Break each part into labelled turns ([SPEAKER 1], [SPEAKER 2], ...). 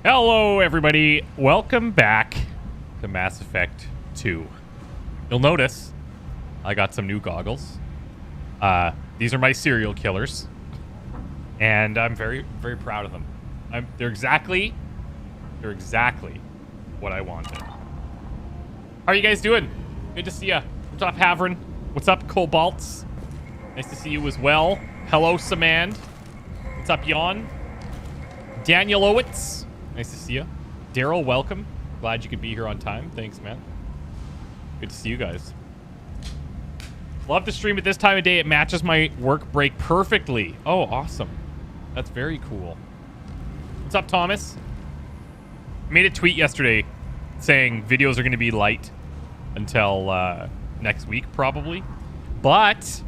[SPEAKER 1] Hello, everybody. Welcome back to Mass Effect 2. You'll notice I got some new goggles. These are my serial killers, and I'm very, very proud of them. They're exactly what I wanted. How are you guys doing? Good to see ya. What's up, Havrin? What's up, Cobalts? Nice to see you as well. Hello, Samand. What's up, Jan? Daniel Owitz. Nice to see you. Daryl, welcome. Glad you could be here on time. Thanks, man. Good to see you guys. Love to stream at this time of day. It matches my work break perfectly. Oh, awesome. That's very cool. What's up, Thomas? I made a tweet yesterday saying videos are going to be light until next week, probably. But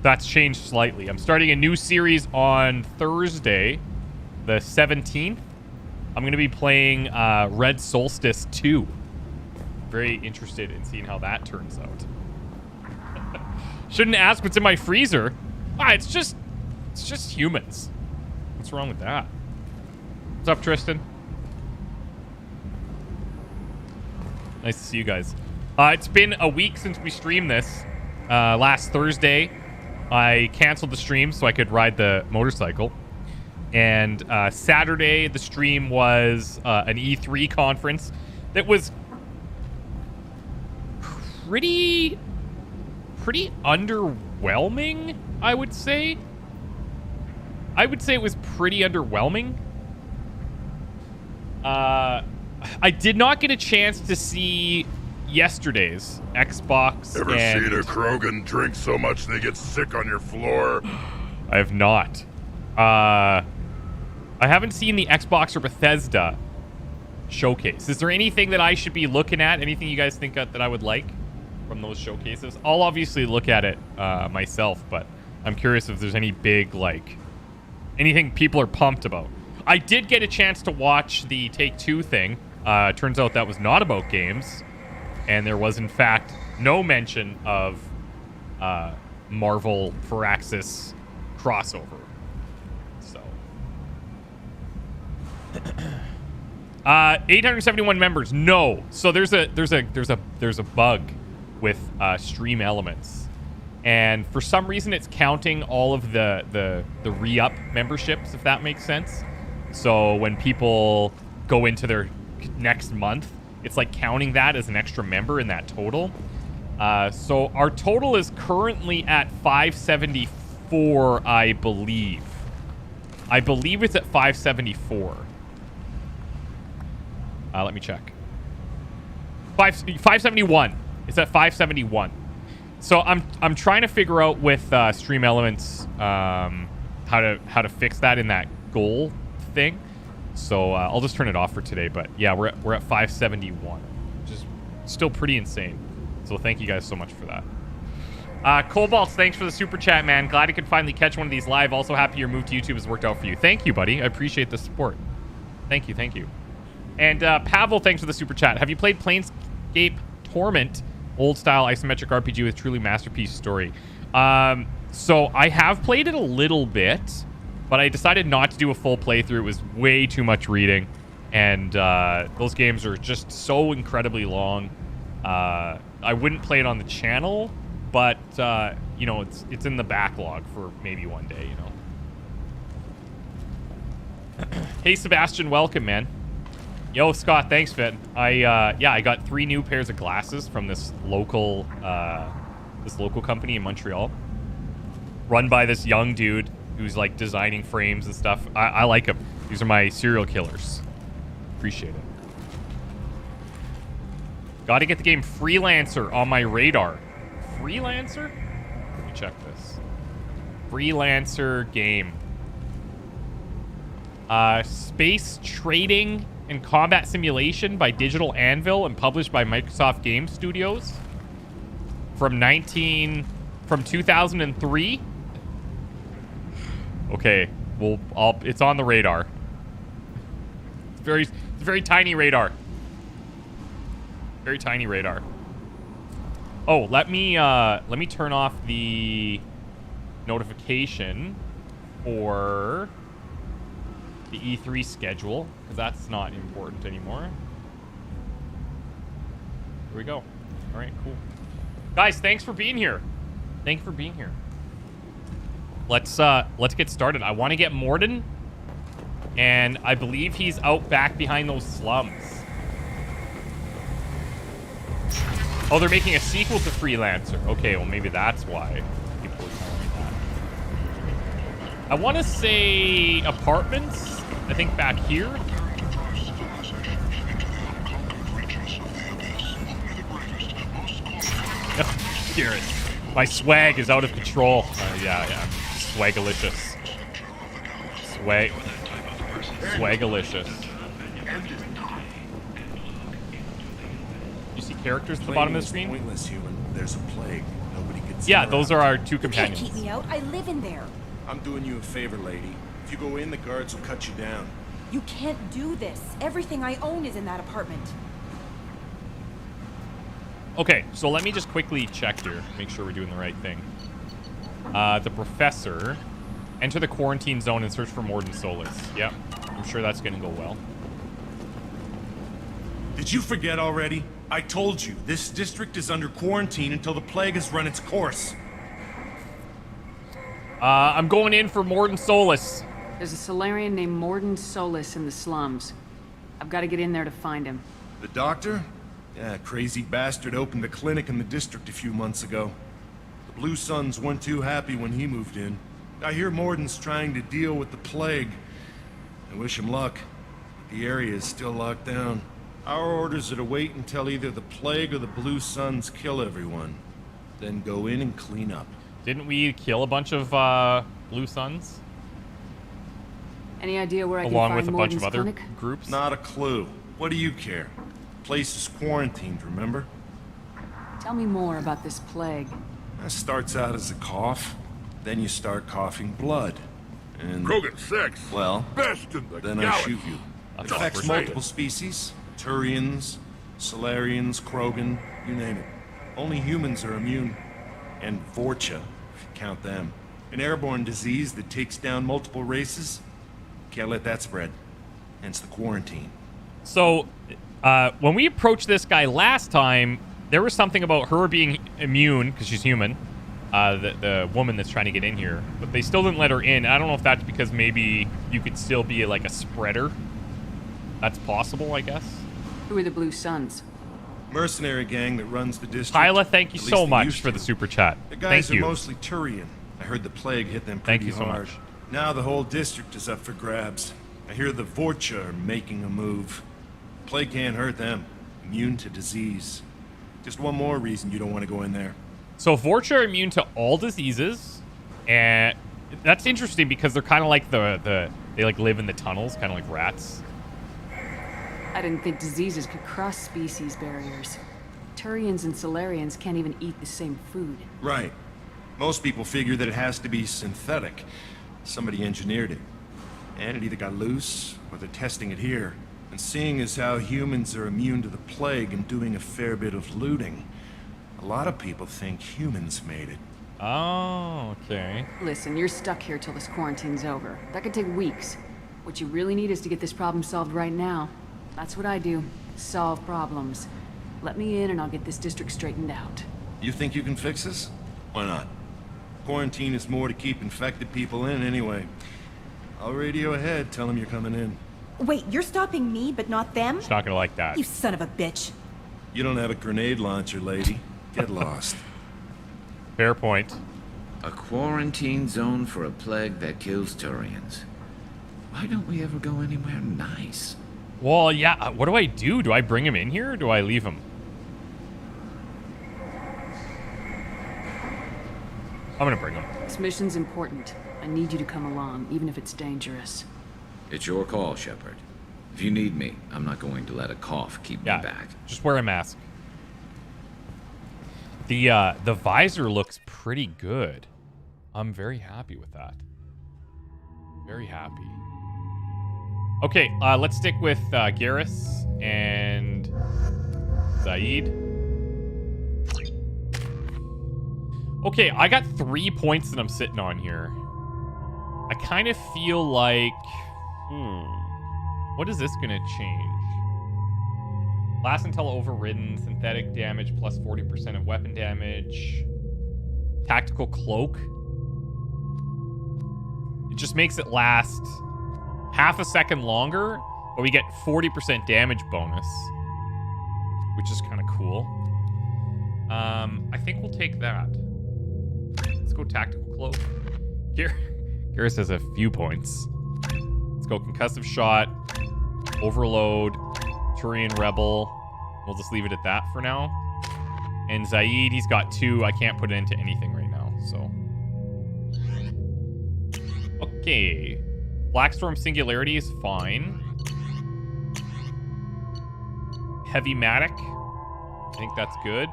[SPEAKER 1] that's changed slightly. I'm starting a new series on Thursday, the 17th. I'm going to be playing Red Solstice 2. Very interested in seeing how that turns out. Shouldn't ask what's in my freezer. It's just humans. What's wrong with that? What's up, Tristan? Nice to see you guys. It's been a week since we streamed this. Last Thursday, I canceled the stream so I could ride the motorcycle. And Saturday, the stream was an E3 conference that was pretty underwhelming, I would say. I would say it was pretty underwhelming. I did not get a chance to see yesterday's Xbox.
[SPEAKER 2] Ever seen a Krogan drink so much they get sick on your floor?
[SPEAKER 1] I have not. I haven't seen the Xbox or Bethesda showcase. Is there anything that I should be looking at? Anything you guys think that I would like from those showcases? I'll obviously look at it myself, but I'm curious if there's any big, anything people are pumped about. I did get a chance to watch the Take-Two thing. Turns out that was not about games, and there was, in fact, no mention of Marvel Firaxis crossover. 871 members. No. So there's a bug with Stream Elements, and for some reason it's counting all of the re-up memberships, if that makes sense. So when people go into their next month, it's like counting that as an extra member in that total. So our total is currently at 574, I believe. I believe it's at 574. Let me check. 571. It's at 571. So I'm trying to figure out with Stream Elements how to fix that in that goal thing. So I'll just turn it off for today. But yeah, we're at 571, which is still pretty insane. So thank you guys so much for that. Cobalts, thanks for the super chat, man. Glad I could finally catch one of these live. Also happy your move to YouTube has worked out for you. Thank you, buddy. I appreciate the support. Thank you. And Pavel, thanks for the super chat. Have you played Planescape Torment, old-style isometric RPG with truly masterpiece story? So I have played it a little bit, but I decided not to do a full playthrough. It was way too much reading, and those games are just so incredibly long. I wouldn't play it on the channel, but it's in the backlog for maybe one day. Hey, Sebastian, welcome, man. Yo, Scott, thanks, Finn. I got 3 new pairs of glasses from this local company in Montreal, run by this young dude who's designing frames and stuff. I like him. These are my serial killers. Appreciate it. Got to get the game Freelancer on my radar. Freelancer? Let me check this. Freelancer game. Space trading and combat simulation by Digital Anvil and published by Microsoft Game Studios from 2003. Okay, well, it's on the radar. It's a very tiny radar. Very tiny radar. Oh, let me turn off the notification for the E3 schedule, because that's not important anymore. Here we go. All right, cool. Guys, thanks for being here. Thank you for being here. Let's get started. I want to get Mordin, and I believe he's out back behind those slums. Oh, they're making a sequel to Freelancer. Okay, well, maybe that's why people are telling me that. I want to say apartments. I think back here. Oh, Garrett. My swag is out of control. Yeah. Swagalicious. Swagalicious. You see characters at the bottom of the screen?
[SPEAKER 3] Pointless, human. There's a plague. Nobody gets.
[SPEAKER 1] Yeah, those are our two companions.
[SPEAKER 4] You can't keep me out. I live in there.
[SPEAKER 3] I'm doing you a favor, lady. If you go in, the guards will cut you down.
[SPEAKER 4] You can't do this. Everything I own is in that apartment.
[SPEAKER 1] Okay, so let me just quickly check here. Make sure we're doing the right thing. The professor. Enter the quarantine zone and search for Mordin Solus. Yep, I'm sure that's going to go well.
[SPEAKER 3] Did you forget already? I told you, this district is under quarantine until the plague has run its course.
[SPEAKER 1] I'm going in for Mordin Solus.
[SPEAKER 5] There's a Solarian named Mordin Solus in the slums. I've got to get in there to find him.
[SPEAKER 3] The doctor? Yeah, crazy bastard opened a clinic in the district a few months ago. The Blue Suns weren't too happy when he moved in. I hear Mordin's trying to deal with the plague. I wish him luck. The area is still locked down. Our orders are to wait until either the plague or the Blue Suns kill everyone. Then go in and clean up.
[SPEAKER 1] Didn't we kill a bunch of Blue Suns?
[SPEAKER 5] Any idea where I can
[SPEAKER 1] Along
[SPEAKER 5] find
[SPEAKER 1] with a bunch of
[SPEAKER 5] Mordin's
[SPEAKER 1] other
[SPEAKER 5] clinic?
[SPEAKER 1] groups?
[SPEAKER 3] Not a clue. What do you care? The place is quarantined, remember?
[SPEAKER 5] Tell me more about this plague.
[SPEAKER 3] That starts out as a cough. Then you start coughing blood. And...
[SPEAKER 2] Krogan 6.
[SPEAKER 3] Well,
[SPEAKER 2] Best in the
[SPEAKER 3] then I
[SPEAKER 2] galaxy.
[SPEAKER 3] shoot you.
[SPEAKER 1] That's
[SPEAKER 3] It affects
[SPEAKER 1] awesome.
[SPEAKER 3] multiple species. Turians, Solarians, Krogan, you name it. Only humans are immune. And Vorcha, if you count them. An airborne disease that takes down multiple races. Can't let that spread. Hence the quarantine.
[SPEAKER 1] So, when we approached this guy last time, there was something about her being immune, because she's human. The woman that's trying to get in here. But they still didn't let her in. I don't know if that's because maybe you could still be like a spreader. That's possible, I guess.
[SPEAKER 5] Who are the Blue Suns?
[SPEAKER 3] Mercenary gang that runs the district.
[SPEAKER 1] Hyla, thank you
[SPEAKER 3] At least
[SPEAKER 1] so
[SPEAKER 3] they
[SPEAKER 1] much
[SPEAKER 3] used
[SPEAKER 1] for the
[SPEAKER 3] to.
[SPEAKER 1] super chat.
[SPEAKER 3] The
[SPEAKER 1] Thank
[SPEAKER 3] guys are
[SPEAKER 1] you.
[SPEAKER 3] mostly Turian. I heard the plague hit them
[SPEAKER 1] Thank
[SPEAKER 3] pretty
[SPEAKER 1] you so
[SPEAKER 3] hard.
[SPEAKER 1] much.
[SPEAKER 3] Now the whole district is up for grabs. I hear the Vorcha are making a move. Plague can't hurt them. Immune to disease. Just one more reason you don't want to go in there.
[SPEAKER 1] So Vorcha are immune to all diseases, and that's interesting because they're kind of like they like live in the tunnels, kind of like rats.
[SPEAKER 5] I didn't think diseases could cross species barriers. Turians and Solarians can't even eat the same food.
[SPEAKER 3] Right. Most people figure that it has to be synthetic. Somebody engineered it. And it either got loose, or they're testing it here. And seeing as how humans are immune to the plague and doing a fair bit of looting, a lot of people think humans made it.
[SPEAKER 1] Oh, okay.
[SPEAKER 5] Listen, you're stuck here till this quarantine's over. That could take weeks. What you really need is to get this problem solved right now. That's what I do. Solve problems. Let me in and I'll get this district straightened out.
[SPEAKER 3] You think you can fix this? Why not? Quarantine is more to keep infected people in anyway. I'll radio ahead, tell them you're coming in.
[SPEAKER 4] Wait, you're stopping me, but not them?
[SPEAKER 1] She's not gonna like that.
[SPEAKER 4] You son of a bitch.
[SPEAKER 3] You don't have a grenade launcher, lady. Get lost.
[SPEAKER 1] Fair point.
[SPEAKER 6] A quarantine zone for a plague that kills Turians. Why don't we ever go anywhere nice?
[SPEAKER 1] Well, yeah. What do I do? Do I bring him in here, or do I leave him? I'm gonna bring him.
[SPEAKER 5] This mission's important. I need you to come along, even if it's dangerous.
[SPEAKER 6] It's your call, Shepard. If you need me, I'm not going to let a cough keep
[SPEAKER 1] Yeah.
[SPEAKER 6] me back.
[SPEAKER 1] Just wear a mask. The visor looks pretty good. I'm very happy with that. Very happy. Okay, let's stick with Garrus and Zaeed. Okay, I got 3 points that I'm sitting on here. I kind of feel like What is this gonna change? Last until overridden. Synthetic damage plus 40% of weapon damage. Tactical cloak. It just makes it last half a second longer, but we get 40% damage bonus, which is kind of cool. I think we'll take that. Let's go tactical cloak. Garrus has a few points. Let's go concussive shot, overload, Turian rebel. We'll just leave it at that for now. And Zaeed, he's got 2. I can't put it into anything right now, so. Okay. Blackstorm Singularity is fine. Heavy Matic. I think that's good.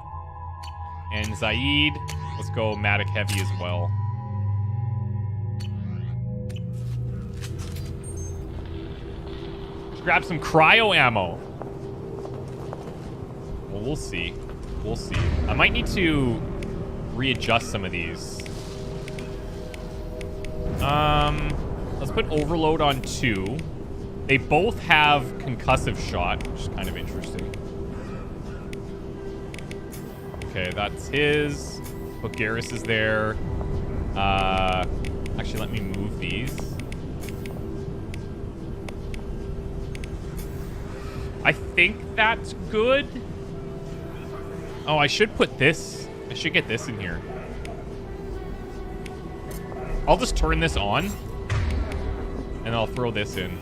[SPEAKER 1] And Zaeed, let's go Matic Heavy as well. Let's grab some cryo ammo. Well, we'll see. We'll see. I might need to readjust some of these. Let's put overload on 2. They both have concussive shot, which is kind of interesting. Okay, that's his. Put Garrus is there. Actually, let me move these. I think that's good. Oh, I should put this. I should get this in here. I'll just turn this on. And I'll throw this in.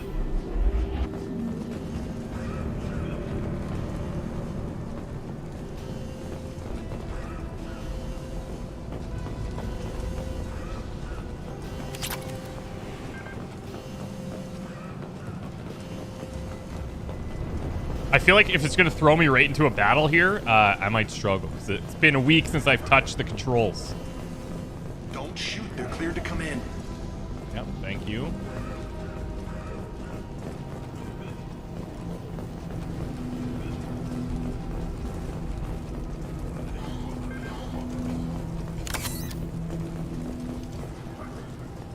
[SPEAKER 1] I feel like if it's going to throw me right into a battle here, I might struggle. Because it's been a week since I've touched the controls.
[SPEAKER 3] Don't shoot. They're cleared to come in.
[SPEAKER 1] Yep, thank you.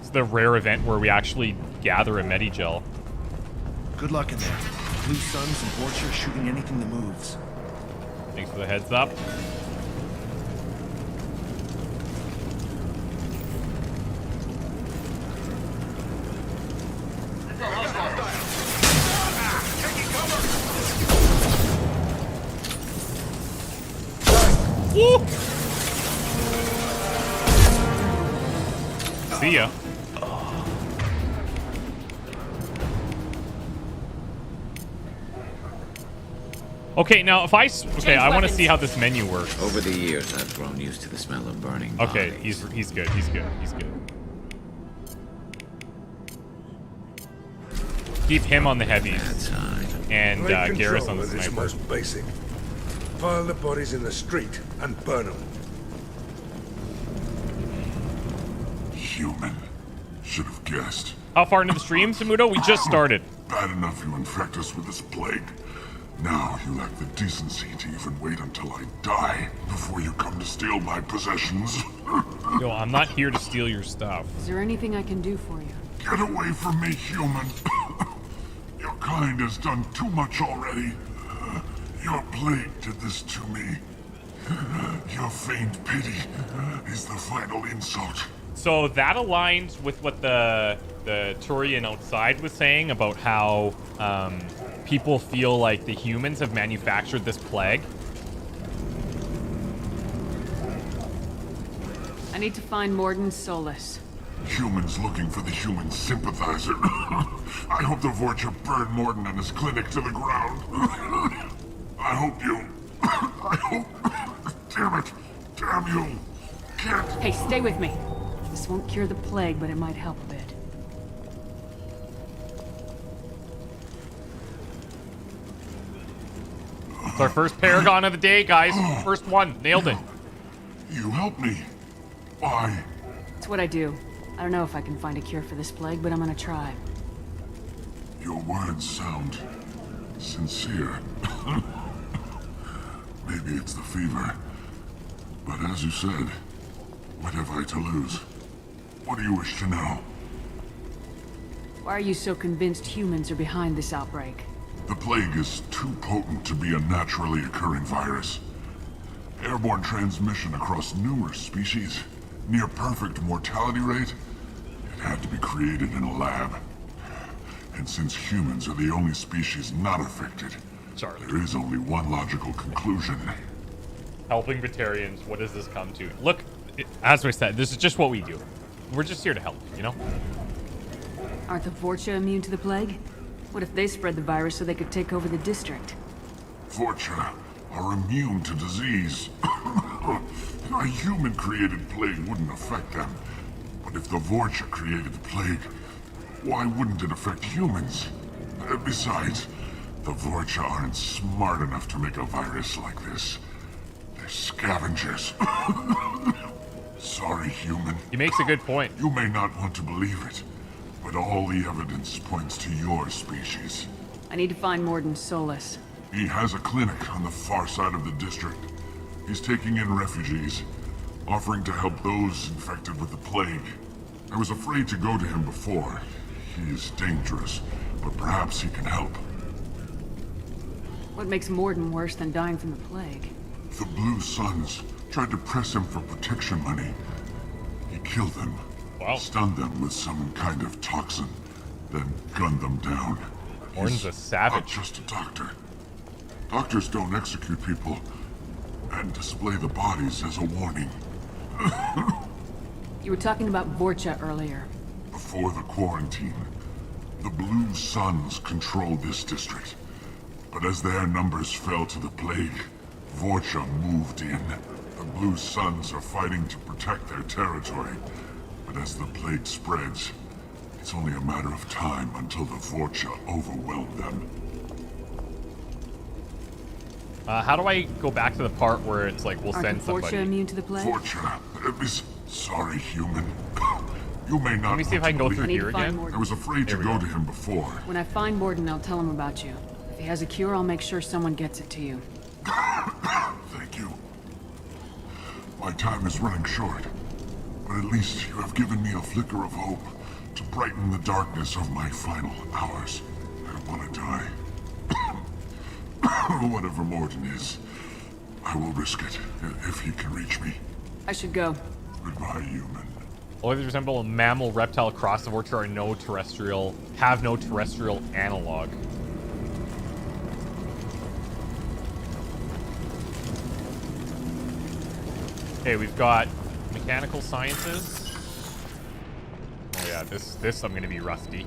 [SPEAKER 1] It's the rare event where we actually gather a Medigel.
[SPEAKER 3] Good luck in there. Blue Suns and Orchard shooting anything that moves.
[SPEAKER 1] Thanks for the heads up. Woo! See ya. Okay, now if I want to see how this menu works.
[SPEAKER 6] Over the years, I've grown used to the smell of burning
[SPEAKER 1] Okay,
[SPEAKER 6] bodies.
[SPEAKER 1] he's good. He's good. He's good. Keep him on the heavies
[SPEAKER 6] Outside.
[SPEAKER 1] and Garrus on the
[SPEAKER 7] Is
[SPEAKER 1] sniper.
[SPEAKER 7] most basic. Pile the bodies in the street and burn them.
[SPEAKER 2] Human. Should have guessed.
[SPEAKER 1] How far into the stream, Samuto? We just started.
[SPEAKER 2] Bad enough you infect us with this plague. Now you lack the decency to even wait until I die before you come to steal my possessions.
[SPEAKER 1] Yo, I'm not here to steal your stuff.
[SPEAKER 5] Is there anything I can do for you?
[SPEAKER 2] Get away from me, human. Your kind has done too much already. Your plague did this to me. Your feigned pity is the final insult.
[SPEAKER 1] So that aligns with what the Turian outside was saying about how people feel like the humans have manufactured this plague.
[SPEAKER 5] I need to find Mordin Solus.
[SPEAKER 2] Humans looking for the human sympathizer. I hope the Vorcha burned Mordin and his clinic to the ground. I hope you... I hope... Damn it. Damn you. Can't...
[SPEAKER 5] Hey, stay with me. This won't cure the plague, but it might help a bit.
[SPEAKER 1] It's our first Paragon of the day, guys. First one. Nailed it.
[SPEAKER 2] You help me. Why?
[SPEAKER 5] It's what I do. I don't know if I can find a cure for this plague, but I'm gonna try.
[SPEAKER 2] Your words sound... sincere. Maybe it's the fever. But as you said, what have I to lose? What do you wish to know?
[SPEAKER 5] Why are you so convinced humans are behind this outbreak?
[SPEAKER 2] The plague is too potent to be a naturally occurring virus. Airborne transmission across numerous species, near perfect mortality rate. It had to be created in a lab. And since humans are the only species not affected,
[SPEAKER 1] Sorry.
[SPEAKER 2] there is only one logical conclusion.
[SPEAKER 1] Helping Batarians, what does this come to? Look, as I said, this is just what we do. We're just here to help, you know?
[SPEAKER 5] Aren't the Vorcha immune to the plague? What if they spread the virus so they could take over the district?
[SPEAKER 2] Vorcha are immune to disease. A human-created plague wouldn't affect them. But if the Vorcha created the plague, why wouldn't it affect humans? Besides, the Vorcha aren't smart enough to make a virus like this. They're scavengers. Sorry, human.
[SPEAKER 1] He makes a good point.
[SPEAKER 2] You may not want to believe it, but all the evidence points to your species.
[SPEAKER 5] I need to find Mordin Solus.
[SPEAKER 2] He has a clinic on the far side of the district. He's taking in refugees, offering to help those infected with the plague. I was afraid to go to him before. He is dangerous, but perhaps he can help.
[SPEAKER 5] What makes Mordin worse than dying from the plague?
[SPEAKER 2] The Blue Suns tried to press him for protection money. He killed them,
[SPEAKER 1] Wow.
[SPEAKER 2] stunned them with some kind of toxin, then gunned them down.
[SPEAKER 1] Mordin's
[SPEAKER 2] He's
[SPEAKER 1] a savage.
[SPEAKER 2] not just a doctor. Doctors don't execute people and display the bodies as a warning.
[SPEAKER 5] You were talking about Vorcha earlier.
[SPEAKER 2] Before the quarantine, the Blue Suns controlled this district. But as their numbers fell to the plague, Vorcha moved in. The Blue Suns are fighting to protect their territory. But as the plague spreads, it's only a matter of time until the Vorcha overwhelm them.
[SPEAKER 1] How do I go back to the part where it's like we'll
[SPEAKER 5] Aren't
[SPEAKER 1] send
[SPEAKER 5] the
[SPEAKER 1] somebody?
[SPEAKER 5] Vorcha immune to the plague?
[SPEAKER 2] Vorcha is sorry, human. You may not.
[SPEAKER 1] Let me see if I can go through
[SPEAKER 5] I need
[SPEAKER 1] here
[SPEAKER 5] to find
[SPEAKER 1] again.
[SPEAKER 5] Mordin.
[SPEAKER 2] I was afraid to
[SPEAKER 1] There we
[SPEAKER 2] go
[SPEAKER 1] go.
[SPEAKER 2] to him before.
[SPEAKER 5] When I find Mordin, I'll tell him about you. If he has a cure, I'll make sure someone gets it to you.
[SPEAKER 2] Thank you. My time is running short, but at least you have given me a flicker of hope to brighten the darkness of my final hours. I want to die. Whatever Mordin is, I will risk it if he can reach me.
[SPEAKER 5] I should go.
[SPEAKER 2] Goodbye, human.
[SPEAKER 1] Although they resemble a mammal reptile cross, the Vorcha have no terrestrial analog. Okay, we've got mechanical sciences. Oh yeah, this I'm gonna be rusty.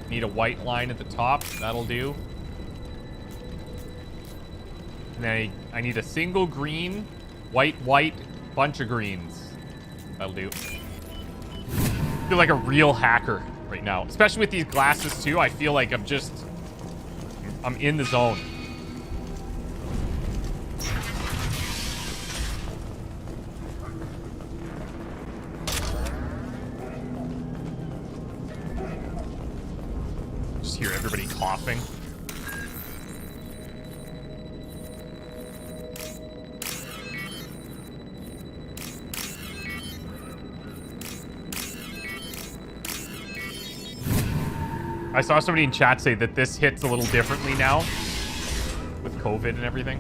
[SPEAKER 1] Need a white line at the top. That'll do. And then I need a single green, white, bunch of greens. That'll do. I feel like a real hacker right now. Especially with these glasses too. I feel like I'm in the zone. Just hear everybody coughing. I saw somebody in chat say that this hits a little differently now with COVID and everything.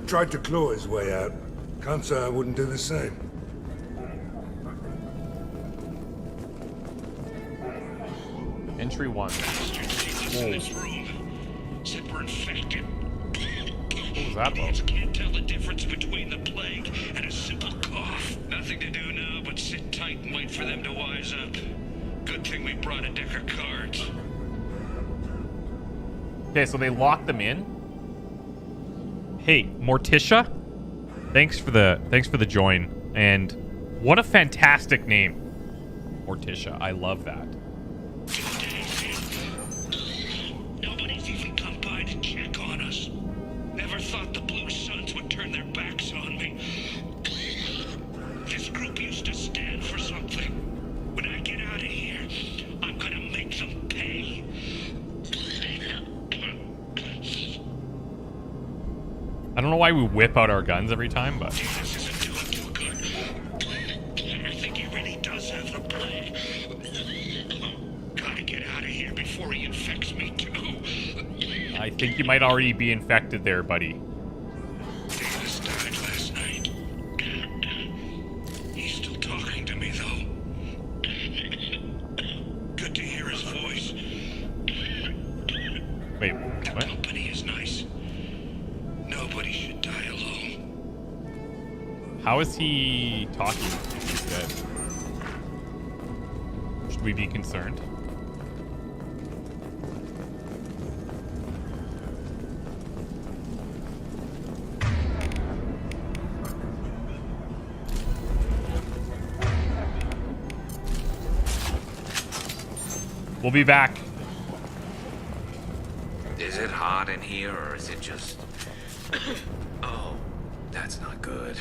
[SPEAKER 7] Tried to claw his way out. Can't say I wouldn't do the same.
[SPEAKER 1] Entry 1.
[SPEAKER 8] In this room. Said we're infected.
[SPEAKER 1] What was that about?
[SPEAKER 8] Idiots can't tell the difference between the plague and a simple cough. Nothing to do now but sit tight and wait for them to wise up. Good thing we brought a deck of cards.
[SPEAKER 1] Okay, so they locked them in. Hey, Morticia, thanks for the join, and what a fantastic name, Morticia. I love that.
[SPEAKER 8] Nobody's even come by to check on us. Never thought the Blue Suns would turn their backs on me. This group used to stand for something. When I get out of here, I'm gonna make them pay.
[SPEAKER 1] I don't know why we whip out our guns every time, but...
[SPEAKER 8] This isn't doing too good. I think he really does have the plague. Gotta get out of here before he infects me, too.
[SPEAKER 1] I think you might already be infected there, buddy.
[SPEAKER 8] Davis died last night. He's still talking to me, though. Good to hear his voice.
[SPEAKER 1] Wait, what?
[SPEAKER 8] Company is nice. Nobody should die alone.
[SPEAKER 1] How is he talking if he's dead? Should we be concerned? We'll be back.
[SPEAKER 6] Is it hot in here, or is it just... Oh, that's not good.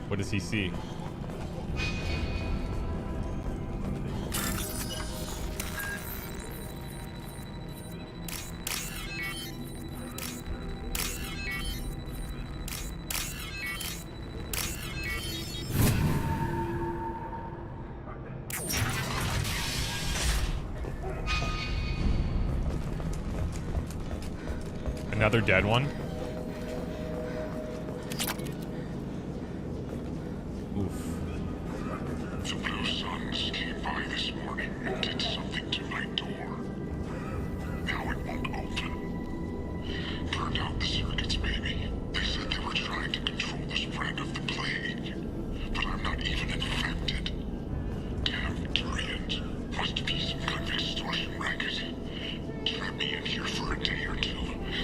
[SPEAKER 1] What does he see? Another dead one?
[SPEAKER 2] The Blue Suns came by this morning and did something to my door. Now it won't open. Turned out the circuits, maybe. They said they were trying to control the spread of the plague. But I'm not even infected. Damn batarians. Must be some kind of extortion racket. Trap me in here for a day or two,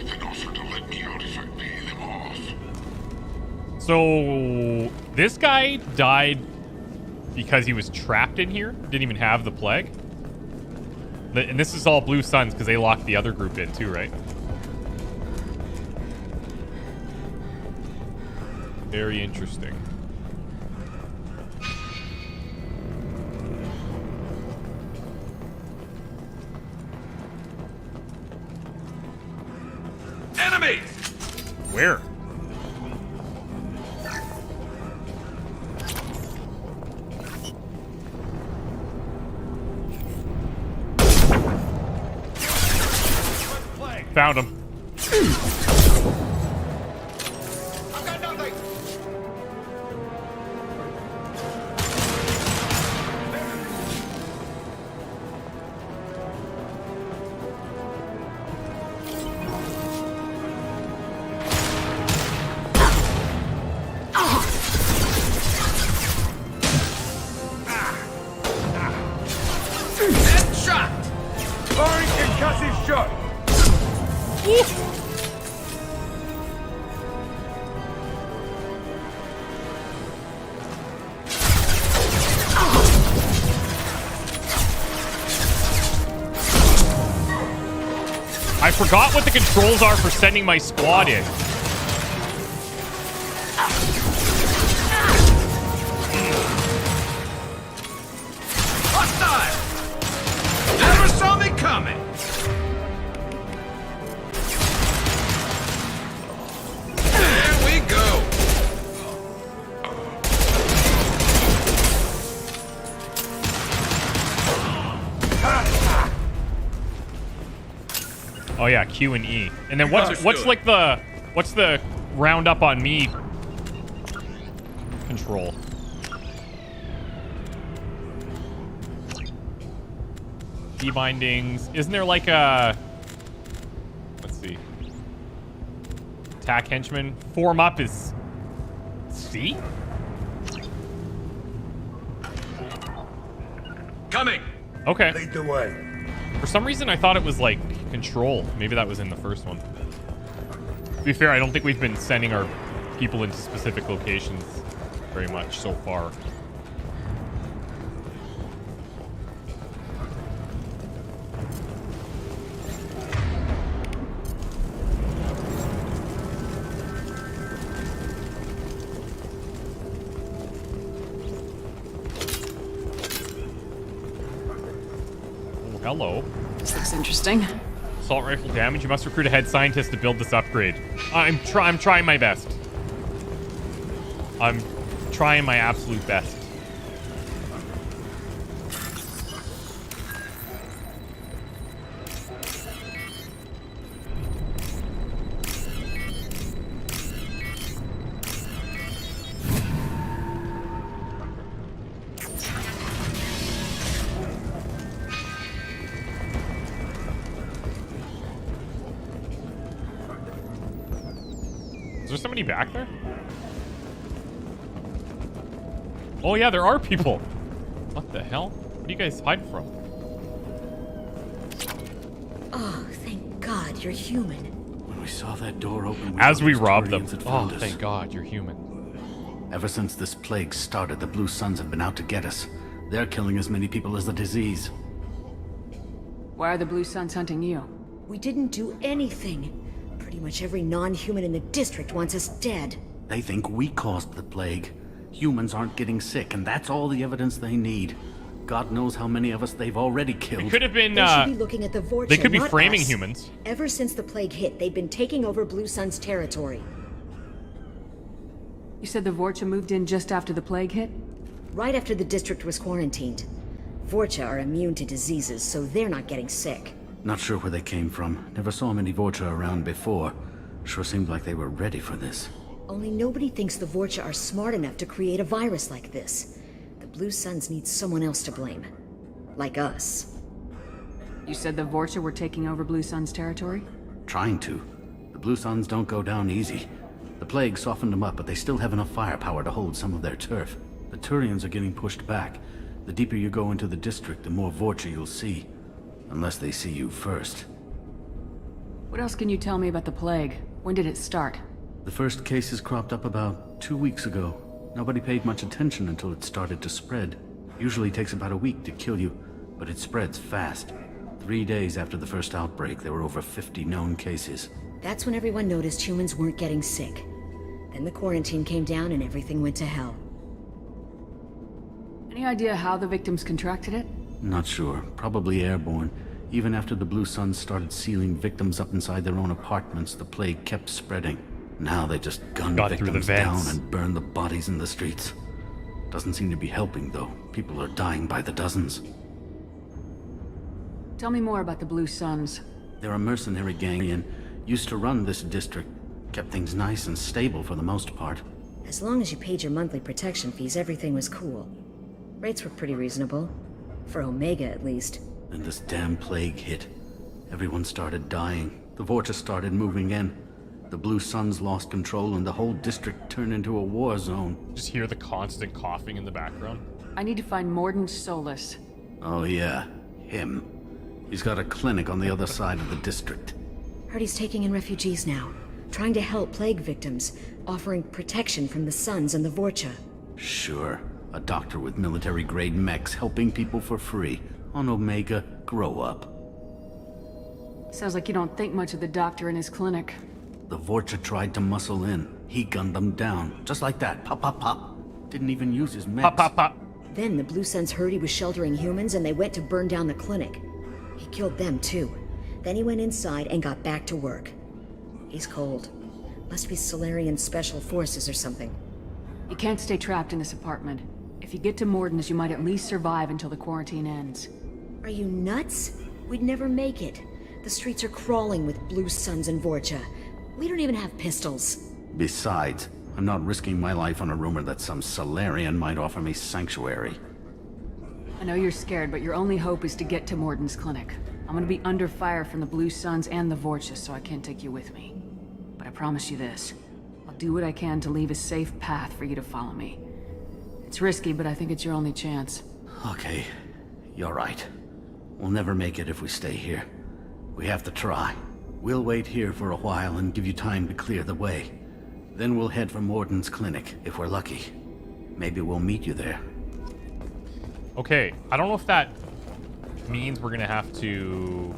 [SPEAKER 2] then offer to let me out if I pay them off.
[SPEAKER 1] So this guy died because he was trapped in here? Didn't even have the plague? And this is all Blue Suns because they locked the other group in too, right? Very interesting.
[SPEAKER 3] Enemies!
[SPEAKER 1] Where? Found him.
[SPEAKER 3] I've got nothing! Headshot!
[SPEAKER 7] Firing concussive shot!
[SPEAKER 1] I forgot what the controls are for sending my squad in.
[SPEAKER 3] Hostile! Never saw me coming! There we go!
[SPEAKER 1] Oh yeah, Q and E. And then what's like what's the round up on me control? Key bindings. Isn't there like a, let's see. Attack henchman. Form up is C?
[SPEAKER 3] Coming!
[SPEAKER 1] Okay.
[SPEAKER 7] Lead the way.
[SPEAKER 1] For some reason, I thought it was like control. Maybe that was in the first one. To be fair, I don't think we've been sending our people into specific locations very much so far. Oh, hello.
[SPEAKER 5] This looks interesting.
[SPEAKER 1] Assault rifle damage. You must recruit a head scientist to build this upgrade. I'm trying my best. I'm trying my absolute best. Is there somebody back there? Oh yeah, there are people. What the hell? Where do you guys hide from?
[SPEAKER 9] Oh, thank God you're human.
[SPEAKER 10] When we saw that door open,
[SPEAKER 1] As we robbed them.
[SPEAKER 10] Turians had
[SPEAKER 1] Oh,
[SPEAKER 10] found us.
[SPEAKER 1] thank God, you're human.
[SPEAKER 10] Ever since this plague started, the Blue Suns have been out to get us. They're killing as many people as the disease.
[SPEAKER 5] Why are the Blue Suns hunting you?
[SPEAKER 9] We didn't do anything. Pretty much every non-human in the district wants us dead.
[SPEAKER 10] They think we caused the plague. Humans aren't getting sick, and that's all the evidence they need. God knows how many of us they've already killed.
[SPEAKER 1] It could have been,
[SPEAKER 9] They should be looking at the Vorcha,
[SPEAKER 1] they could be
[SPEAKER 9] not
[SPEAKER 1] framing
[SPEAKER 9] us.
[SPEAKER 1] humans.
[SPEAKER 9] Ever since the plague hit, they've been taking over Blue Sun's territory.
[SPEAKER 5] You said the Vorcha moved in just after the plague hit?
[SPEAKER 9] Right after the district was quarantined. Vorcha are immune to diseases, so they're not getting sick.
[SPEAKER 10] Not sure where they came from. Never saw many Vorcha around before. Sure seemed like they were ready for this.
[SPEAKER 9] Only nobody thinks the Vorcha are smart enough to create a virus like this. The Blue Suns need someone else to blame. Like us.
[SPEAKER 5] You said the Vorcha were taking over Blue Sun's territory?
[SPEAKER 10] Trying to. The Blue Suns don't go down easy. The plague softened them up, but they still have enough firepower to hold some of their turf. The Turians are getting pushed back. The deeper you go into the district, the more Vorcha you'll see. Unless they see you first.
[SPEAKER 5] What else can you tell me about the plague? When did it start?
[SPEAKER 10] The first cases cropped up about 2 weeks ago. Nobody paid much attention until it started to spread. Usually takes about a week to kill you, but it spreads fast. 3 days after the first outbreak, there were over 50 known cases.
[SPEAKER 9] That's when everyone noticed humans weren't getting sick. Then the quarantine came down and everything went to hell.
[SPEAKER 5] Any idea how the victims contracted it?
[SPEAKER 10] Not sure. Probably airborne. Even after the Blue Suns started sealing victims up inside their own apartments, the plague kept spreading. Now they just gun
[SPEAKER 1] Got through the
[SPEAKER 10] victims down
[SPEAKER 1] vents.
[SPEAKER 10] and burn the bodies in the streets. Doesn't seem to be helping, though. People are dying by the dozens.
[SPEAKER 5] Tell me more about the Blue Suns.
[SPEAKER 10] They're a mercenary gang and used to run this district. Kept things nice and stable for the most part.
[SPEAKER 9] As long as you paid your monthly protection fees, everything was cool. Rates were pretty reasonable. For Omega, at least.
[SPEAKER 10] Then this damn plague hit. Everyone started dying. The Vorcha started moving in. The Blue Suns lost control and the whole district turned into a war zone.
[SPEAKER 1] Just hear the constant coughing in the background.
[SPEAKER 5] I need to find Mordin Solus.
[SPEAKER 10] Oh yeah, him. He's got a clinic on the other side of the district.
[SPEAKER 9] Heard he's taking in refugees now. Trying to help plague victims. Offering protection from the Suns and the Vorcha.
[SPEAKER 10] Sure. A doctor with military-grade mechs helping people for free. On Omega, grow up.
[SPEAKER 5] Sounds like you don't think much of the doctor in his clinic.
[SPEAKER 10] The Vorcha tried to muscle in. He gunned them down. Just like that. Pop, pop, pop. Didn't even use his mechs.
[SPEAKER 1] Pop, pop, pop.
[SPEAKER 9] Then the Blue Suns heard he was sheltering humans and they went to burn down the clinic. He killed them too. Then he went inside and got back to work. He's cold. Must be Solarian Special Forces or something.
[SPEAKER 5] You can't stay trapped in this apartment. If you get to Mordin's, you might at least survive until the quarantine ends.
[SPEAKER 9] Are you nuts? We'd never make it. The streets are crawling with Blue Suns and Vorcha. We don't even have pistols.
[SPEAKER 10] Besides, I'm not risking my life on a rumor that some Solarian might offer me sanctuary.
[SPEAKER 5] I know you're scared, but your only hope is to get to Mordin's clinic. I'm gonna be under fire from the Blue Suns and the Vorcha, so I can't take you with me. But I promise you this. I'll do what I can to leave a safe path for you to follow me. It's risky, but I think it's your only chance.
[SPEAKER 10] Okay, you're right. We'll never make it if we stay here. We have to try. We'll wait here for a while and give you time to clear the way. Then we'll head for Mordin's clinic, if we're lucky. Maybe we'll meet you there.
[SPEAKER 1] Okay, I don't know if that means we're gonna have to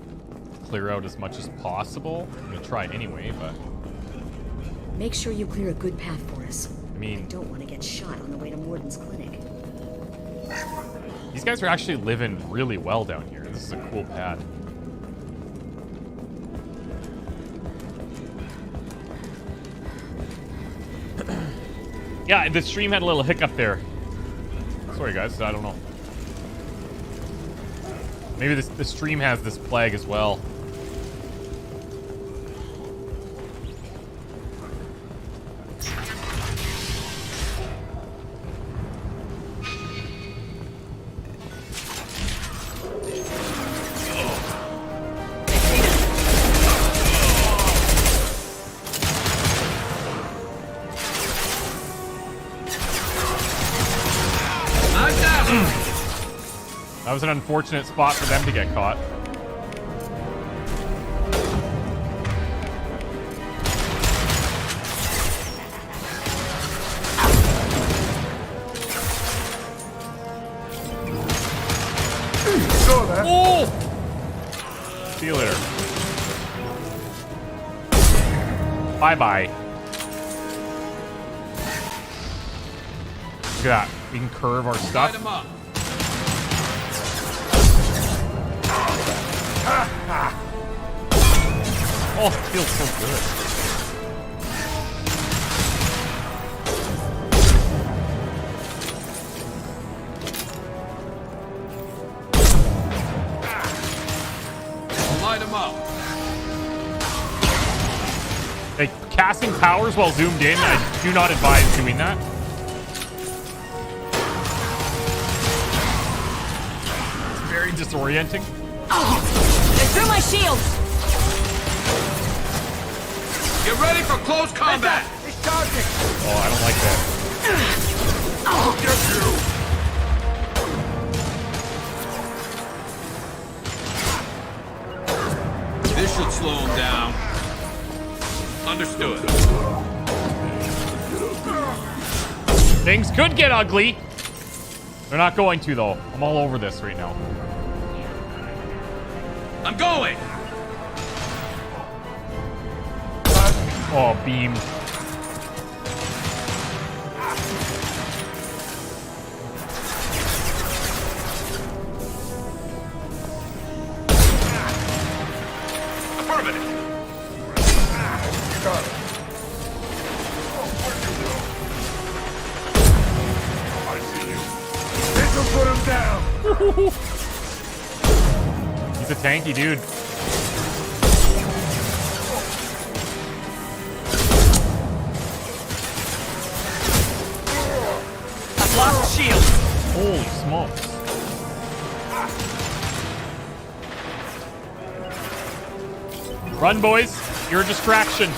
[SPEAKER 1] clear out as much as possible. I'm gonna try anyway, but
[SPEAKER 9] Make sure you clear a good path for us.
[SPEAKER 1] I mean,
[SPEAKER 9] Don't want to get shot on the way to Mordin's clinic.
[SPEAKER 1] these guys are actually living really well down here. This is a cool pad. Yeah, the stream had a little hiccup there. Sorry, guys. I don't know. Maybe the stream has this plague as well. That was an unfortunate spot for them to get caught.
[SPEAKER 7] Saw that.
[SPEAKER 1] Oh! See you later. Bye-bye. Look at that. We can curve our stuff.
[SPEAKER 8] Light 'em up.
[SPEAKER 1] Oh, it feels so good.
[SPEAKER 8] Light 'em up.
[SPEAKER 1] Like, casting powers while zoomed in, I do not advise doing that. It's very disorienting.
[SPEAKER 4] They threw my shield!
[SPEAKER 8] Get ready for close combat.
[SPEAKER 7] He's charging.
[SPEAKER 1] Oh, I don't like that.
[SPEAKER 2] I'll get you!
[SPEAKER 8] This should slow him down. Understood.
[SPEAKER 1] Things could get ugly. They're not going to, though. I'm all over this right now.
[SPEAKER 8] I'm going.
[SPEAKER 1] Oh, beam.
[SPEAKER 8] Affirmative.
[SPEAKER 7] Got it.
[SPEAKER 2] I see you.
[SPEAKER 7] This'll put him down.
[SPEAKER 1] He's a tanky dude.
[SPEAKER 8] Lost shield.
[SPEAKER 1] Holy smokes. Run, boys. You're a distraction.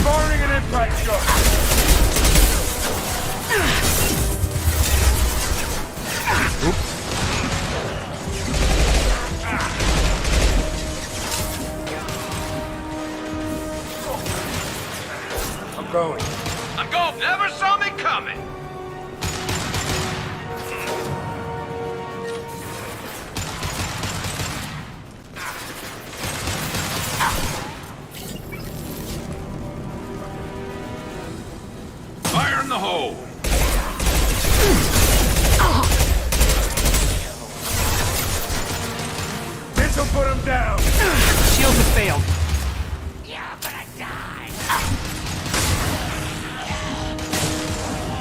[SPEAKER 7] Firing an impact shot. Going.
[SPEAKER 8] I'm going. Never saw me coming. Fire in the hole.
[SPEAKER 7] This'll put him down.
[SPEAKER 8] Shields have failed.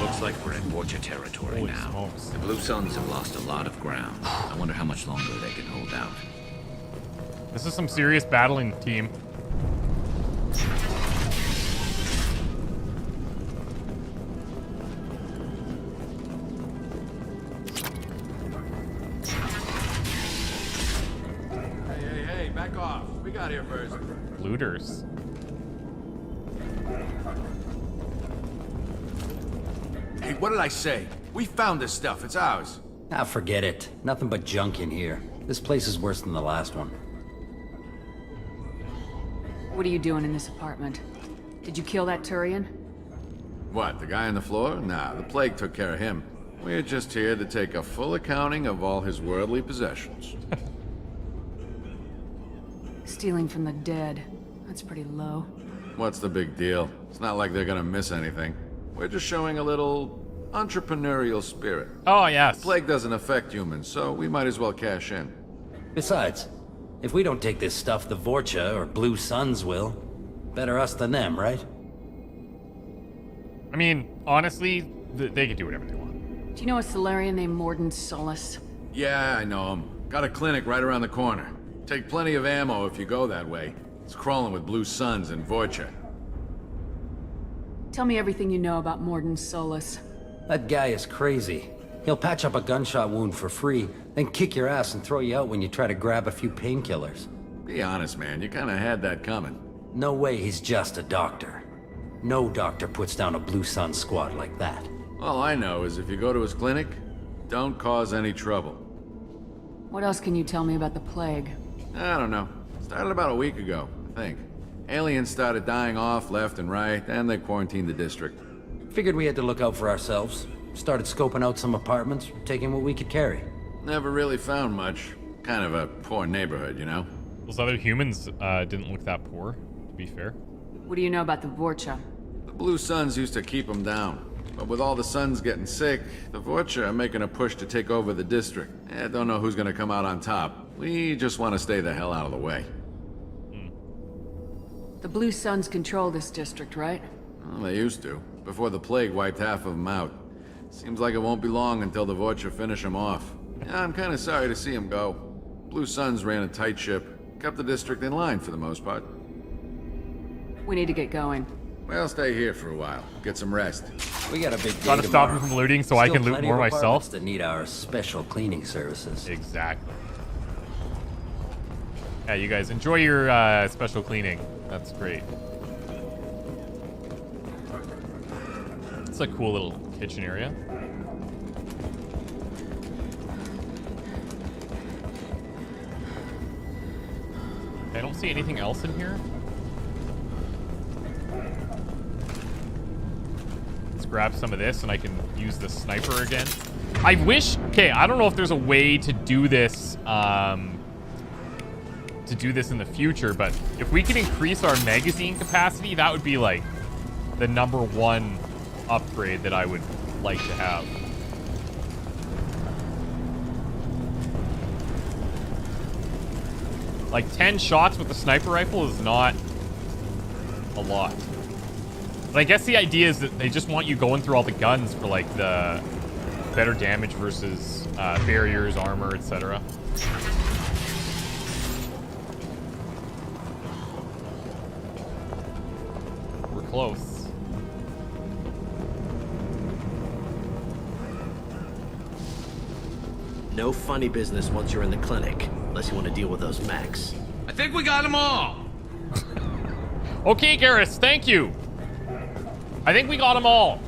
[SPEAKER 8] Looks like we're in Watcher territory
[SPEAKER 1] Holy
[SPEAKER 8] now.
[SPEAKER 1] smokes.
[SPEAKER 6] The Blue Suns have lost a lot of ground. I wonder how much longer they can hold out.
[SPEAKER 1] This is some serious battling, team.
[SPEAKER 8] Hey, back off. We got here first.
[SPEAKER 1] Looters.
[SPEAKER 11] Hey, what did I say? We found this stuff. It's ours.
[SPEAKER 10] Ah, forget it. Nothing but junk in here. This place is worse than the last one.
[SPEAKER 5] What are you doing in this apartment? Did you kill that Turian?
[SPEAKER 12] What, the guy on the floor? Nah, the plague took care of him. We're just here to take a full accounting of all his worldly possessions.
[SPEAKER 5] Stealing from the dead. That's pretty low.
[SPEAKER 12] What's the big deal? It's not like they're gonna miss anything. We're just showing a little Entrepreneurial spirit.
[SPEAKER 1] Oh, yes.
[SPEAKER 12] Plague doesn't affect humans, so we might as well cash in.
[SPEAKER 10] Besides, if we don't take this stuff, the Vorcha or Blue Suns will. Better us than them, right?
[SPEAKER 1] I mean, honestly, they can do whatever they want.
[SPEAKER 5] Do you know a Solarian named Mordin Solus?
[SPEAKER 12] Yeah, I know him. Got a clinic right around the corner. Take plenty of ammo if you go that way. It's crawling with Blue Suns and Vorcha.
[SPEAKER 5] Tell me everything you know about Mordin Solus.
[SPEAKER 10] That guy is crazy. He'll patch up a gunshot wound for free, then kick your ass and throw you out when you try to grab a few painkillers.
[SPEAKER 12] Be honest, man. You kinda had that coming.
[SPEAKER 10] No way he's just a doctor. No doctor puts down a Blue Sun squad like that.
[SPEAKER 12] All I know is if you go to his clinic, don't cause any trouble.
[SPEAKER 5] What else can you tell me about the plague?
[SPEAKER 12] I don't know. Started about a week ago, I think. Aliens started dying off left and right, and they quarantined the district.
[SPEAKER 10] Figured we had to look out for ourselves. Started scoping out some apartments, taking what we could carry.
[SPEAKER 12] Never really found much. Kind of a poor neighborhood, you know?
[SPEAKER 1] Those other humans didn't look that poor, to be fair.
[SPEAKER 5] What do you know about the Vorcha?
[SPEAKER 12] The Blue Suns used to keep them down. But with all the Suns getting sick, the Vorcha are making a push to take over the district. Don't know who's gonna come out on top. We just want to stay the hell out of the way.
[SPEAKER 5] The Blue Suns control this district, right?
[SPEAKER 12] Well, they used to, before the plague wiped half of them out. Seems like it won't be long until the Vorcha finish them off. Yeah, I'm kind of sorry to see them go. Blue Suns ran a tight ship, kept the district in line for the most part.
[SPEAKER 5] We need to get going.
[SPEAKER 12] Well, stay here for a while. Get some rest.
[SPEAKER 10] We got a big day
[SPEAKER 1] Gotta stop
[SPEAKER 10] tomorrow.
[SPEAKER 1] me from looting so I
[SPEAKER 10] Still
[SPEAKER 1] can loot
[SPEAKER 10] plenty
[SPEAKER 1] more
[SPEAKER 10] of
[SPEAKER 1] myself.
[SPEAKER 10] apartments that need our special cleaning services.
[SPEAKER 1] Exactly. Yeah, you guys enjoy your special cleaning. That's great. It's a cool little kitchen area. I don't see anything else in here. Let's grab some of this and I can use the sniper again. I wish... Okay, I don't know if there's a way to do this... in the future, but if we can increase our magazine capacity, that would be like the #1 upgrade that I would like to have. Like 10 shots with the sniper rifle is not a lot. But I guess the idea is that they just want you going through all the guns for like the better damage versus barriers, armor, etc. Close.
[SPEAKER 13] No funny business once you're in the clinic, unless you want to deal with those mechs.
[SPEAKER 6] I think we got them all.
[SPEAKER 1] Okay, Garrus, thank you. I think we got them all.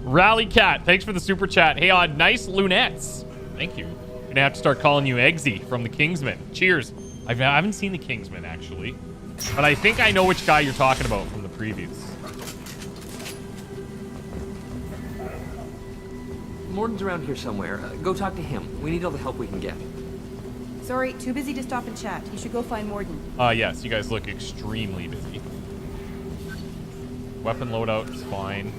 [SPEAKER 1] Rally Cat, thanks for the super chat. Hey, nice lunettes. Thank you. Gonna have to start calling you Eggsy from the Kingsman. Cheers. I haven't seen the Kingsman, actually. But I think I know which guy you're talking about from the previews.
[SPEAKER 14] Mordin's around here somewhere. Go talk to him. We need all the help we can get.
[SPEAKER 4] Sorry, too busy to stop and chat. You should go find Mordin.
[SPEAKER 1] Yes, you guys look extremely busy. Weapon loadout is fine.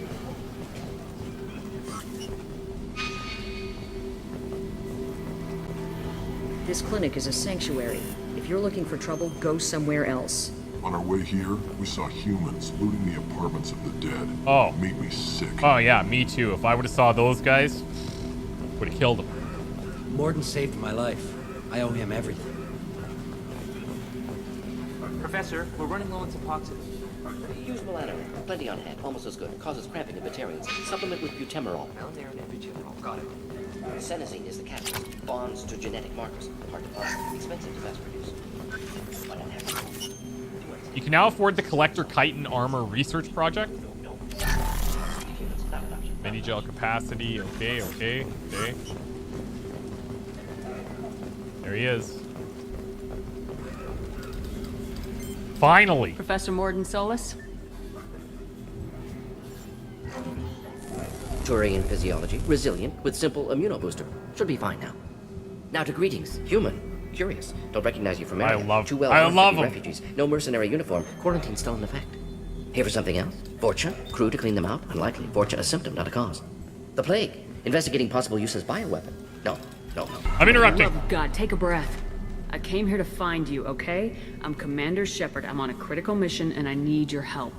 [SPEAKER 9] This clinic is a sanctuary. If you're looking for trouble, go somewhere else.
[SPEAKER 2] On our way here, we saw humans looting the apartments of the dead.
[SPEAKER 1] Oh.
[SPEAKER 2] It made me sick.
[SPEAKER 1] Oh, yeah, me too. If I would have saw those guys, would have killed them.
[SPEAKER 10] Mordin saved my life. I owe him everything.
[SPEAKER 14] Professor, we're running low on Suboxone.
[SPEAKER 15] Use melatonin. Plenty on hand. Almost as good. Causes cramping in batarians. Supplement with butemerol.
[SPEAKER 14] Melatonin and butemerol. Got it.
[SPEAKER 15] Senescene is the catalyst. Bonds to genetic markers. Hard to find. Expensive to mass produce. But unhappy.
[SPEAKER 1] You can now afford the Collector Chitin Armor Research Project. Mini gel capacity. Okay, okay, okay. There he is. Finally.
[SPEAKER 5] Professor Mordin Solus?
[SPEAKER 15] Turian physiology. Resilient with simple immunobooster. Should be fine now. Now to greetings. Human. Curious. Don't recognize you from Aria.
[SPEAKER 1] I love
[SPEAKER 15] 2L
[SPEAKER 1] him.
[SPEAKER 15] refugees. No mercenary uniform. Quarantine still in effect. Here for something else? Vorcha? Crew to clean them out? Unlikely. Vorcha a symptom, not a cause. The plague. Investigating possible use as bioweapon. No.
[SPEAKER 1] I'm interrupting.
[SPEAKER 5] For the love of God, take a breath. I came here to find you, okay? I'm Commander Shepard. I'm on a critical mission, and I need your help.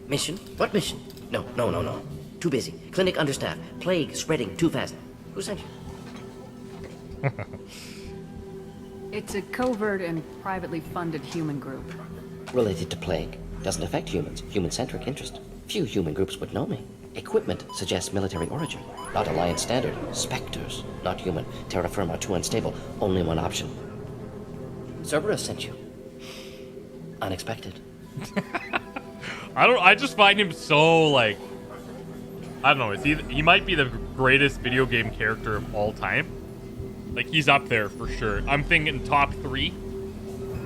[SPEAKER 15] Mission? What mission? No. Too busy. Clinic understaffed. Plague spreading too fast. Who sent you?
[SPEAKER 5] It's a covert and privately funded human group.
[SPEAKER 15] Related to plague. Doesn't affect humans. Human-centric interest. Few human groups would know me. Equipment suggests military origin. Not Alliance standard. Spectres. Not human. Terra firma too unstable. Only one option. Cerberus sent you. Unexpected.
[SPEAKER 1] I just find him so, like, I don't know, he might be the greatest video game character of all time. Like, he's up there for sure. I'm thinking top 3.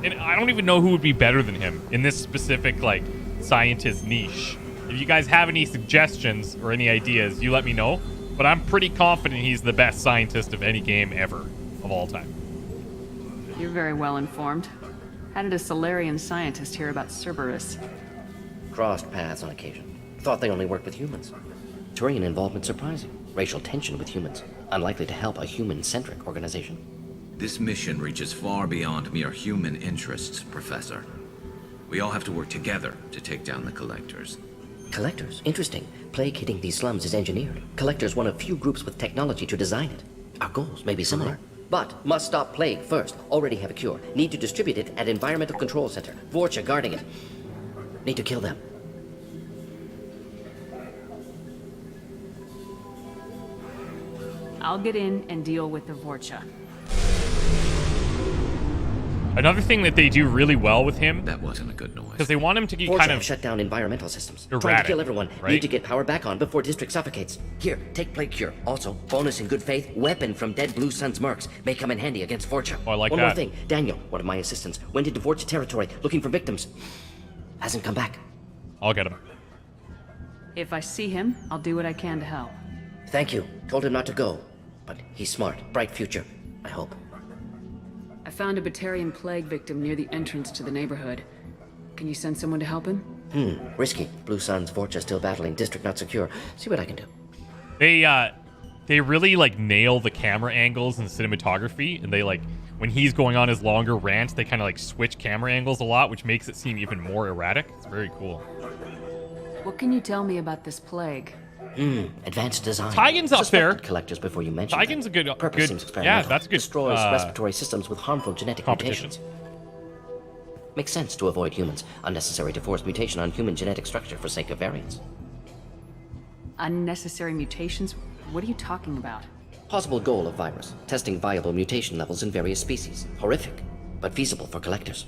[SPEAKER 1] And I don't even know who would be better than him in this specific, like, scientist niche. If you guys have any suggestions or any ideas, you let me know. But I'm pretty confident he's the best scientist of any game ever of all time.
[SPEAKER 5] You're very well informed. How did a Solarian scientist hear about Cerberus?
[SPEAKER 15] Crossed paths on occasion. Thought they only worked with humans. Turian involvement surprising. Racial tension with humans. Unlikely to help a human-centric organization.
[SPEAKER 6] This mission reaches far beyond mere human interests, Professor. We all have to work together to take down the Collectors.
[SPEAKER 15] Collectors? Interesting. Plague hitting these slums is engineered. Collectors one of few groups with technology to design it. Our goals may be similar. But must stop plague first. Already have a cure. Need to distribute it at Environmental Control Center. Vorcha guarding it. Need to kill them.
[SPEAKER 5] I'll get in and deal with the Vorcha.
[SPEAKER 1] Another thing that they do really well with him...
[SPEAKER 6] That wasn't a good noise.
[SPEAKER 1] Because they want him to get
[SPEAKER 15] Vorcha
[SPEAKER 1] kind of...
[SPEAKER 15] shut down environmental systems.
[SPEAKER 1] Erratic,
[SPEAKER 15] trying to kill everyone.
[SPEAKER 1] right?
[SPEAKER 15] Need to get power back on before district suffocates. Here, take plague cure. Also, bonus in good faith, weapon from dead Blue Sun's mercs. May come in handy against Vorcha.
[SPEAKER 1] Oh, I like
[SPEAKER 15] One
[SPEAKER 1] that.
[SPEAKER 15] more thing. Daniel, one of my assistants, went into Vorcha territory looking for victims. Hasn't come back.
[SPEAKER 1] I'll get him.
[SPEAKER 5] If I see him, I'll do what I can to help.
[SPEAKER 15] Thank you. Told him not to go. But he's smart. Bright future. I hope.
[SPEAKER 5] I found a batarian plague victim near the entrance to the neighborhood. Can you send someone to help him?
[SPEAKER 15] Risky. Blue Sun's Vorcha still battling. District not secure. See what I can do.
[SPEAKER 1] They really, like, nail the camera angles and the cinematography. And they, like, when he's going on his longer rants, they kind of, like, switch camera angles a lot, which makes it seem even more erratic. It's very cool.
[SPEAKER 5] What can you tell me about this plague?
[SPEAKER 15] Advanced design.
[SPEAKER 1] Tigan's up there.
[SPEAKER 15] Collectors before you mention
[SPEAKER 1] Tigan's
[SPEAKER 15] them.
[SPEAKER 1] a good...
[SPEAKER 15] Purpose seems
[SPEAKER 1] Yeah,
[SPEAKER 15] experimental.
[SPEAKER 1] that's a good...
[SPEAKER 15] Destroys respiratory systems with harmful genetic mutations. Makes sense to avoid humans. Unnecessary to force mutation on human genetic structure for sake of variance.
[SPEAKER 5] Unnecessary mutations? What are you talking about?
[SPEAKER 15] Possible goal of virus. Testing viable mutation levels in various species. Horrific, but feasible for collectors.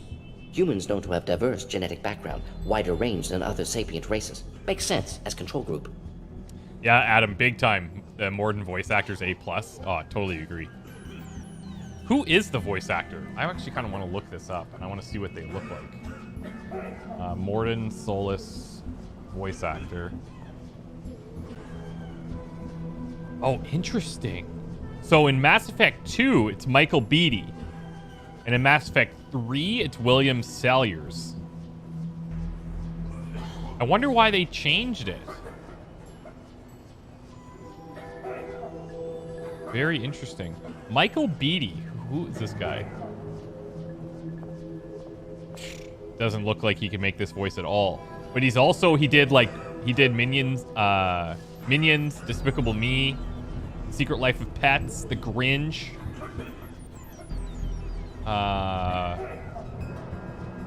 [SPEAKER 15] Humans known to have diverse genetic background, wider range than other sapient races. Makes sense as control group.
[SPEAKER 1] Yeah, Adam, big time. The Mordin voice actor's A+. Oh, I totally agree. Who is the voice actor? I actually kind of want to look this up, and I want to see what they look like. Mordin, Solus, voice actor. Oh, interesting. So in Mass Effect 2, it's Michael Beatty. And in Mass Effect 3, it's William Salyers. I wonder why they changed it. Very interesting. Michael Beatty. Who is this guy? Doesn't look like he can make this voice at all. But he's also, he did Minions, Minions, Despicable Me, Secret Life of Pets, The Grinch. The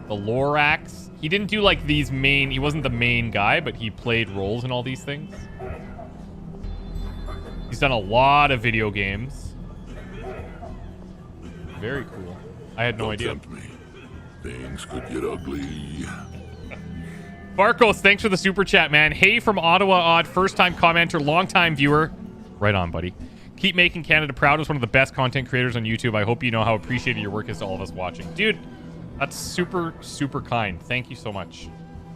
[SPEAKER 1] Lorax. He didn't do like these main, he wasn't the main guy, but he played roles in all these things. He's done a lot of video games. Very cool. I had no idea.
[SPEAKER 2] Tempt me. Things could get ugly.
[SPEAKER 1] Barcos, thanks for the super chat, man. Hey from Ottawa, Odd, first-time commenter, long-time viewer. Right on, buddy. Keep making Canada proud as one of the best content creators on YouTube. I hope you know how appreciated your work is to all of us watching. Dude, that's super, super kind. Thank you so much.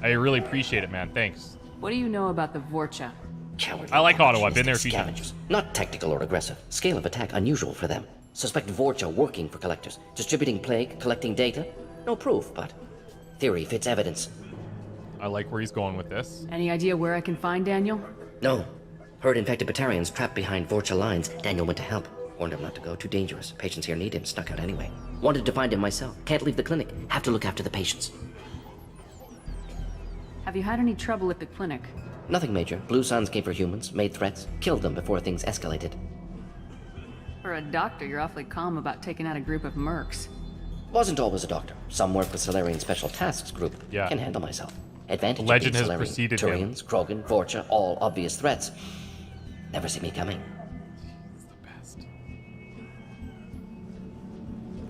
[SPEAKER 1] I really appreciate it, man. Thanks.
[SPEAKER 5] What do you know about the Vorcha?
[SPEAKER 15] Cowardly.
[SPEAKER 1] I like Ottawa. I've been there a few
[SPEAKER 15] Scavengers.
[SPEAKER 1] times.
[SPEAKER 15] Not tactical or aggressive. Scale of attack unusual for them. Suspect Vorcha working for collectors. Distributing plague, collecting data. No proof, but theory fits evidence.
[SPEAKER 1] I like where he's going with this.
[SPEAKER 5] Any idea where I can find Daniel?
[SPEAKER 15] No. Heard infected batarians trapped behind Vorcha lines. Daniel went to help. Warned him not to go. Too dangerous. Patients here need him. Snuck out anyway. Wanted to find him myself. Can't leave the clinic. Have to look after the patients.
[SPEAKER 5] Have you had any trouble at the clinic?
[SPEAKER 15] Nothing major. Blue Suns came for humans, made threats, killed them before things escalated.
[SPEAKER 5] For a doctor, you're awfully calm about taking out a group of mercs.
[SPEAKER 15] Wasn't always a doctor. Some work with Solarian Special Tasks Group.
[SPEAKER 1] Yeah.
[SPEAKER 15] Can handle myself. Advantage
[SPEAKER 1] Legend
[SPEAKER 15] of
[SPEAKER 1] has
[SPEAKER 15] being Solarian.
[SPEAKER 1] preceded him.
[SPEAKER 15] Turians, Krogan, Vorcha, all obvious threats. Never see me coming.
[SPEAKER 1] It's the best.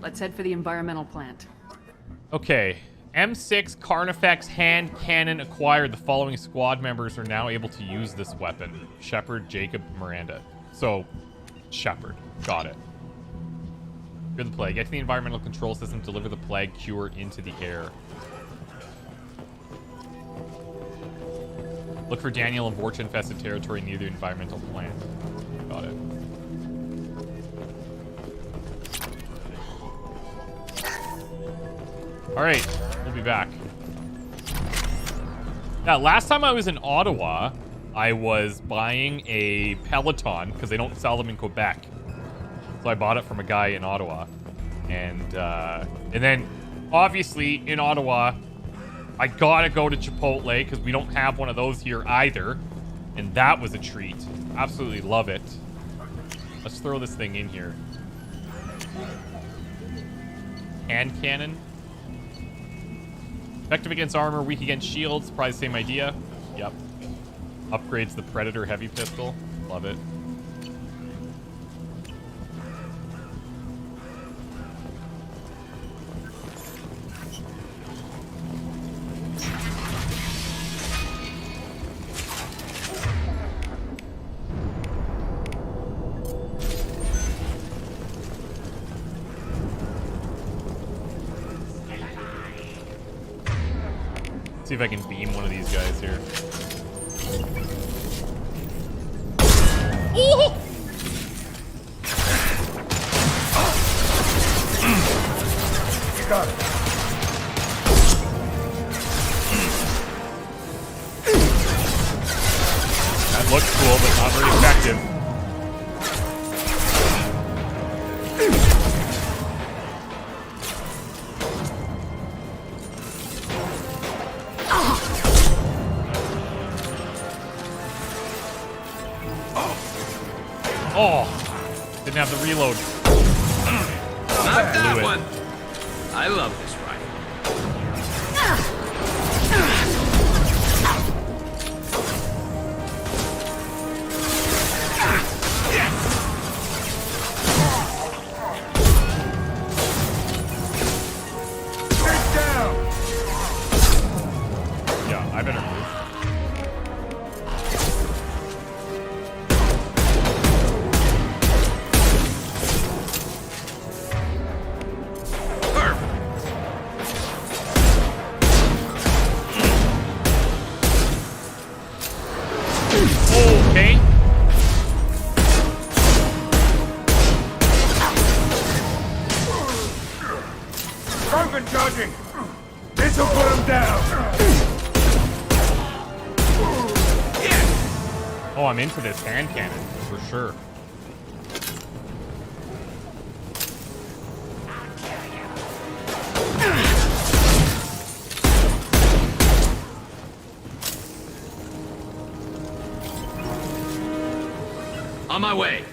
[SPEAKER 5] Let's head for the environmental plant.
[SPEAKER 1] Okay. M6 Carnifex hand cannon acquired. The following squad members are now able to use this weapon. Shepard, Jacob, Miranda. So, Shepard. Got it. Cure the plague. Get to the environmental control system. Deliver the plague cure into the air. Look for Daniel and Vorcha infested territory near the environmental plant. Got it. Alright, we'll be back. Now, last time I was in Ottawa, I was buying a Peloton, because they don't sell them in Quebec. So I bought it from a guy in Ottawa. And then, obviously, in Ottawa, I gotta go to Chipotle, because we don't have one of those here either. And that was a treat. Absolutely love it. Let's throw this thing in here. Hand cannon. Effective against armor, weak against shields. Probably the same idea. Yep. Upgrades the Predator heavy pistol. Love it. See if I can beam one of these guys here. Ooh!
[SPEAKER 7] Got it.
[SPEAKER 1] That looks cool, but not very effective. Oh, didn't have the reload.
[SPEAKER 11] Not that
[SPEAKER 1] Blew it.
[SPEAKER 11] one. I love this rifle.
[SPEAKER 7] Get down!
[SPEAKER 1] Yeah, I better move. Okay.
[SPEAKER 7] Krogan charging! This'll put him down!
[SPEAKER 1] Oh, I'm into this hand cannon for sure.
[SPEAKER 11] On my way.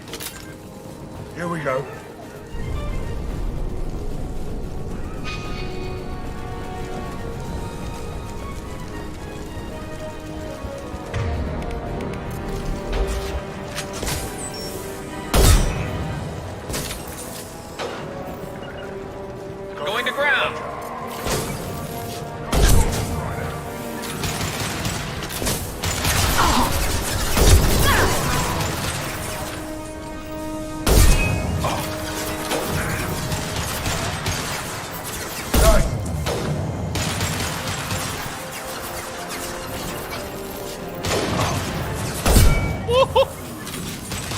[SPEAKER 7] Here we go.
[SPEAKER 11] Going to ground.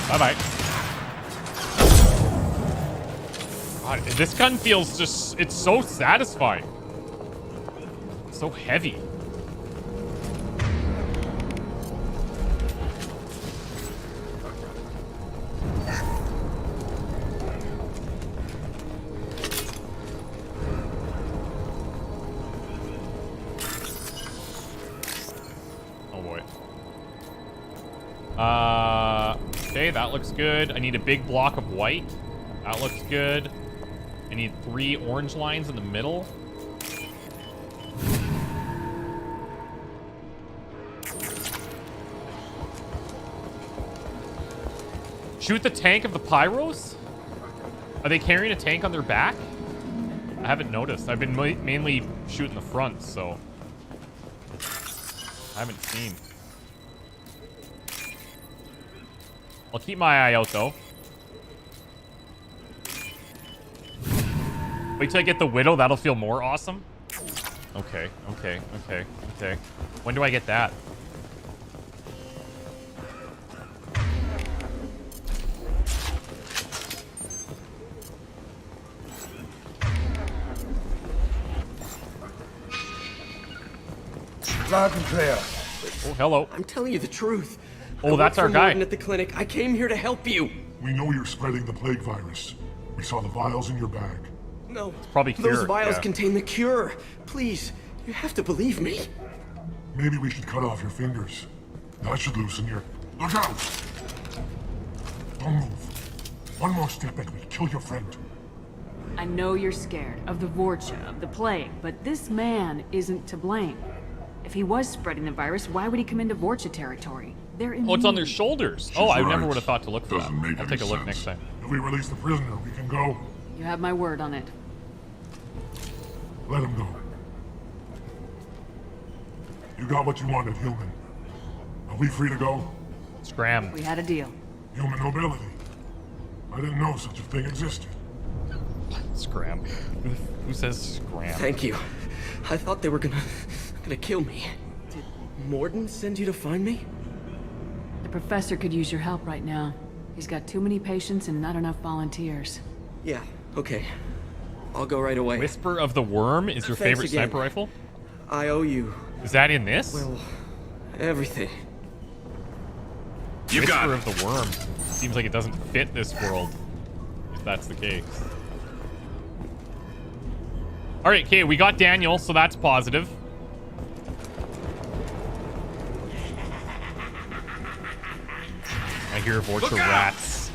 [SPEAKER 1] Bye-bye. God, this gun feels just... It's so satisfying. So heavy. Okay, that looks good. I need a big block of white. That looks good. I need 3 orange lines in the middle. Shoot the tank of the pyros? Are they carrying a tank on their back? I haven't noticed. I've been mainly shooting the front, so I haven't seen. I'll keep my eye out, though. Wait till I get the Widow. That'll feel more awesome. Okay, okay, okay, okay. When do I get that?
[SPEAKER 7] Loud and clear.
[SPEAKER 1] Oh, hello.
[SPEAKER 14] I'm telling you the truth.
[SPEAKER 1] Oh, that's our guy.
[SPEAKER 14] Mordin at the clinic. I came here to help you.
[SPEAKER 2] We know you're spreading the plague virus. We saw the vials in your bag.
[SPEAKER 14] No.
[SPEAKER 1] It's probably
[SPEAKER 14] Those
[SPEAKER 1] cured,
[SPEAKER 14] vials
[SPEAKER 1] yeah.
[SPEAKER 14] contain the cure. Please, you have to believe me.
[SPEAKER 2] Maybe we should cut off your fingers. That should loosen your... Look out! Don't move. One more step and we'll kill your friend.
[SPEAKER 5] I know you're scared of the Vorcha, of the plague, but this man isn't to blame. If he was spreading the virus, why would he come into Vorcha territory? They're immune.
[SPEAKER 1] Oh, it's on their shoulders. Oh, I never would have thought to look for that.
[SPEAKER 2] Doesn't make
[SPEAKER 1] I'll
[SPEAKER 2] any
[SPEAKER 1] take a look
[SPEAKER 2] sense.
[SPEAKER 1] next time.
[SPEAKER 2] If we release the prisoner, we can go.
[SPEAKER 5] You have my word on it.
[SPEAKER 2] Let him go. You got what you wanted, human. Are we free to go?
[SPEAKER 1] Scram.
[SPEAKER 5] We had a deal.
[SPEAKER 2] Human nobility. I didn't know such a thing existed.
[SPEAKER 1] Scram. Who says scram?
[SPEAKER 14] Thank you. I thought they were gonna kill me. Did Mordin send you to find me?
[SPEAKER 5] The professor could use your help right now. He's got too many patients and not enough volunteers.
[SPEAKER 14] Yeah, okay. I'll go right away.
[SPEAKER 1] Whisper of the Worm is your
[SPEAKER 14] Thanks
[SPEAKER 1] favorite
[SPEAKER 14] again.
[SPEAKER 1] sniper rifle?
[SPEAKER 14] I owe you.
[SPEAKER 1] Is that in this?
[SPEAKER 14] Well, everything.
[SPEAKER 1] You got it. Whisper of the Worm. Seems like it doesn't fit this world. If that's the case. Alright, okay, we got Daniel, so that's positive. I hear Vorcha rats.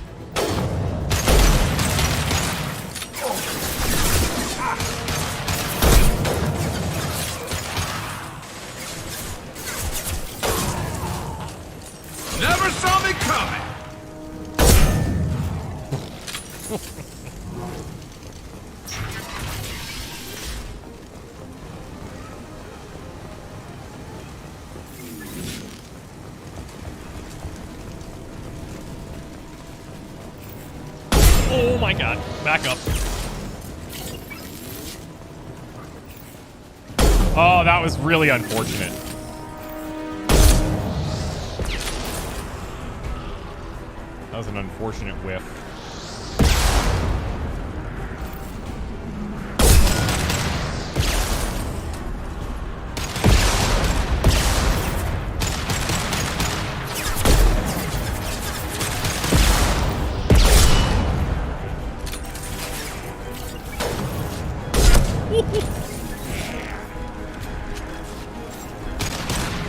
[SPEAKER 11] Never saw me coming!
[SPEAKER 1] Oh my god. Back up. Oh, that was really unfortunate. That was an unfortunate whiff.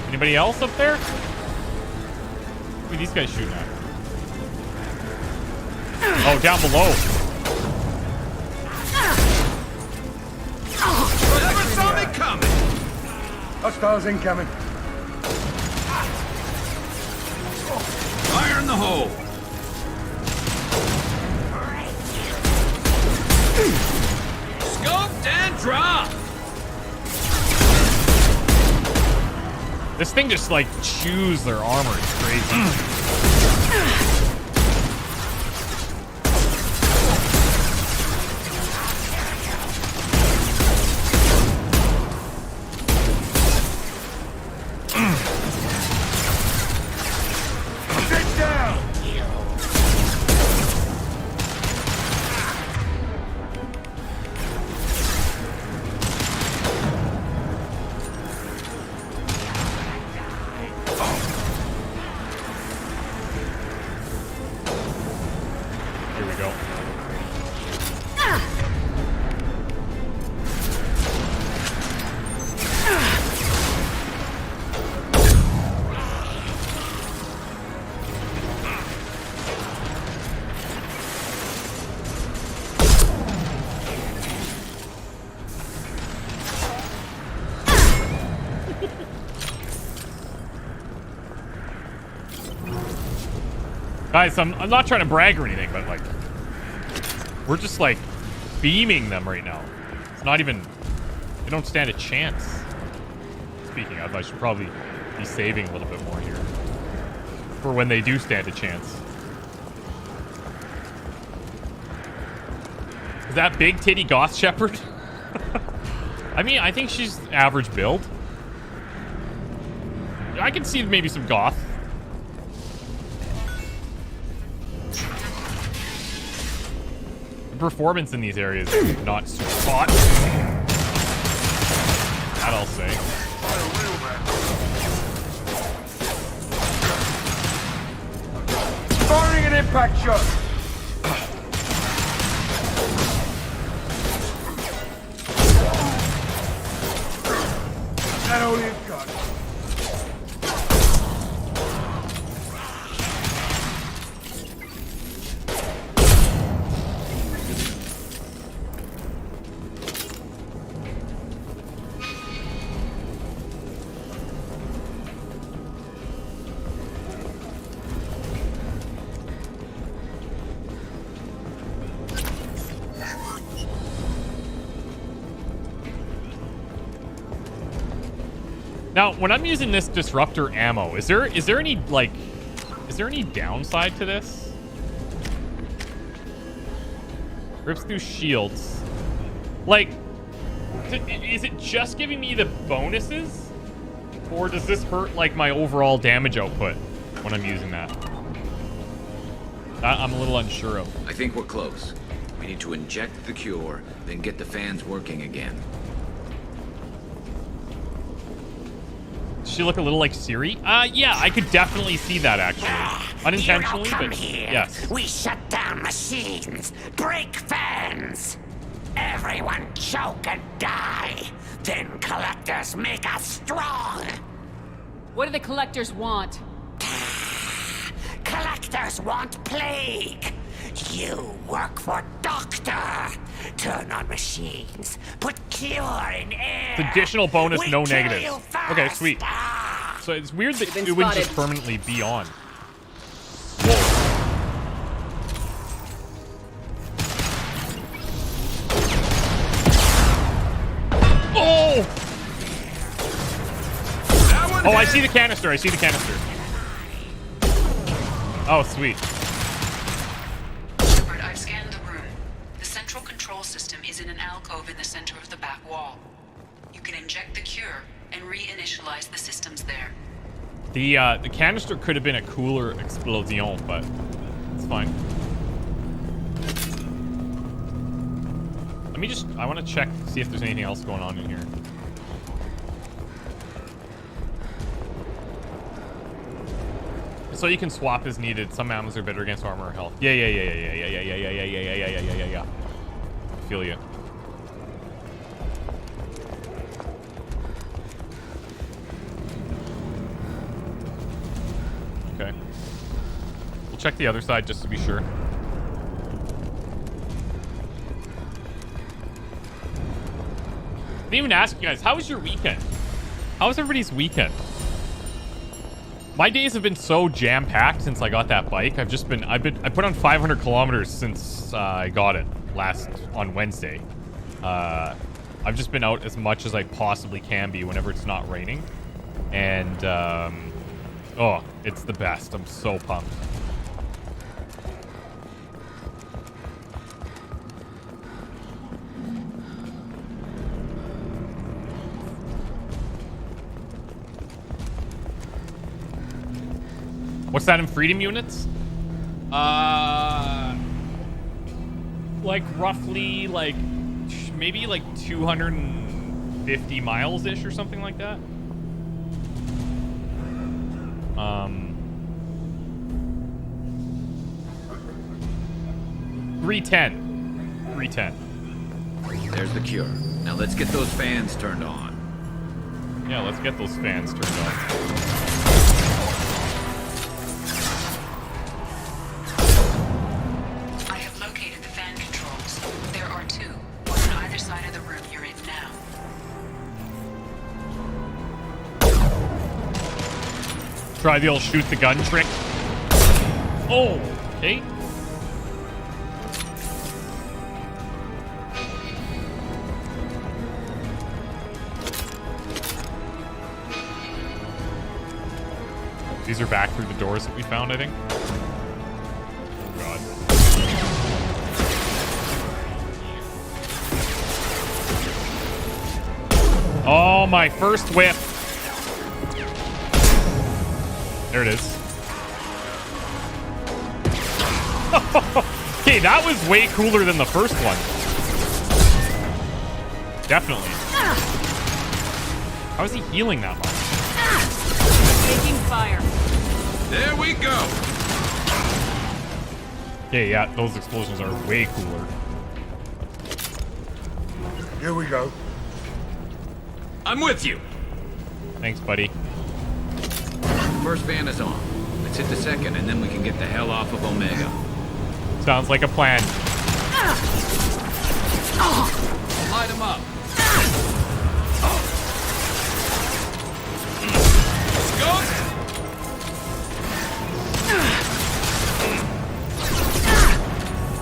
[SPEAKER 1] Anybody else up there? What are these guys shooting at? Oh, down below.
[SPEAKER 11] Never saw me coming!
[SPEAKER 7] Hostiles incoming.
[SPEAKER 11] Fire in the hole! Scoped and drop!
[SPEAKER 1] This thing just like chews their armor. It's crazy.
[SPEAKER 7] Sit down!
[SPEAKER 1] Here we go. Guys, I'm not trying to brag or anything, but like, we're just like beaming them right now. It's not even, they don't stand a chance. Speaking of, I should probably be saving a little bit more here for when they do stand a chance. Is that big titty goth Shepard? I mean, I think she's average build. I can see maybe some goth. The performance in these areas is not super hot. That I'll say.
[SPEAKER 16] Firing an impact shot. That all you've got.
[SPEAKER 1] Now, when I'm using this disruptor ammo, is there any like, is there any downside to this? Rips through shields. Like, is it just giving me the bonuses, or does this hurt like my overall damage output when I'm using that? That I'm a little unsure of.
[SPEAKER 6] I think we're close. We need to inject the cure, then get the fans working again.
[SPEAKER 1] Does she look a little like Siri? Yeah, I could definitely see that actually. Unintentionally, but yes.
[SPEAKER 17] We shut down machines, break fans. Everyone choke and die. Then collectors make us strong.
[SPEAKER 5] What do the collectors want?
[SPEAKER 17] Collectors want plague. You work for Doctor. Turn on machines. Put cure in air.
[SPEAKER 1] It's additional bonus,
[SPEAKER 17] We
[SPEAKER 1] no
[SPEAKER 17] kill
[SPEAKER 1] negatives.
[SPEAKER 17] you first.
[SPEAKER 1] Okay, sweet. So it's weird that
[SPEAKER 5] Been
[SPEAKER 1] it wouldn't just
[SPEAKER 5] spotted.
[SPEAKER 1] permanently be on. Oh! Oh, I see the canister. I see the canister. Oh, sweet.
[SPEAKER 18] Shepard, I've scanned the room. The central control system is in an alcove in the center of the back wall. You can inject the cure and reinitialize the systems there.
[SPEAKER 1] The canister could have been a cooler explosion, but it's fine. Let me just, I want to check, see if there's anything else going on in here. So you can swap as needed. Some ammos are better against armor or health. Yeah. I feel you. Okay. We'll check the other side just to be sure. I didn't even ask you guys, how was your weekend? How was everybody's weekend? My days have been so jam-packed since I got that bike. I put on 500 kilometers since I got it on Wednesday. I've just been out as much as I possibly can be whenever it's not raining. And, oh, it's the best. I'm so pumped. What's that in freedom units? Like roughly like maybe like 250 miles-ish or something like that. 310.
[SPEAKER 6] There's the cure. Now let's get those fans turned on.
[SPEAKER 1] Yeah, let's get those fans turned on.
[SPEAKER 18] I have located the fan controls. There are two, one on either side of the room you're in now.
[SPEAKER 1] Try the old shoot the gun trick. Oh, okay. These are back through the doors that we found, I think. Oh, God. Oh, my first whip. There it is. Okay, that was way cooler than the first one. Definitely. How is he healing that much?
[SPEAKER 5] Taking fire.
[SPEAKER 11] There we go.
[SPEAKER 1] Okay, yeah, those explosions are way cooler.
[SPEAKER 7] Here we go.
[SPEAKER 11] I'm with you.
[SPEAKER 1] Thanks, buddy.
[SPEAKER 6] First van is on. Let's hit the second, and then we can get the hell off of Omega.
[SPEAKER 1] Sounds like a plan.
[SPEAKER 11] Light him up. Let's go.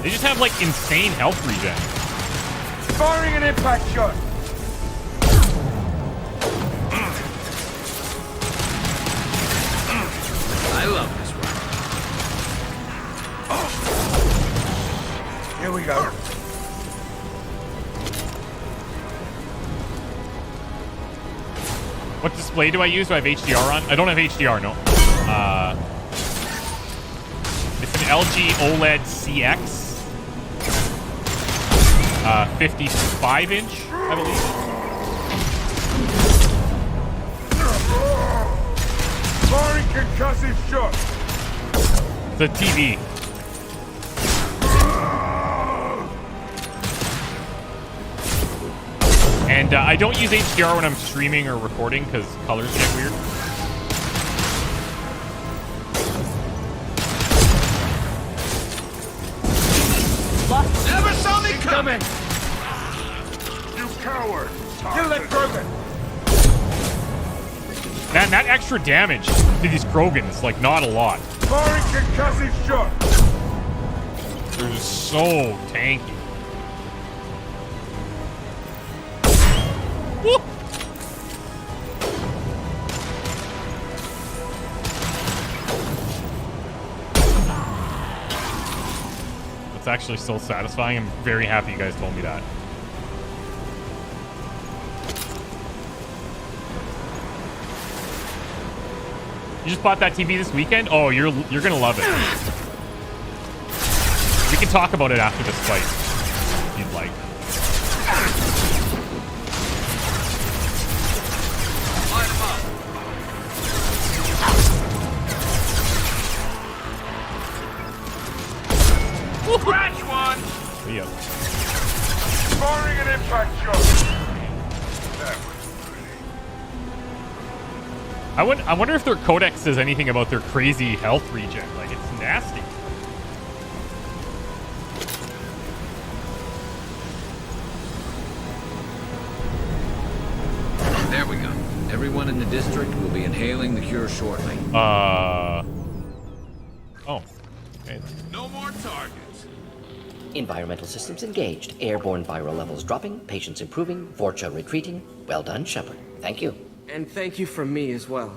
[SPEAKER 1] They just have, like, insane health regen.
[SPEAKER 16] Firing an impact shot.
[SPEAKER 6] I love this one.
[SPEAKER 7] Here we go.
[SPEAKER 1] What display do I use? Do I have HDR on? I don't have HDR, no. It's an LG OLED CX. 55-inch, I believe.
[SPEAKER 16] Firing concussive shot.
[SPEAKER 1] It's a TV. And I don't use HDR when I'm streaming or recording because colors get weird.
[SPEAKER 11] Never saw me coming.
[SPEAKER 16] You coward. Kill that Krogan.
[SPEAKER 1] Man, that extra damage to these Krogans, like, not a lot.
[SPEAKER 16] Firing concussive shot.
[SPEAKER 1] They're just so tanky. Woo! It's actually so satisfying. I'm very happy you guys told me that. You just bought that TV this weekend? Oh, you're gonna love it. We can talk about it after this fight, if you'd like.
[SPEAKER 11] Light him up. Scratch one.
[SPEAKER 1] Yep.
[SPEAKER 16] Firing an impact shot. That was pretty.
[SPEAKER 1] I wonder if their codex says anything about their crazy health regen. Like, it's nasty.
[SPEAKER 6] There we go. Everyone in the district will be inhaling the cure shortly.
[SPEAKER 1] Oh. Okay.
[SPEAKER 11] No more targets.
[SPEAKER 15] Environmental systems engaged. Airborne viral levels dropping. Patients improving. Vorcha retreating. Well done, Shepard. Thank you.
[SPEAKER 14] And thank you from me as well.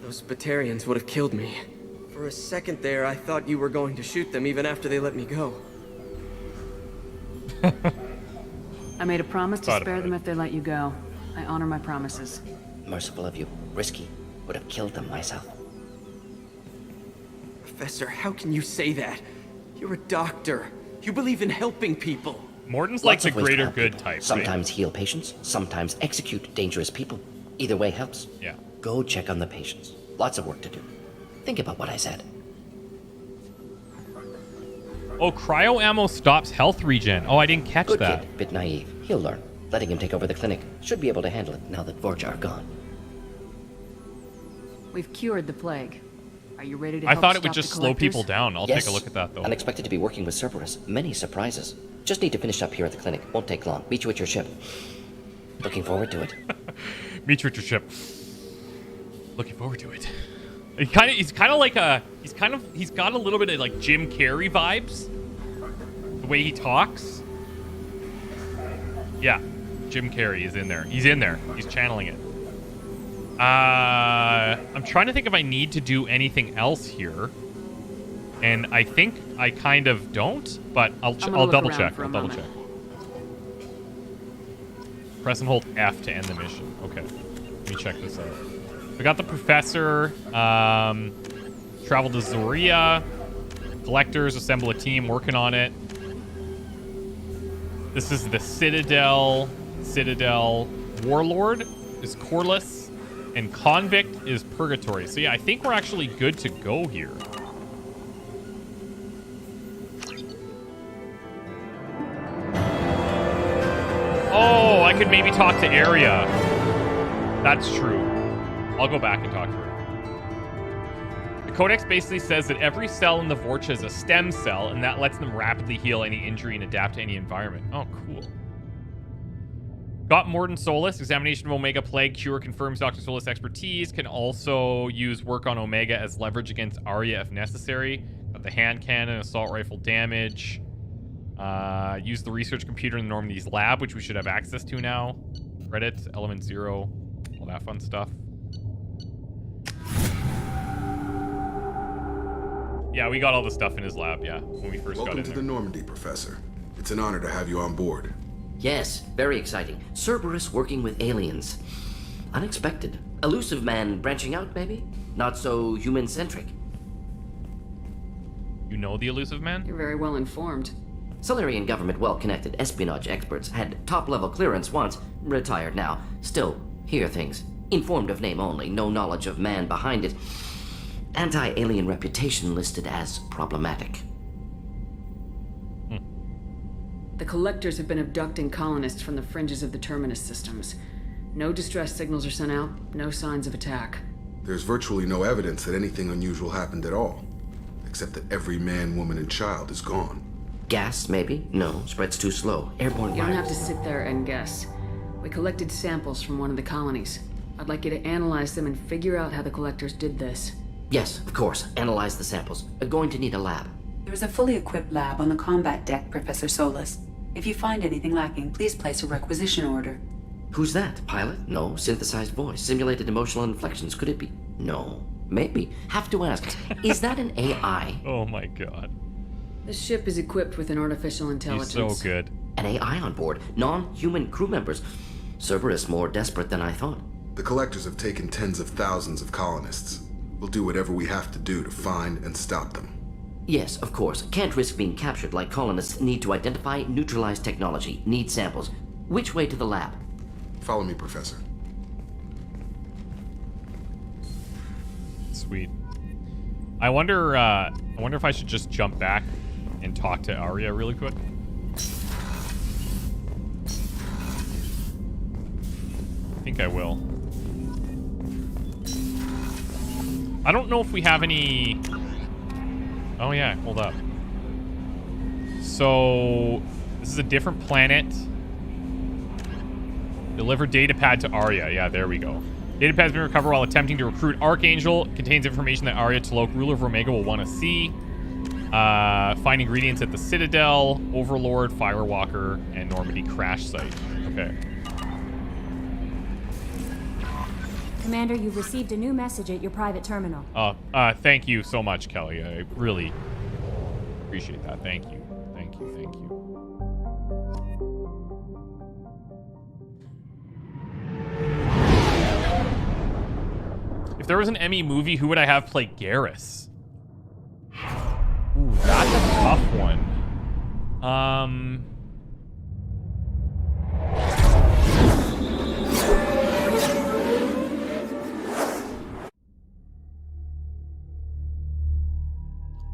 [SPEAKER 14] Those batarians would have killed me. For a second there, I thought you were going to shoot them even after they let me go.
[SPEAKER 5] I made a promise to spare them if they let you go. I honor my promises.
[SPEAKER 15] Merciful of you. Risky. Would have killed them myself.
[SPEAKER 14] Professor, how can you say that? You're a doctor. You believe in helping people.
[SPEAKER 1] Mordin's like
[SPEAKER 15] Lots
[SPEAKER 1] the
[SPEAKER 15] of ways to
[SPEAKER 1] greater
[SPEAKER 15] help
[SPEAKER 1] good
[SPEAKER 15] people.
[SPEAKER 1] type,
[SPEAKER 15] Sometimes heal patients, sometimes execute dangerous people. Either way helps.
[SPEAKER 1] Yeah.
[SPEAKER 15] Go check on the patients. Lots of work to do. Think about what I said.
[SPEAKER 1] Oh, cryo ammo stops health regen. Oh, I didn't catch
[SPEAKER 15] Good
[SPEAKER 1] that.
[SPEAKER 15] kid, bit naive. He'll learn. Letting him take over the clinic. Should be able to handle it now that Vorcha are gone.
[SPEAKER 5] We've cured the plague. Are you ready to
[SPEAKER 1] I
[SPEAKER 5] help
[SPEAKER 1] thought it would
[SPEAKER 5] stop
[SPEAKER 1] just
[SPEAKER 5] the
[SPEAKER 1] slow
[SPEAKER 5] collectors?
[SPEAKER 1] people down. I'll
[SPEAKER 15] Yes.
[SPEAKER 1] take a look at that, though.
[SPEAKER 15] Unexpected to be working with Cerberus. Many surprises. Just need to finish up here at the clinic. Won't take long. Meet you at your ship. Looking forward to it.
[SPEAKER 1] Meet you at your ship. Looking forward to it. He's got a little bit of like Jim Carrey vibes. The way he talks. Yeah, Jim Carrey is in there. He's in there. He's channeling it. I'm trying to think if I need to do anything else here. And I think I kind of don't, but I'll double check. I'll double check. Press and hold F to end the mission. Okay. Let me check this out. We got the professor. Travel to Zoria. Collectors, assemble a team, working on it. This is the Citadel. Citadel. Warlord is Corliss. And Convict is Purgatory. So yeah, I think we're actually good to go here. Oh, I could maybe talk to Aria. That's true. I'll go back and talk to her. The Codex basically says that every cell in the Vorcha is a stem cell, and that lets them rapidly heal any injury and adapt to any environment. Oh, cool. Got Mordin Solus. Examination of Omega Plague Cure confirms Dr. Solus' expertise. Can also use work on Omega as leverage against Aria if necessary. Got the hand cannon, assault rifle damage. Use the research computer in Normandy's lab, which we should have access to now. Credits, element 0, all that fun stuff. Yeah, we got all the stuff in his lab, yeah, when we first got in there.
[SPEAKER 19] Welcome to the Normandy, Professor. It's an honor to have you on board.
[SPEAKER 15] Yes, very exciting. Cerberus working with aliens. Unexpected. Elusive man branching out, maybe? Not so human-centric.
[SPEAKER 1] You know the Elusive man?
[SPEAKER 5] You're very well informed.
[SPEAKER 15] Solarian government well-connected espionage experts had top-level clearance once, retired now. Still, hear things. Informed of name only, no knowledge of man behind it. Anti-alien reputation listed as problematic.
[SPEAKER 5] The Collectors have been abducting colonists from the fringes of the Terminus systems. No distress signals are sent out, no signs of attack.
[SPEAKER 19] There's virtually no evidence that anything unusual happened at all, except that every man, woman, and child is gone.
[SPEAKER 15] Gas, maybe? No, spreads too slow. Airborne
[SPEAKER 5] You don't
[SPEAKER 15] gas.
[SPEAKER 5] have to sit there and guess. We collected samples from one of the colonies. I'd like you to analyze them and figure out how the Collectors did this.
[SPEAKER 15] Yes, of course. Analyze the samples. Going to need a lab.
[SPEAKER 18] There is a fully equipped lab on the combat deck, Professor Solus. If you find anything lacking, please place a requisition order.
[SPEAKER 15] Who's that? Pilot? No. Synthesized voice. Simulated emotional inflections. Could it be? No. Maybe. Have to ask. Is that an AI?
[SPEAKER 1] Oh my god.
[SPEAKER 5] The ship is equipped with an artificial intelligence.
[SPEAKER 1] He's so good.
[SPEAKER 15] An AI on board. Non-human crew members. Cerberus more desperate than I thought.
[SPEAKER 19] The Collectors have taken tens of thousands of colonists. We'll do whatever we have to do to find and stop them.
[SPEAKER 15] Yes, of course. Can't risk being captured like colonists need to identify, neutralize technology, need samples. Which way to the lab?
[SPEAKER 19] Follow me, Professor.
[SPEAKER 1] Sweet. I wonder if I should just jump back and talk to Aria really quick. I think I will. I don't know if we have any... Oh yeah, hold up. So, this is a different planet. Deliver datapad to Aria. Yeah, there we go. Datapad has been recovered while attempting to recruit Archangel. Contains information that Aria Tolok, ruler of Omega, will want to see. Find ingredients at the Citadel, Overlord, Firewalker, and Normandy crash site. Okay.
[SPEAKER 20] Commander, you've received a new message at your private terminal.
[SPEAKER 1] Thank you so much, Kelly. I really appreciate that. Thank you. Thank you. Thank you. If there was an Emmy movie, who would I have play Garrus? Ooh, that's a tough one.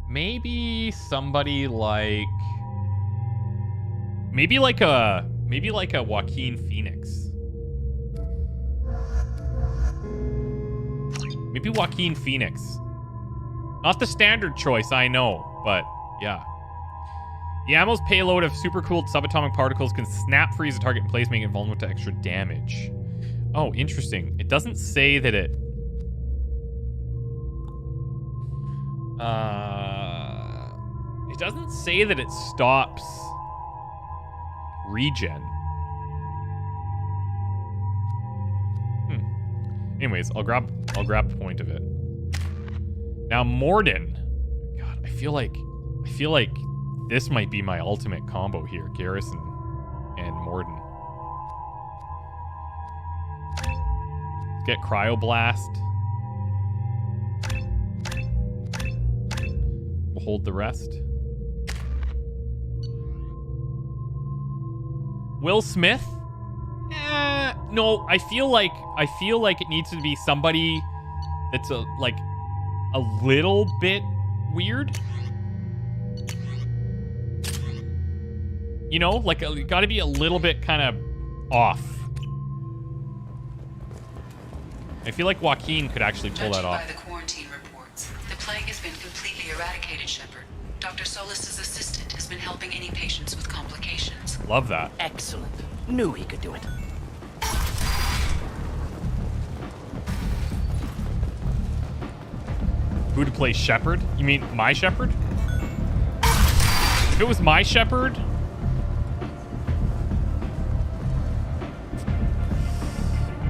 [SPEAKER 1] Maybe somebody like... Maybe like a Joaquin Phoenix. Maybe Joaquin Phoenix. Not the standard choice, I know, but yeah. The ammo's payload of supercooled subatomic particles can snap freeze a target in place, making it vulnerable to extra damage. Oh, interesting. It doesn't say that it... It doesn't say that it stops regen. Anyways, I'll grab a point of it. Now Mordin. God, I feel like this might be my ultimate combo here, Garrison and Mordin. Let's get Cryoblast. We'll hold the rest. Will Smith? No, I feel like it needs to be somebody that's a little bit weird. You know, like got to be a little bit kind of off. I feel like Joaquin could actually pull that off.
[SPEAKER 18] Judging by the quarantine reports, the plague has been completely eradicated, Shepard. Dr. Solus's assistant has been helping any patients with complications.
[SPEAKER 1] Love that.
[SPEAKER 13] Excellent. Knew he could do it.
[SPEAKER 1] Who to play Shepard? You mean my Shepard? If it was my Shepard,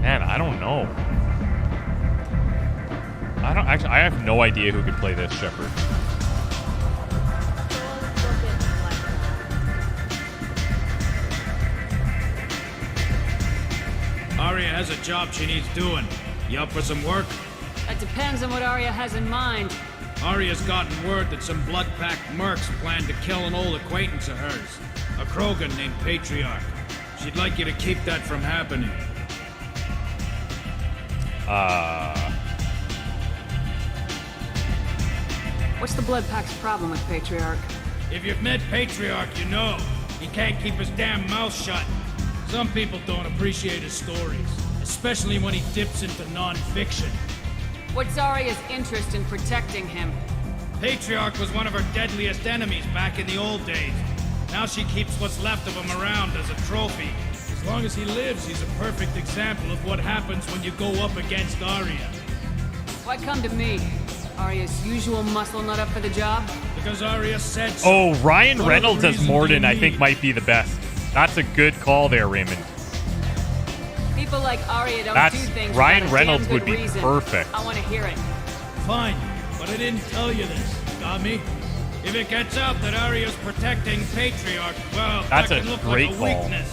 [SPEAKER 1] man, I don't know. I have no idea who could play this Shepard.
[SPEAKER 21] Aria has a job she needs doing. You up for some work?
[SPEAKER 5] That depends on what Aria has in mind.
[SPEAKER 21] Aria's gotten word that some blood-packed mercs plan to kill an old acquaintance of hers, a Krogan named Patriarch. She'd like you to keep that from happening.
[SPEAKER 5] What's the Blood Pack's problem with Patriarch?
[SPEAKER 21] If you've met Patriarch, you know. He can't keep his damn mouth shut. Some people don't appreciate his stories, especially when he dips into non-fiction.
[SPEAKER 5] What's Aria's interest in protecting him?
[SPEAKER 21] Patriarch was one of her deadliest enemies back in the old days. Now she keeps what's left of him around as a trophy. As long as he lives, he's a perfect example of what happens when you go up against Aria.
[SPEAKER 5] Why come to me? Aria's usual muscle not up for the job?
[SPEAKER 21] Because Aria said so.
[SPEAKER 1] Oh, Ryan Reynolds as Mordin, I think, might be the best. That's a good call there, Raymond.
[SPEAKER 5] People like Aria don't do things
[SPEAKER 1] Ryan
[SPEAKER 5] without a
[SPEAKER 1] Reynolds
[SPEAKER 5] damn
[SPEAKER 1] would
[SPEAKER 5] good
[SPEAKER 1] be
[SPEAKER 5] reason.
[SPEAKER 1] perfect.
[SPEAKER 5] I want to hear it.
[SPEAKER 21] Fine, but I didn't tell you this. Got me? If it gets out that Aria's protecting Patriarch, well,
[SPEAKER 1] that's
[SPEAKER 21] that can look
[SPEAKER 1] great
[SPEAKER 21] like a
[SPEAKER 1] call.
[SPEAKER 21] weakness.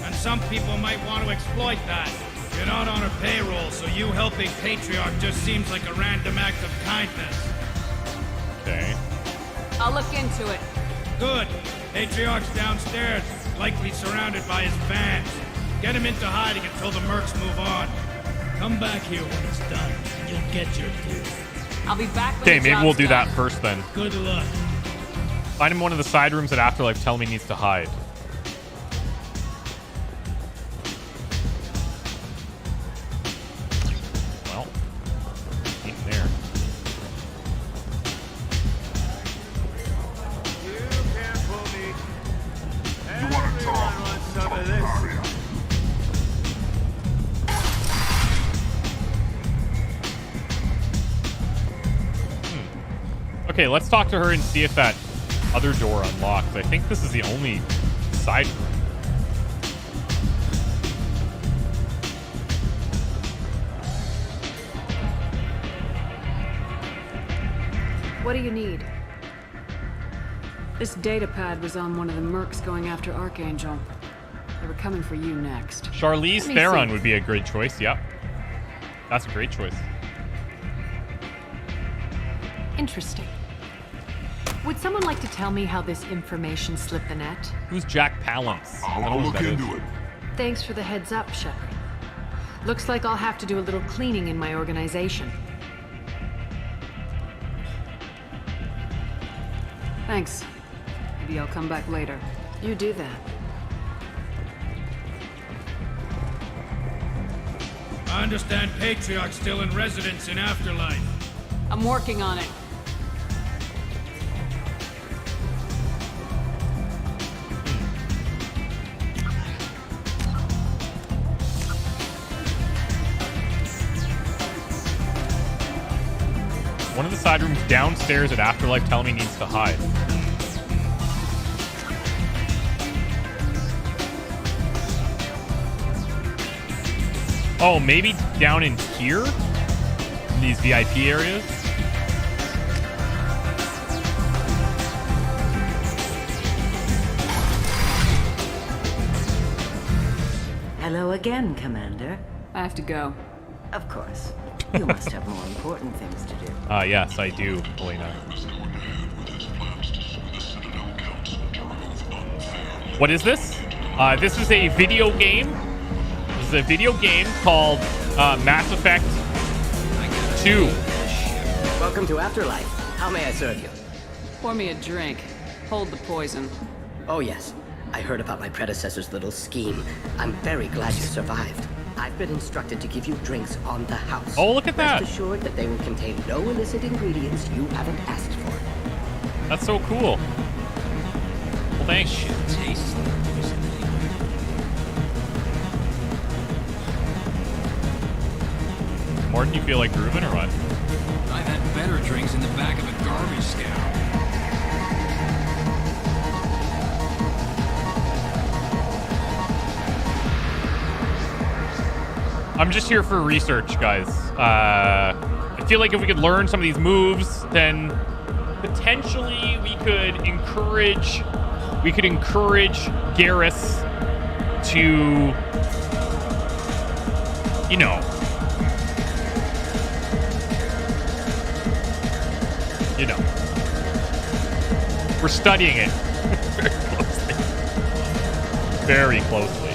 [SPEAKER 21] And some people might want to exploit that. You're not on her payroll, so you helping Patriarch just seems like a random act of kindness.
[SPEAKER 1] Okay.
[SPEAKER 5] I'll look into it.
[SPEAKER 21] Good. Patriarch's downstairs, likely surrounded by his fans. Get him into hiding until the mercs move on. Come back here when it's done, and you'll get your due.
[SPEAKER 5] I'll be back when
[SPEAKER 1] Okay,
[SPEAKER 5] the
[SPEAKER 1] maybe
[SPEAKER 5] job's
[SPEAKER 1] we'll do
[SPEAKER 5] done.
[SPEAKER 1] that first then.
[SPEAKER 21] Good luck.
[SPEAKER 1] Find him one of the side rooms at Afterlife. Tell him he needs to hide. Well, he's there.
[SPEAKER 2] You want to talk to Aria.
[SPEAKER 1] Okay, let's talk to her and see if that other door unlocks. I think this is the only side room.
[SPEAKER 5] What do you need? This data pad was on one of the mercs going after Archangel. They were coming for you next.
[SPEAKER 1] Charlize
[SPEAKER 5] Let me
[SPEAKER 1] Theron
[SPEAKER 5] see.
[SPEAKER 1] would be a great choice. Yep. That's a great choice.
[SPEAKER 22] Interesting. Would someone like to tell me how this information slipped the net?
[SPEAKER 1] Who's Jack Palance? I don't know
[SPEAKER 2] I'll
[SPEAKER 1] who
[SPEAKER 2] look
[SPEAKER 1] that is.
[SPEAKER 2] into it.
[SPEAKER 22] Thanks for the heads up, Shepard. Looks like I'll have to do a little cleaning in my organization.
[SPEAKER 5] Thanks. Maybe I'll come back later.
[SPEAKER 22] You do that.
[SPEAKER 21] I understand Patriarch's still in residence in Afterlife.
[SPEAKER 5] I'm working on it.
[SPEAKER 1] One of the the side rooms downstairs at Afterlife telling me he needs to hide? Oh, maybe down in here? In these VIP areas?
[SPEAKER 3] Hello again, Commander.
[SPEAKER 5] I have to go.
[SPEAKER 3] Of course. You must have more important things to do.
[SPEAKER 1] Yes, I do, Elena. What is this? This is a video game. This is a video game called Mass Effect 2.
[SPEAKER 13] Welcome to Afterlife. How may I serve you?
[SPEAKER 5] Pour me a drink. Hold the poison.
[SPEAKER 13] Oh, yes. I heard about my predecessor's little scheme. I'm very glad you survived. I've been instructed to give you drinks on the house.
[SPEAKER 1] Oh, look at that.
[SPEAKER 13] Rest assured that they will contain no illicit ingredients you haven't asked for.
[SPEAKER 1] That's so cool. Well, thanks. Mordin, you feel like grooving or what?
[SPEAKER 8] I've had better drinks in the back of a garbage scow.
[SPEAKER 1] I'm just here for research, guys. I feel like if we could learn some of these moves, then potentially we could encourage Garrus to, you know, we're studying it very closely. Very closely.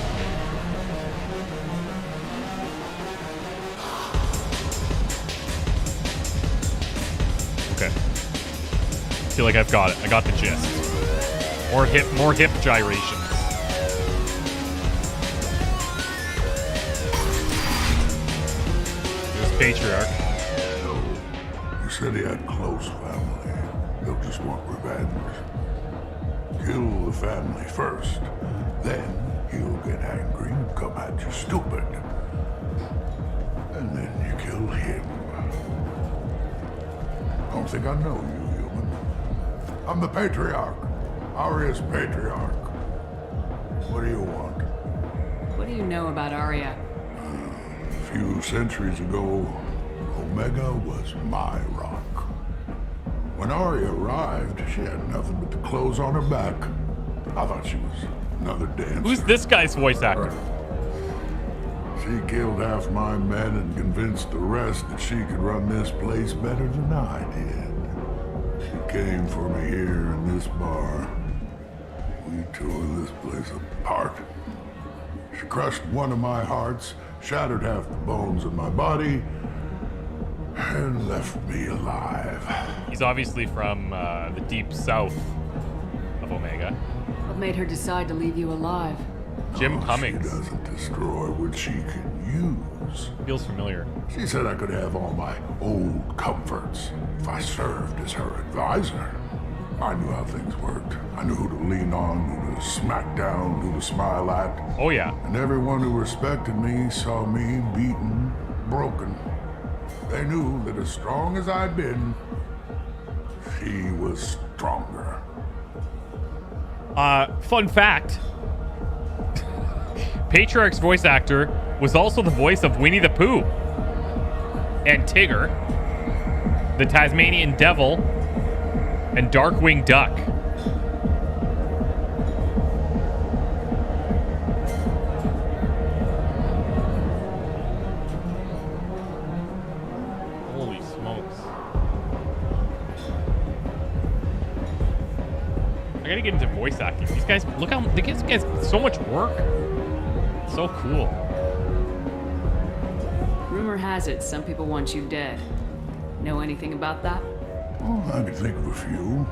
[SPEAKER 1] Okay. I feel like I've got it. I got the gist. More hip gyrations. There's Patriarch.
[SPEAKER 2] You said he had close family. They'll just want revenge. Kill the family first. Then he'll get angry and come at you stupid. And then you kill him. I don't think I know you, human. I'm the Patriarch. Aria's Patriarch. What do you want?
[SPEAKER 5] What do you know about Aria?
[SPEAKER 2] A few centuries ago, Omega was my rock. When Aria arrived, she had nothing but the clothes on her back. I thought she was another dancer.
[SPEAKER 1] Who's this guy's voice actor?
[SPEAKER 2] She killed half my men and convinced the rest that she could run this place better than I did. She came for me here in this bar. We tore this place apart. She crushed one of my hearts, shattered half the bones in my body, and left me alive.
[SPEAKER 1] He's obviously from the deep south of Omega.
[SPEAKER 5] What made her decide to leave you alive?
[SPEAKER 1] Jim Cummings.
[SPEAKER 2] She doesn't destroy what she can use.
[SPEAKER 1] Feels familiar.
[SPEAKER 2] She said I could have all my old comforts if I served as her advisor. I knew how things worked. I knew who to lean on, who to smack down, who to smile at.
[SPEAKER 1] Oh, yeah.
[SPEAKER 2] And everyone who respected me saw me beaten, broken. They knew that as strong as I'd been, she was stronger.
[SPEAKER 1] Fun fact. Patriarch's voice actor was also the voice of Winnie the Pooh and Tigger, the Tasmanian Devil, and Darkwing Duck. Holy smokes. I gotta get into voice acting. These guys, look how, these guys so much work. So cool.
[SPEAKER 5] Rumor has it some people want you dead. Know anything about that?
[SPEAKER 2] Oh, I can think of a few.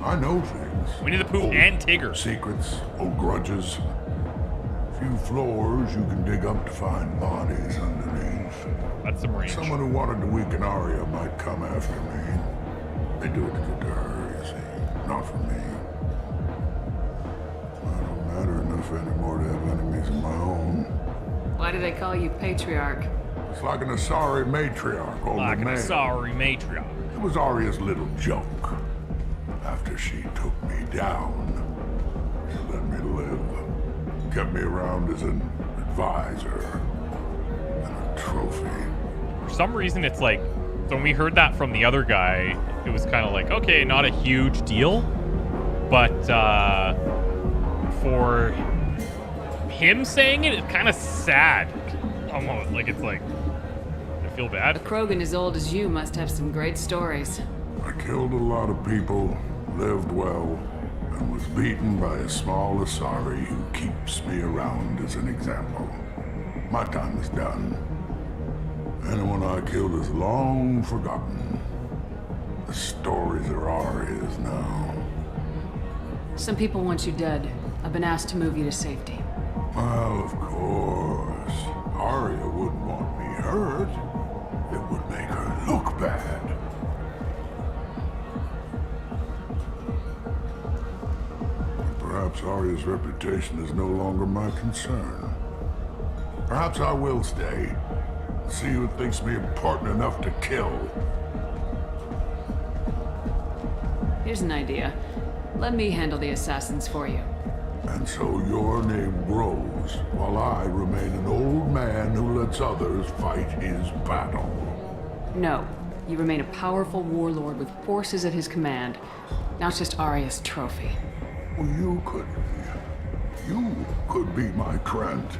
[SPEAKER 2] I know things.
[SPEAKER 1] Winnie the Pooh and Tigger.
[SPEAKER 2] Secrets, old grudges. A few floors you can dig up to find bodies underneath.
[SPEAKER 1] That's some range.
[SPEAKER 2] Someone who wanted to weaken Aria might come after me. They do it to get to her, you see. Not for me. I don't matter enough anymore to have enemies of my own.
[SPEAKER 5] Why do they call you Patriarch?
[SPEAKER 2] It's like an Asari matriarch on
[SPEAKER 1] Like
[SPEAKER 2] the
[SPEAKER 1] an
[SPEAKER 2] man.
[SPEAKER 1] Asari matriarch.
[SPEAKER 2] It was Aria's little joke. After she took me down, she let me live. Kept me around as an advisor and a trophy.
[SPEAKER 1] For some reason, it's like, so when we heard that from the other guy, it was kind of like, okay, not a huge deal. But for him saying it, it's kind of sad. Almost like it's like, I feel bad.
[SPEAKER 5] A Krogan as old as you must have some great stories.
[SPEAKER 2] I killed a lot of people, lived well, and was beaten by a small Asari who keeps me around as an example. My time is done. Anyone I killed is long forgotten. The stories are Aria's now.
[SPEAKER 5] Some people want you dead. I've been asked to move you to safety.
[SPEAKER 2] Well, of course. Aria wouldn't want me hurt. It would make her look bad. But perhaps Aria's reputation is no longer my concern. Perhaps I will stay. See who thinks me important enough to kill.
[SPEAKER 5] Here's an idea. Let me handle the assassins for you.
[SPEAKER 2] And so your name grows, while I remain an old man who lets others fight his battle.
[SPEAKER 5] No. You remain a powerful warlord with forces at his command. Now it's just Aria's trophy.
[SPEAKER 2] Well, you could be my Krant,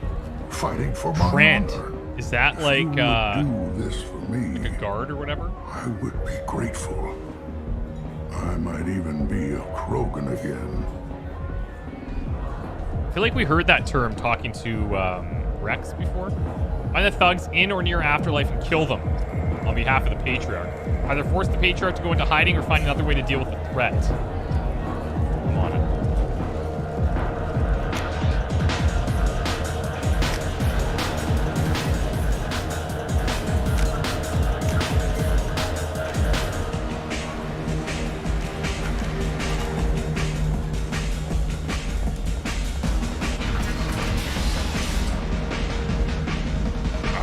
[SPEAKER 2] fighting for my
[SPEAKER 1] Krant.
[SPEAKER 2] honor.
[SPEAKER 1] Is that like,
[SPEAKER 2] If you would do this for me,
[SPEAKER 1] like a guard or whatever?
[SPEAKER 2] I would be grateful. I might even be a Krogan again.
[SPEAKER 1] I feel like we heard that term talking to Rex before. Find the thugs in or near Afterlife and kill them on behalf of the Patriarch. Either force the Patriarch to go into hiding or find another way to deal with the threat. I'm on it.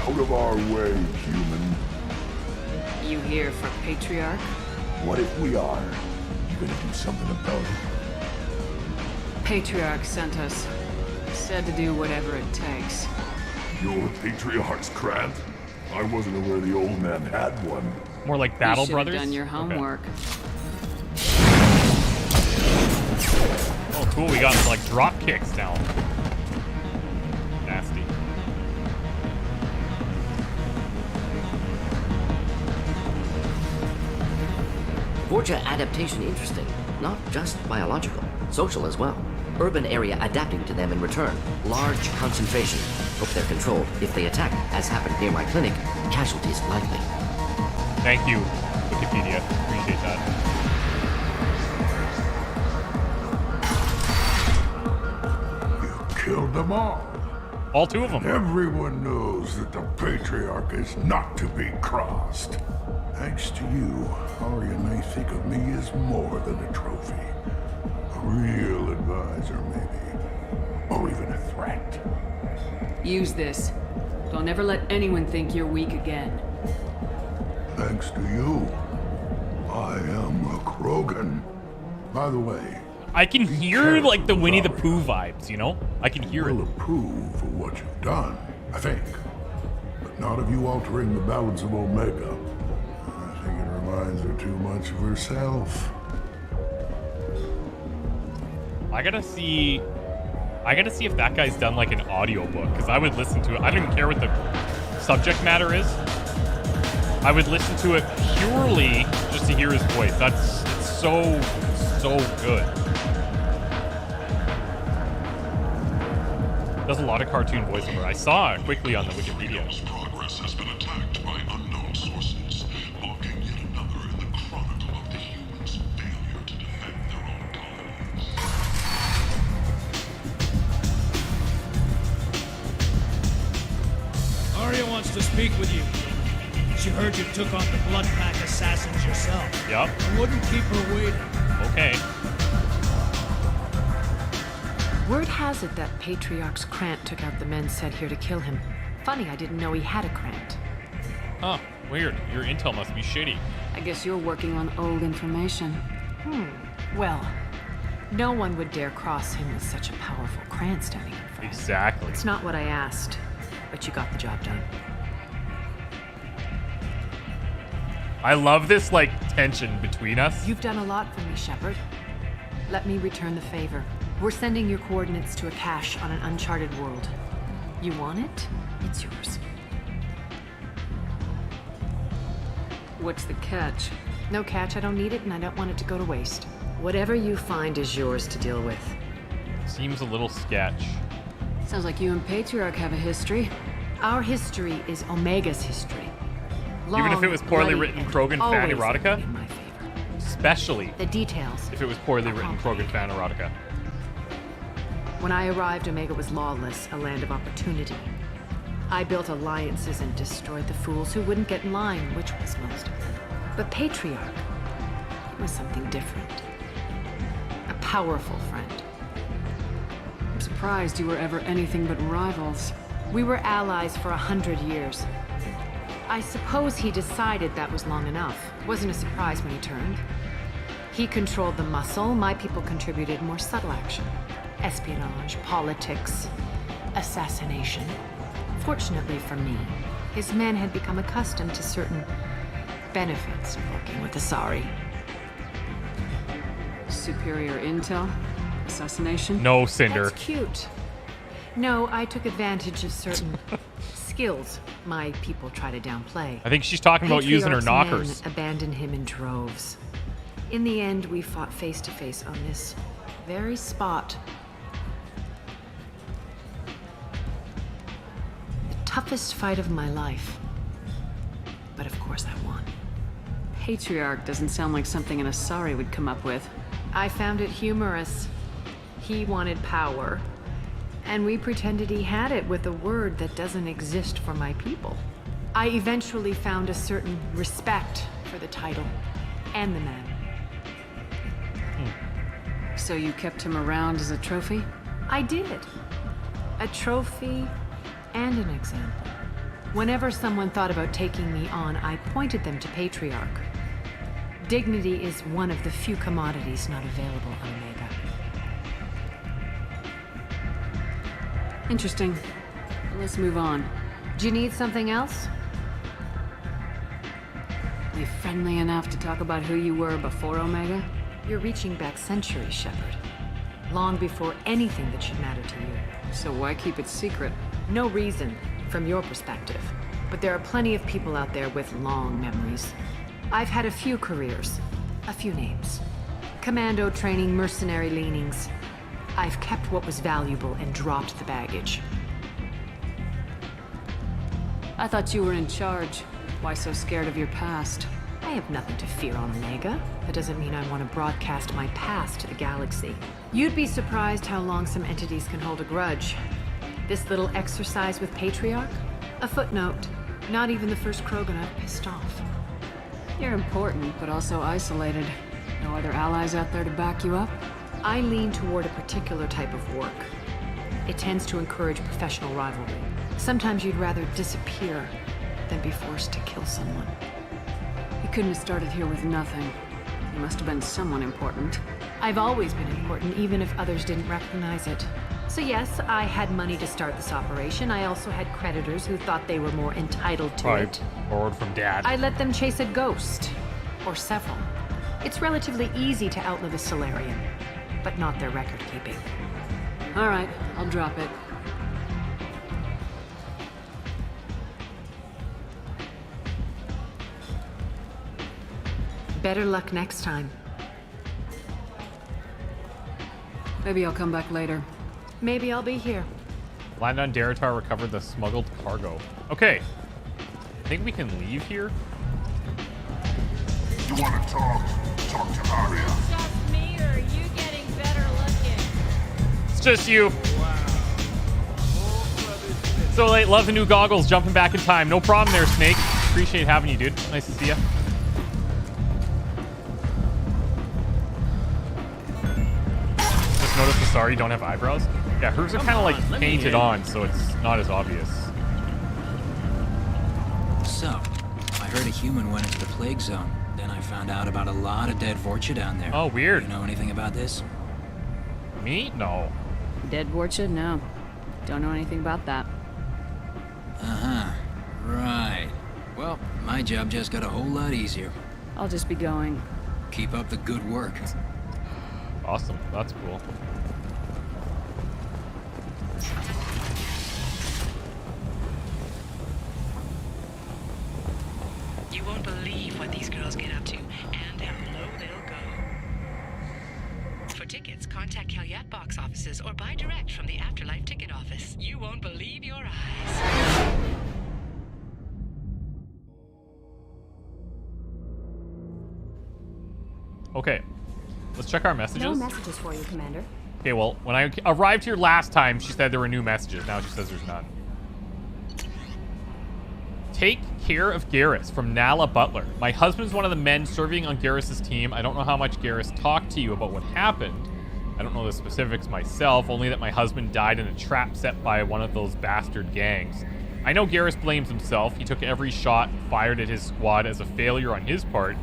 [SPEAKER 2] Out of our way, human.
[SPEAKER 5] You here for Patriarch?
[SPEAKER 2] What if we are? You gonna do something about it?
[SPEAKER 5] Patriarch sent us. Said to do whatever it takes.
[SPEAKER 2] Your Patriarch's Krant? I wasn't aware the old man had one.
[SPEAKER 1] More like Battle
[SPEAKER 5] you
[SPEAKER 1] Brothers?
[SPEAKER 5] Done your homework.
[SPEAKER 1] Oh, cool. We got like drop kicks now. Nasty.
[SPEAKER 15] Vorcha adaptation interesting. Not just biological, social as well. Urban area adapting to them in return. Large concentration. Hope they're controlled. If they attack, as happened near my clinic, casualties likely.
[SPEAKER 1] Thank you, Wikipedia. Appreciate that.
[SPEAKER 2] Killed them all.
[SPEAKER 1] All two of them.
[SPEAKER 2] Everyone knows that the Patriarch is not to be crossed. Thanks to you, Aria may think of me as more than a trophy. A real advisor, maybe. Or even a threat.
[SPEAKER 5] Use this. Don't ever let anyone think you're weak again.
[SPEAKER 2] Thanks to you, I am a Krogan. By the way,
[SPEAKER 1] I can hear like the Winnie the Pooh vibes, you know? I can hear
[SPEAKER 2] will
[SPEAKER 1] it.
[SPEAKER 2] approve of what you've done, I think. But not of you altering the balance of Omega. I think it reminds her too much of herself.
[SPEAKER 1] I gotta see if that guy's done like an audiobook, because I would listen to it. I don't even care what the subject matter is. I would listen to it purely just to hear his voice. It's so good. Does a lot of cartoon voiceover. I saw it quickly on the Wikipedia.
[SPEAKER 2] Progress has been attacked by unknown sources, marking yet another in the chronicle of the humans' failure to defend their own colonies.
[SPEAKER 21] Aria wants to speak with you. She heard you took on the Blood Pack assassins yourself.
[SPEAKER 1] Yup.
[SPEAKER 21] I wouldn't keep her waiting.
[SPEAKER 1] Okay.
[SPEAKER 22] Word has it that Patriarch's Krant took out the men sent here to kill him. Funny, I didn't know he had a Krant.
[SPEAKER 1] Huh. Weird. Your intel must be shitty.
[SPEAKER 5] I guess you're working on old information.
[SPEAKER 22] Well, no one would dare cross him with such a powerful Kran standing in front.
[SPEAKER 1] Exactly.
[SPEAKER 22] It's not what I asked, but you got the job done.
[SPEAKER 1] I love this, like, tension between us.
[SPEAKER 22] You've done a lot for me, Shepard. Let me return the favor. We're sending your coordinates to a cache on an uncharted world. You want it? It's yours.
[SPEAKER 5] What's the catch?
[SPEAKER 22] No catch, I don't need it, and I don't want it to go to waste. Whatever you find is yours to deal with.
[SPEAKER 1] Seems a little sketch.
[SPEAKER 5] Sounds like you and Patriarch have a history.
[SPEAKER 22] Our history is Omega's history.
[SPEAKER 1] Even if it was poorly written Krogan fan erotica?
[SPEAKER 22] In my favor.
[SPEAKER 1] Especially
[SPEAKER 22] The details.
[SPEAKER 1] if it was poorly written Krogan fan erotica.
[SPEAKER 22] When I arrived, Omega was lawless, a land of opportunity. I built alliances and destroyed the fools who wouldn't get in line, which was most of them. But Patriarch, it was something different. A powerful friend.
[SPEAKER 5] I'm surprised you were ever anything but rivals.
[SPEAKER 22] We were allies for 100 years. I suppose he decided that was long enough. Wasn't a surprise when he turned. He controlled the muscle, my people contributed more subtle action. Espionage, politics, assassination. Fortunately for me, his men had become accustomed to certain benefits of working with Asari.
[SPEAKER 5] Superior intel? Assassination?
[SPEAKER 1] No, Cinder.
[SPEAKER 22] That's cute. No, I took advantage of certain skills my people try to downplay.
[SPEAKER 1] I think she's talking about using her
[SPEAKER 22] Patriarch's
[SPEAKER 1] knockers.
[SPEAKER 22] men abandoned him in droves. In the end, we fought face to face on this very spot. The toughest fight of my life. But of course I won.
[SPEAKER 5] Patriarch doesn't sound like something an Asari would come up with.
[SPEAKER 22] I found it humorous. He wanted power, and we pretended he had it with a word that doesn't exist for my people. I eventually found a certain respect for the title and the man.
[SPEAKER 5] So you kept him around as a trophy?
[SPEAKER 22] I did. A trophy and an example. Whenever someone thought about taking me on, I pointed them to Patriarch. Dignity is one of the few commodities not available on Omega.
[SPEAKER 5] Interesting. Let's move on.
[SPEAKER 22] Do you need something else?
[SPEAKER 5] You friendly enough to talk about who you were before Omega?
[SPEAKER 22] You're reaching back centuries, Shepard. Long before anything that should matter to you.
[SPEAKER 5] So why keep it secret?
[SPEAKER 22] No reason, from your perspective. But there are plenty of people out there with long memories. I've had a few careers, a few names. Commando training, mercenary leanings. I've kept what was valuable and dropped the baggage.
[SPEAKER 5] I thought you were in charge. Why so scared of your past?
[SPEAKER 22] I have nothing to fear on Omega. That doesn't mean I want to broadcast my past to the galaxy. You'd be surprised how long some entities can hold a grudge. This little exercise with Patriarch? A footnote. Not even the first Krogan I've pissed off.
[SPEAKER 5] You're important, but also isolated. No other allies out there to back you up?
[SPEAKER 22] I lean toward a particular type of work. It tends to encourage professional rivalry. Sometimes you'd rather disappear than be forced to kill someone.
[SPEAKER 5] You couldn't have started here with nothing. You must have been someone important.
[SPEAKER 22] I've always been important, even if others didn't recognize it. So yes, I had money to start this operation. I also had creditors who thought they were more entitled to it.
[SPEAKER 1] Borrowed from Dad.
[SPEAKER 22] I let them chase a ghost. Or several. It's relatively easy to outlive a Solarian, but not their record keeping.
[SPEAKER 5] All right, I'll drop it.
[SPEAKER 22] Better luck next time.
[SPEAKER 5] Maybe I'll come back later.
[SPEAKER 22] Maybe I'll be here.
[SPEAKER 1] Land on Daratar, recovered the smuggled cargo. Okay. I think we can leave here.
[SPEAKER 2] You want to talk? Talk to Aria.
[SPEAKER 4] Just me, or are you getting better looking?
[SPEAKER 1] It's just you. So late. Love the new goggles. Jumping back in time. No problem there, Snake. Appreciate having you, dude. Nice to see you. Just noticed the Asari don't have eyebrows. Yeah, hers are kind of like painted on, so it's not as obvious.
[SPEAKER 8] So, human when it's the plague zone. Then I found out about a lot of dead Vorcha down there.
[SPEAKER 1] Oh, weird.
[SPEAKER 8] You know anything about this?
[SPEAKER 1] Me? No.
[SPEAKER 5] Dead Vorcha? No. Don't know anything about that.
[SPEAKER 8] Uh-huh. Right. Well, my job just got a whole lot easier.
[SPEAKER 5] I'll just be going.
[SPEAKER 8] Keep up the good work.
[SPEAKER 1] Awesome. That's cool.
[SPEAKER 18] You won't believe what these girls get up to and how low they'll go. For tickets, contact Calyat box offices or buy direct from the Afterlife ticket office. You won't believe your eyes.
[SPEAKER 1] Okay. Let's check our messages.
[SPEAKER 20] No messages for you, Commander.
[SPEAKER 1] Okay, well, when I arrived here last time, she said there were new messages. Now she says there's none. Take care of Garrus from Nala Butler. My husband's one of the men serving on Garrus's team. I don't know how much Garrus talked to you about what happened. I don't know the specifics myself, only that my husband died in a trap set by one of those bastard gangs. I know Garrus blames himself. He took every shot fired at his squad as a failure on his part.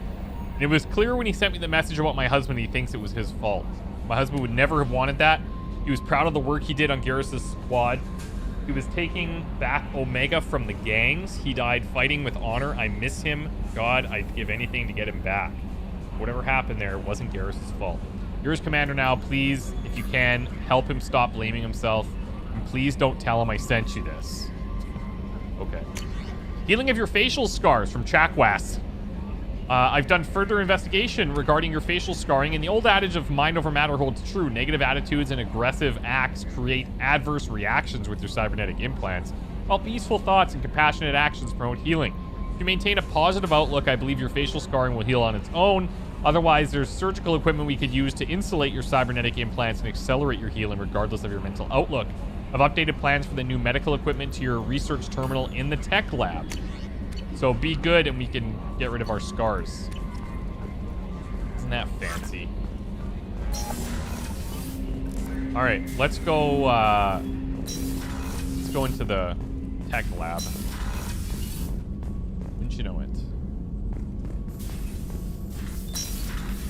[SPEAKER 1] And it was clear when he sent me the message about my husband he thinks it was his fault. My husband would never have wanted that. He was proud of the work he did on Garrus's squad. He was taking back Omega from the gangs. He died fighting with honor. I miss him. God, I'd give anything to get him back. Whatever happened there wasn't Garrus's fault. You're his commander now. Please, if you can, help him stop blaming himself. And please don't tell him I sent you this. Okay. Healing of your facial scars from Chakwas. I've done further investigation regarding your facial scarring, and the old adage of mind over matter holds true. Negative attitudes and aggressive acts create adverse reactions with your cybernetic implants, while peaceful thoughts and compassionate actions promote healing. If you maintain a positive outlook, I believe your facial scarring will heal on its own. Otherwise, there's surgical equipment we could use to insulate your cybernetic implants and accelerate your healing regardless of your mental outlook. I've updated plans for the new medical equipment to your research terminal in the tech lab. So be good and we can get rid of our scars. Isn't that fancy? All right, let's go into the tech lab. Wouldn't you know it?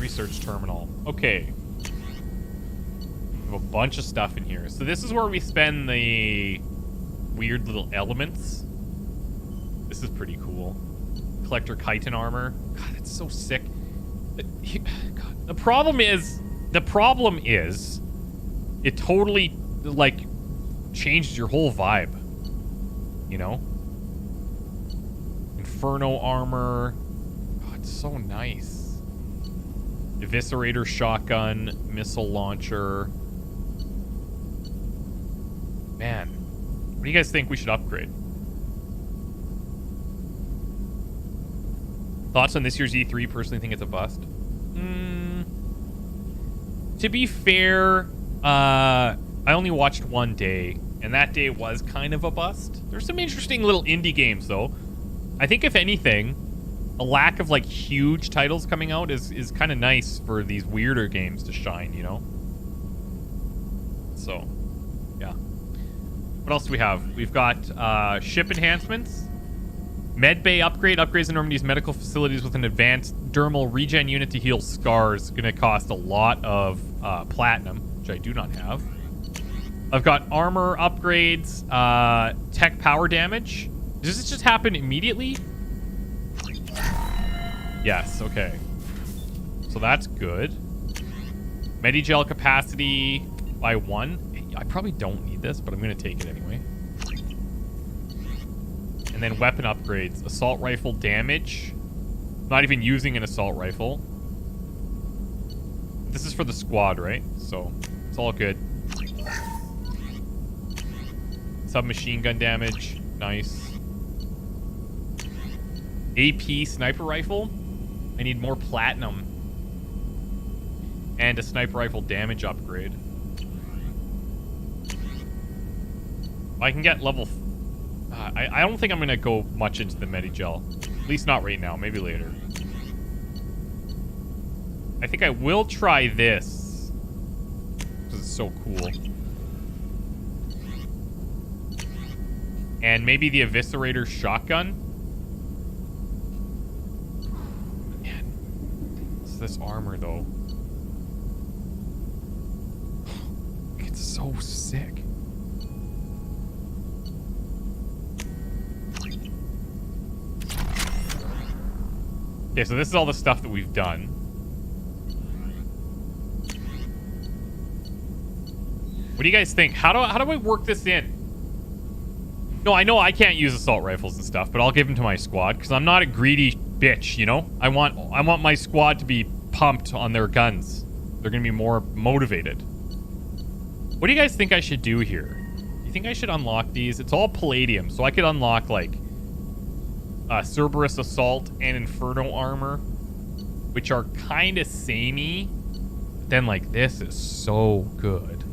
[SPEAKER 1] Research terminal. Okay. We have a bunch of stuff in here. So this is where we spend the weird little elements. This is pretty cool. Collector chitin armor. God, that's so sick. God. The problem is, it totally, like, changes your whole vibe. You know? Inferno armor. Oh, it's so nice. Eviscerator shotgun, missile launcher. Man, what do you guys think we should upgrade? Thoughts on this year's E3? Personally think it's a bust. To be fair, I only watched one day, and that day was kind of a bust. There's some interesting little indie games, though. I think, if anything, a lack of, like, huge titles coming out is kind of nice for these weirder games to shine, you know? So, yeah. What else do we have? We've got ship enhancements. Medbay upgrade. Upgrades in Normandy's medical facilities with an advanced dermal regen unit to heal scars. Going to cost a lot of platinum, which I do not have. I've got armor upgrades. Tech power damage. Does this just happen immediately? Yes, okay. So that's good. Medigel capacity by 1. I probably don't need this, but I'm going to take it anyway. And then weapon upgrades. Assault rifle damage. Not even using an assault rifle. This is for the squad, right? So it's all good. Submachine gun damage. Nice. AP sniper rifle. I need more platinum. And a sniper rifle damage upgrade. I can get level... I don't think I'm going to go much into the Medigel. At least not right now. Maybe later. I think I will try this. Because it's so cool. And maybe the Eviscerator shotgun. this armor, though. It's so sick. Okay, so this is all the stuff that we've done. What do you guys think? How do I work this in? No, I know I can't use assault rifles and stuff, but I'll give them to my squad because I'm not a greedy bitch, you know? I want my squad to be pumped on their guns. They're going to be more motivated. What do you guys think I should do here? You think I should unlock these? It's all palladium, so I could unlock like Cerberus Assault and Inferno Armor, which are kind of samey. Then like this is so good.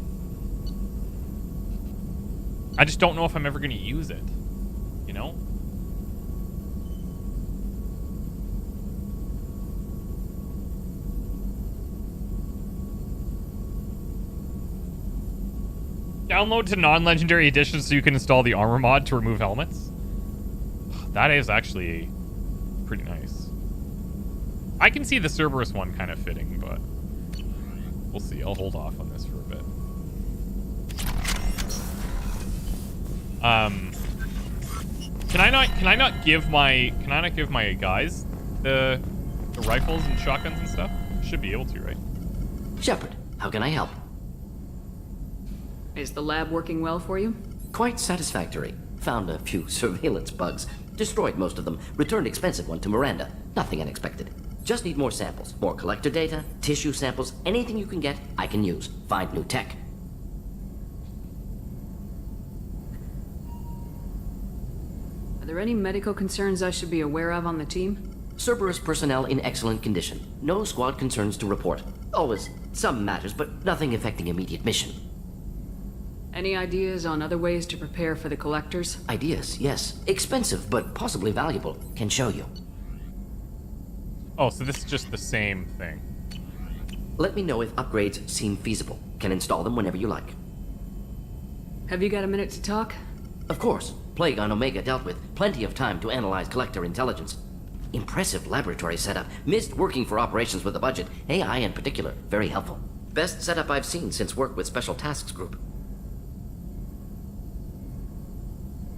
[SPEAKER 1] I just don't know if I'm ever going to use it, you know? Download to non-legendary editions so you can install the armor mod to remove helmets. That is actually pretty nice. I can see the Cerberus one kind of fitting, but we'll see. I'll hold off on this for a bit. Can I not give my guys the rifles and shotguns and stuff? Should be able to, right?
[SPEAKER 15] Shepard, how can I help?
[SPEAKER 5] Is the lab working well for you?
[SPEAKER 15] Quite satisfactory. Found a few surveillance bugs. Destroyed most of them. Returned expensive one to Miranda. Nothing unexpected. Just need more samples. More collector data, tissue samples, anything you can get, I can use. Find new tech.
[SPEAKER 5] Are there any medical concerns I should be aware of on the team?
[SPEAKER 15] Cerberus personnel in excellent condition. No squad concerns to report. Always some matters, but nothing affecting immediate mission.
[SPEAKER 5] Any ideas on other ways to prepare for the collectors?
[SPEAKER 15] Ideas, yes. Expensive, but possibly valuable. Can show you.
[SPEAKER 1] Oh, so this is just the same thing.
[SPEAKER 15] Let me know if upgrades seem feasible. Can install them whenever you like.
[SPEAKER 5] Have you got a minute to talk?
[SPEAKER 15] Of course. Plague on Omega dealt with. Plenty of time to analyze collector intelligence. Impressive laboratory setup. Missed working for operations with a budget. AI in particular. Very helpful. Best setup I've seen since work with Special Tasks Group.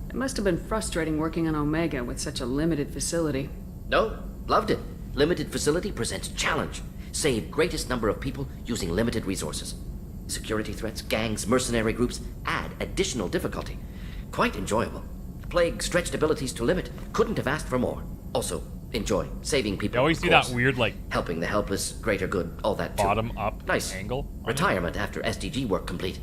[SPEAKER 5] It must have been frustrating working on Omega with such a limited facility.
[SPEAKER 15] No, loved it. Limited facility presents challenge. Save greatest number of people using limited resources. Security threats, gangs, mercenary groups add additional difficulty. Quite enjoyable. Plague stretched abilities to limit. Couldn't have asked for more. Also, enjoy saving people.
[SPEAKER 1] You always see that weird, like,
[SPEAKER 15] helping the helpless, greater good, all that too.
[SPEAKER 1] Bottom up
[SPEAKER 15] nice
[SPEAKER 1] angle.
[SPEAKER 15] Retirement after SDG work complete.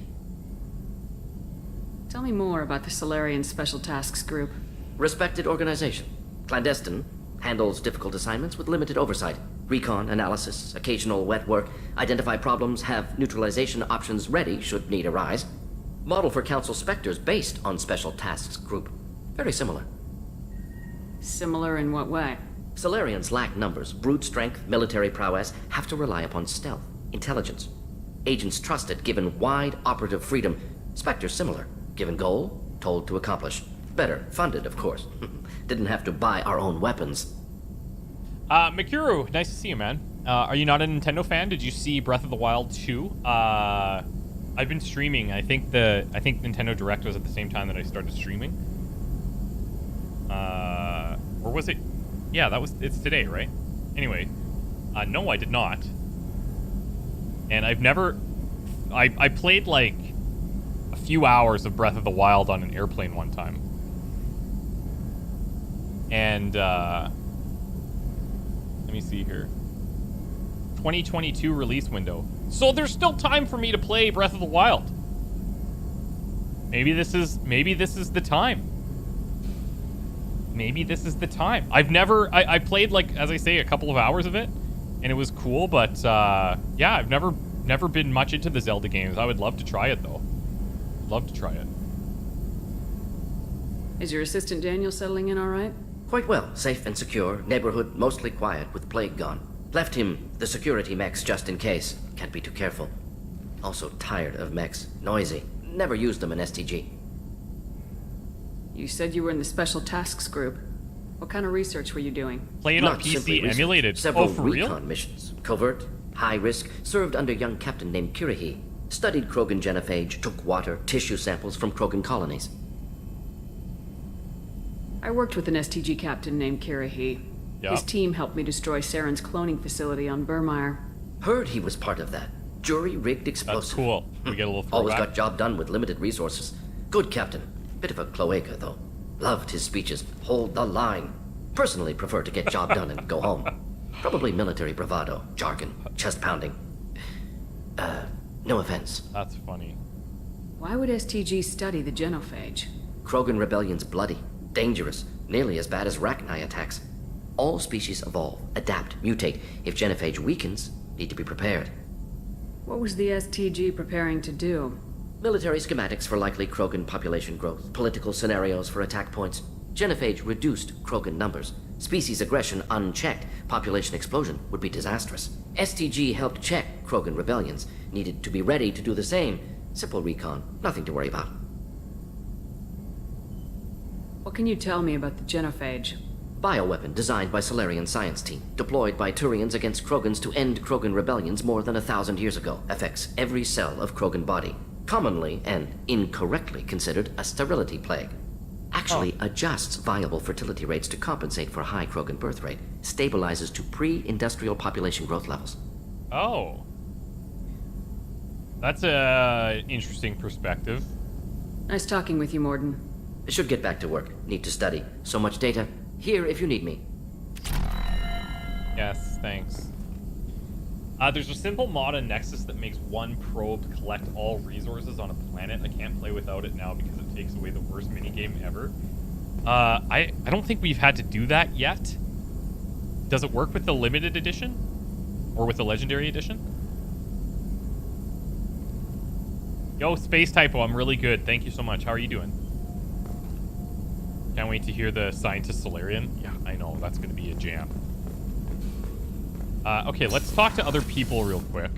[SPEAKER 5] Tell me more about the Solarian Special Tasks Group.
[SPEAKER 15] Respected organization. Clandestine. Handles difficult assignments with limited oversight. Recon, analysis, occasional wet work. Identify problems, have neutralization options ready should need arise. Model for Council Spectres based on Special Tasks Group. Very similar.
[SPEAKER 5] Similar in what way?
[SPEAKER 15] Solarians lack numbers, brute strength, military prowess, have to rely upon stealth, intelligence. Agents trusted, given wide operative freedom. Spectres similar. Given goal, told to accomplish. Better, funded, of course. Didn't have to buy our own weapons.
[SPEAKER 1] Mikuru, nice to see you, man. Are you not a Nintendo fan? Did you see Breath of the Wild 2? I've been streaming. I think Nintendo Direct was at the same time that I started streaming. Or was it? Yeah, it's today, right? Anyway, no, I did not. And I've never... I played, like, a few hours of Breath of the Wild on an airplane one time. And, let me see here. 2022 release window. So there's still time for me to play Breath of the Wild. Maybe this is the time. Maybe this is the time. I played, like, as I say, a couple of hours of it, and it was cool, but, yeah, I've never been much into the Zelda games. I would love to try it, though. Love to try it.
[SPEAKER 5] Is your assistant Daniel settling in all right?
[SPEAKER 15] Quite well. Safe and secure. Neighborhood mostly quiet with plague gone. Left him the security mechs just in case. Can't be too careful. Also tired of mechs. Noisy. Never used them in STG.
[SPEAKER 5] You said you were in the Special Tasks Group. What kind of research were you doing?
[SPEAKER 1] Playing on
[SPEAKER 13] Not simply
[SPEAKER 1] PC
[SPEAKER 13] research.
[SPEAKER 1] emulated.
[SPEAKER 13] Several
[SPEAKER 1] Oh, for real?
[SPEAKER 13] recon missions. Covert, high risk, served under a young captain named Kirihi. Studied Krogan genophage, took water, tissue samples from Krogan colonies.
[SPEAKER 5] I worked with an STG captain named Kirihi.
[SPEAKER 1] Yeah.
[SPEAKER 5] His team helped me destroy Saren's cloning facility on Burmire.
[SPEAKER 13] Heard he was part of that. Jury-rigged explosive.
[SPEAKER 1] That's cool. We get a little
[SPEAKER 13] Always
[SPEAKER 1] throwback.
[SPEAKER 13] got job done with limited resources. Good captain. Bit of a cloaca, though. Loved his speeches. Hold the line. Personally prefer to get job done and go home. Probably military bravado, jargon, chest pounding. No offense.
[SPEAKER 1] That's funny.
[SPEAKER 5] Why would STG study the genophage?
[SPEAKER 13] Krogan rebellion's bloody, dangerous, nearly as bad as Rachni attacks. All species evolve, adapt, mutate. If genophage weakens, need to be prepared.
[SPEAKER 5] What was the STG preparing to do?
[SPEAKER 13] Military schematics for likely Krogan population growth, political scenarios for attack points. Genophage reduced Krogan numbers. Species aggression unchecked, population explosion would be disastrous. STG helped check Krogan rebellions, needed to be ready to do the same. Simple recon, nothing to worry about.
[SPEAKER 5] What can you tell me about the genophage?
[SPEAKER 13] Bioweapon designed by Solarian science team, deployed by Turians against Krogans to end Krogan rebellions more than 1,000 years ago. Affects every cell of Krogan body. Commonly and incorrectly considered a sterility plague. Actually adjusts viable fertility rates to compensate for high Krogan birth rate. Stabilizes to pre-industrial population growth levels.
[SPEAKER 1] Oh. That's a interesting perspective.
[SPEAKER 5] Nice talking with you, Mordin.
[SPEAKER 13] I should get back to work. Need to study. So much data. Here if you need me.
[SPEAKER 1] Yes, thanks. There's a simple mod in Nexus that makes one probe collect all resources on a planet. I can't play without it now because it takes away the worst minigame ever. I don't think we've had to do that yet. Does it work with the limited edition? Or with the legendary edition? Yo, Space Typo, I'm really good. Thank you so much. How are you doing? Can't wait to hear the Scientist Solarian. Yeah, I know. That's going to be a jam. Okay, let's talk to other people real quick.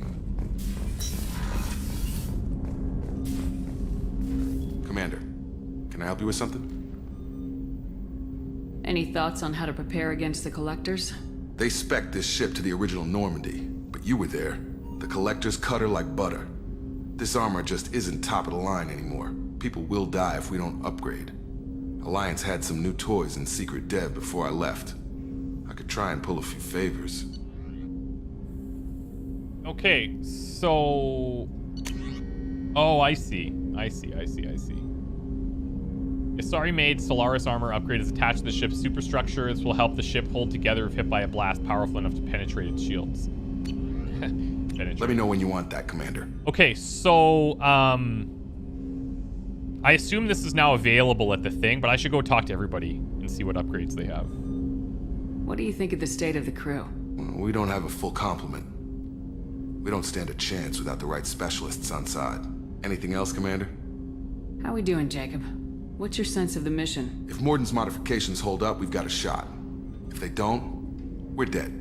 [SPEAKER 19] Commander, can I help you with something?
[SPEAKER 5] Any thoughts on how to prepare against the Collectors?
[SPEAKER 19] They spec'd this ship to the original Normandy, but you were there. The Collectors cut her like butter. This armor just isn't top of the line anymore. People will die if we don't upgrade. Alliance had some new toys in secret dev before I left. I could try and pull a few favors.
[SPEAKER 1] Okay, so... Oh, I see. Isari made Solaris armor upgrade is attached to the ship's superstructure. This will help the ship hold together if hit by a blast powerful enough to penetrate its shields.
[SPEAKER 19] Let me know when you want that, Commander.
[SPEAKER 1] Okay, so, I assume this is now available at the thing, but I should go talk to everybody and see what upgrades they have.
[SPEAKER 5] What do you think of the state of the crew?
[SPEAKER 19] We don't have a full complement. We don't stand a chance without the right specialists on side. Anything else, Commander?
[SPEAKER 5] How we doing, Jacob? What's your sense of the mission?
[SPEAKER 19] If Mordin's modifications hold up, we've got a shot. If they don't, we're dead.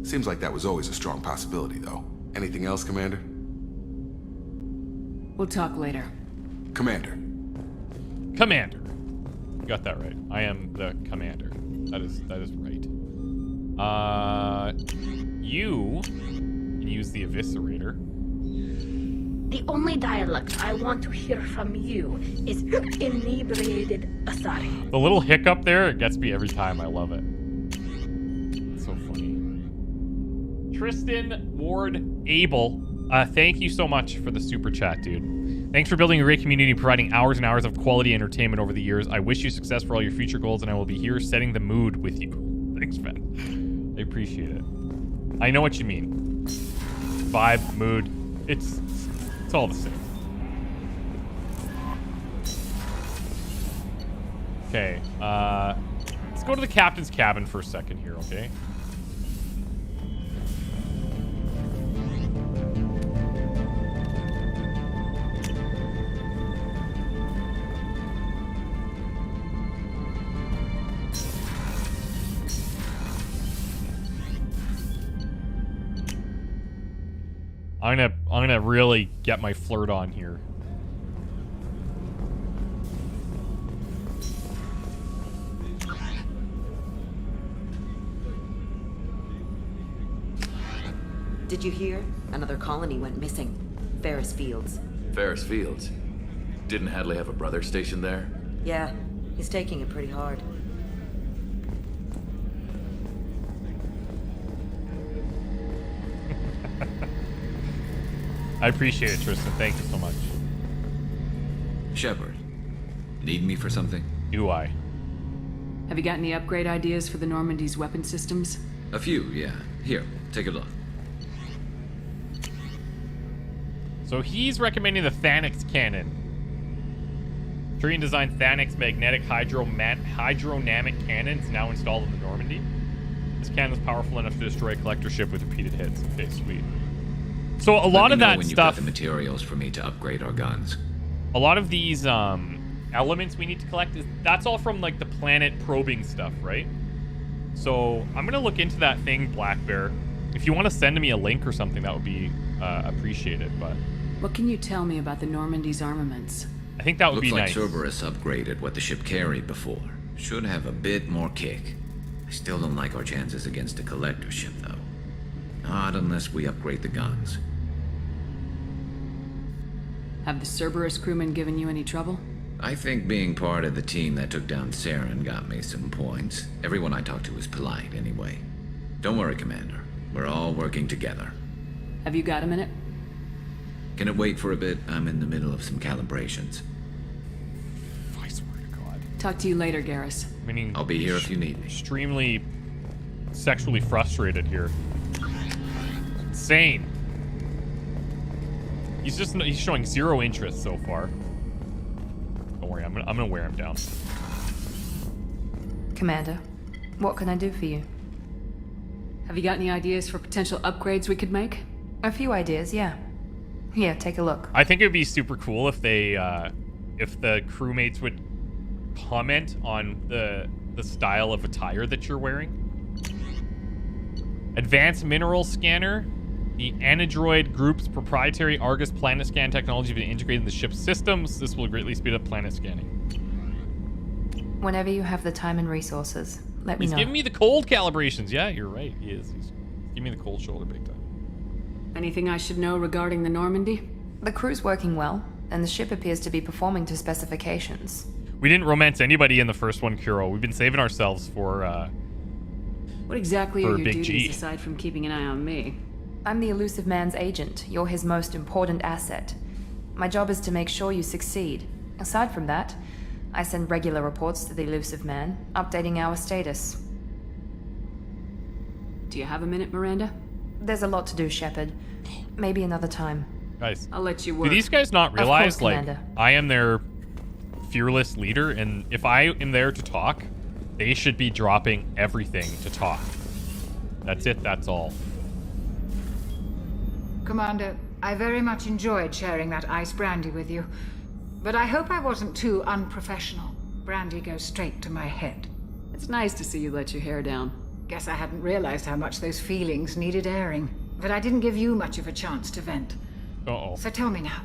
[SPEAKER 19] Seems like that was always a strong possibility, though. Anything else, Commander?
[SPEAKER 5] We'll talk later.
[SPEAKER 19] Commander.
[SPEAKER 1] Commander. You got that right. I am the commander. That is right. You can use the eviscerator.
[SPEAKER 9] The only dialogue I want to hear from you is inebriated Athari.
[SPEAKER 1] The little hiccup there, it gets me every time. I love it. It's so funny. Tristan Ward Abel, thank you so much for the super chat, dude. Thanks for building a great community, providing hours and hours of quality entertainment over the years. I wish you success for all your future goals, and I will be here setting the mood with you. Thanks, man. I appreciate it. I know what you mean. Vibe, mood. It's all the same. Okay, let's go to the captain's cabin for a second here, okay? I'm gonna really get my flirt on here.
[SPEAKER 3] Did you hear? Another colony went missing. Ferris Fields.
[SPEAKER 10] Ferris Fields? Didn't Hadley have a brother stationed there?
[SPEAKER 3] Yeah, he's taking it pretty hard.
[SPEAKER 1] I appreciate it, Tristan. Thank you so much.
[SPEAKER 6] Shepard, need me for something?
[SPEAKER 1] Do I?
[SPEAKER 5] Have you got any upgrade ideas for the Normandy's weapon systems?
[SPEAKER 6] A few, yeah. Here, take a look.
[SPEAKER 1] So he's recommending the Thanix cannon. Turian designed Thanix magnetic hydrodynamic cannons now installed in the Normandy. This cannon is powerful enough to destroy a collector ship with repeated hits. Okay, sweet. So a lot of that
[SPEAKER 6] when
[SPEAKER 1] stuff.
[SPEAKER 6] You've got the materials for me to upgrade our guns.
[SPEAKER 1] A lot of these elements we need to collect that's all from like the planet probing stuff, right? So I'm gonna look into that thing, Black Bear. If you want to send me a link or something, that would be appreciated. But
[SPEAKER 5] what can you tell me about the Normandy's armaments?
[SPEAKER 1] I think that would be nice.
[SPEAKER 6] Looks like Cerberus upgraded what the ship carried before. Should have a bit more kick. I still don't like our chances against a collector ship, though. Not unless we upgrade the guns.
[SPEAKER 5] Have the Cerberus crewmen given you any trouble?
[SPEAKER 6] I think being part of the team that took down Saren got me some points. Everyone I talked to was polite, anyway. Don't worry, Commander. We're all working together.
[SPEAKER 5] Have you got a minute?
[SPEAKER 6] Can it wait for a bit? I'm in the middle of some calibrations.
[SPEAKER 1] I swear to God.
[SPEAKER 5] Talk to you later, Garrus.
[SPEAKER 1] Meaning,
[SPEAKER 6] I'll be here if you need me.
[SPEAKER 1] Extremely sexually frustrated here. Insane. He's showing zero interest so far. Don't worry, I'm gonna wear him down.
[SPEAKER 22] Commander, what can I do for you?
[SPEAKER 5] Have you got any ideas for potential upgrades we could make?
[SPEAKER 22] A few ideas, yeah. Here, take a look.
[SPEAKER 1] I think it would be super cool if they, if the crewmates would comment on the style of attire that you're wearing. Advanced mineral scanner. The Anadroid Group's proprietary Argus planet scan technology has been integrated in the ship's systems. This will greatly speed up planet scanning.
[SPEAKER 22] Whenever you have the time and resources, let me know.
[SPEAKER 1] He's giving me the cold calibrations. Yeah, you're right. He is. He's giving me the cold shoulder big time.
[SPEAKER 5] Anything I should know regarding the Normandy?
[SPEAKER 22] The crew's working well, and the ship appears to be performing to specifications.
[SPEAKER 1] We didn't romance anybody in the first one, Kuro. We've been saving ourselves for,
[SPEAKER 5] what exactly
[SPEAKER 1] for
[SPEAKER 5] are your
[SPEAKER 1] Big
[SPEAKER 5] duties
[SPEAKER 1] G.
[SPEAKER 5] aside from keeping an eye on me?
[SPEAKER 22] I'm the elusive man's agent. You're his most important asset. My job is to make sure you succeed. Aside from that, I send regular reports to the elusive man, updating our status.
[SPEAKER 5] Do you have a minute, Miranda?
[SPEAKER 22] There's a lot to do, Shepard. Maybe another time.
[SPEAKER 1] Guys,
[SPEAKER 5] I'll let you work.
[SPEAKER 1] do these guys not realize,
[SPEAKER 22] Of course,
[SPEAKER 1] like,
[SPEAKER 22] Commander.
[SPEAKER 1] I am their fearless leader, and if I am there to talk, they should be dropping everything to talk. That's it, that's all.
[SPEAKER 12] Commander, I very much enjoyed sharing that ice brandy with you, but I hope I wasn't too unprofessional. Brandy goes straight to my head.
[SPEAKER 5] It's nice to see you let your hair down.
[SPEAKER 12] Guess I hadn't realized how much those feelings needed airing, but I didn't give you much of a chance to vent.
[SPEAKER 1] Uh-oh.
[SPEAKER 12] So tell me now,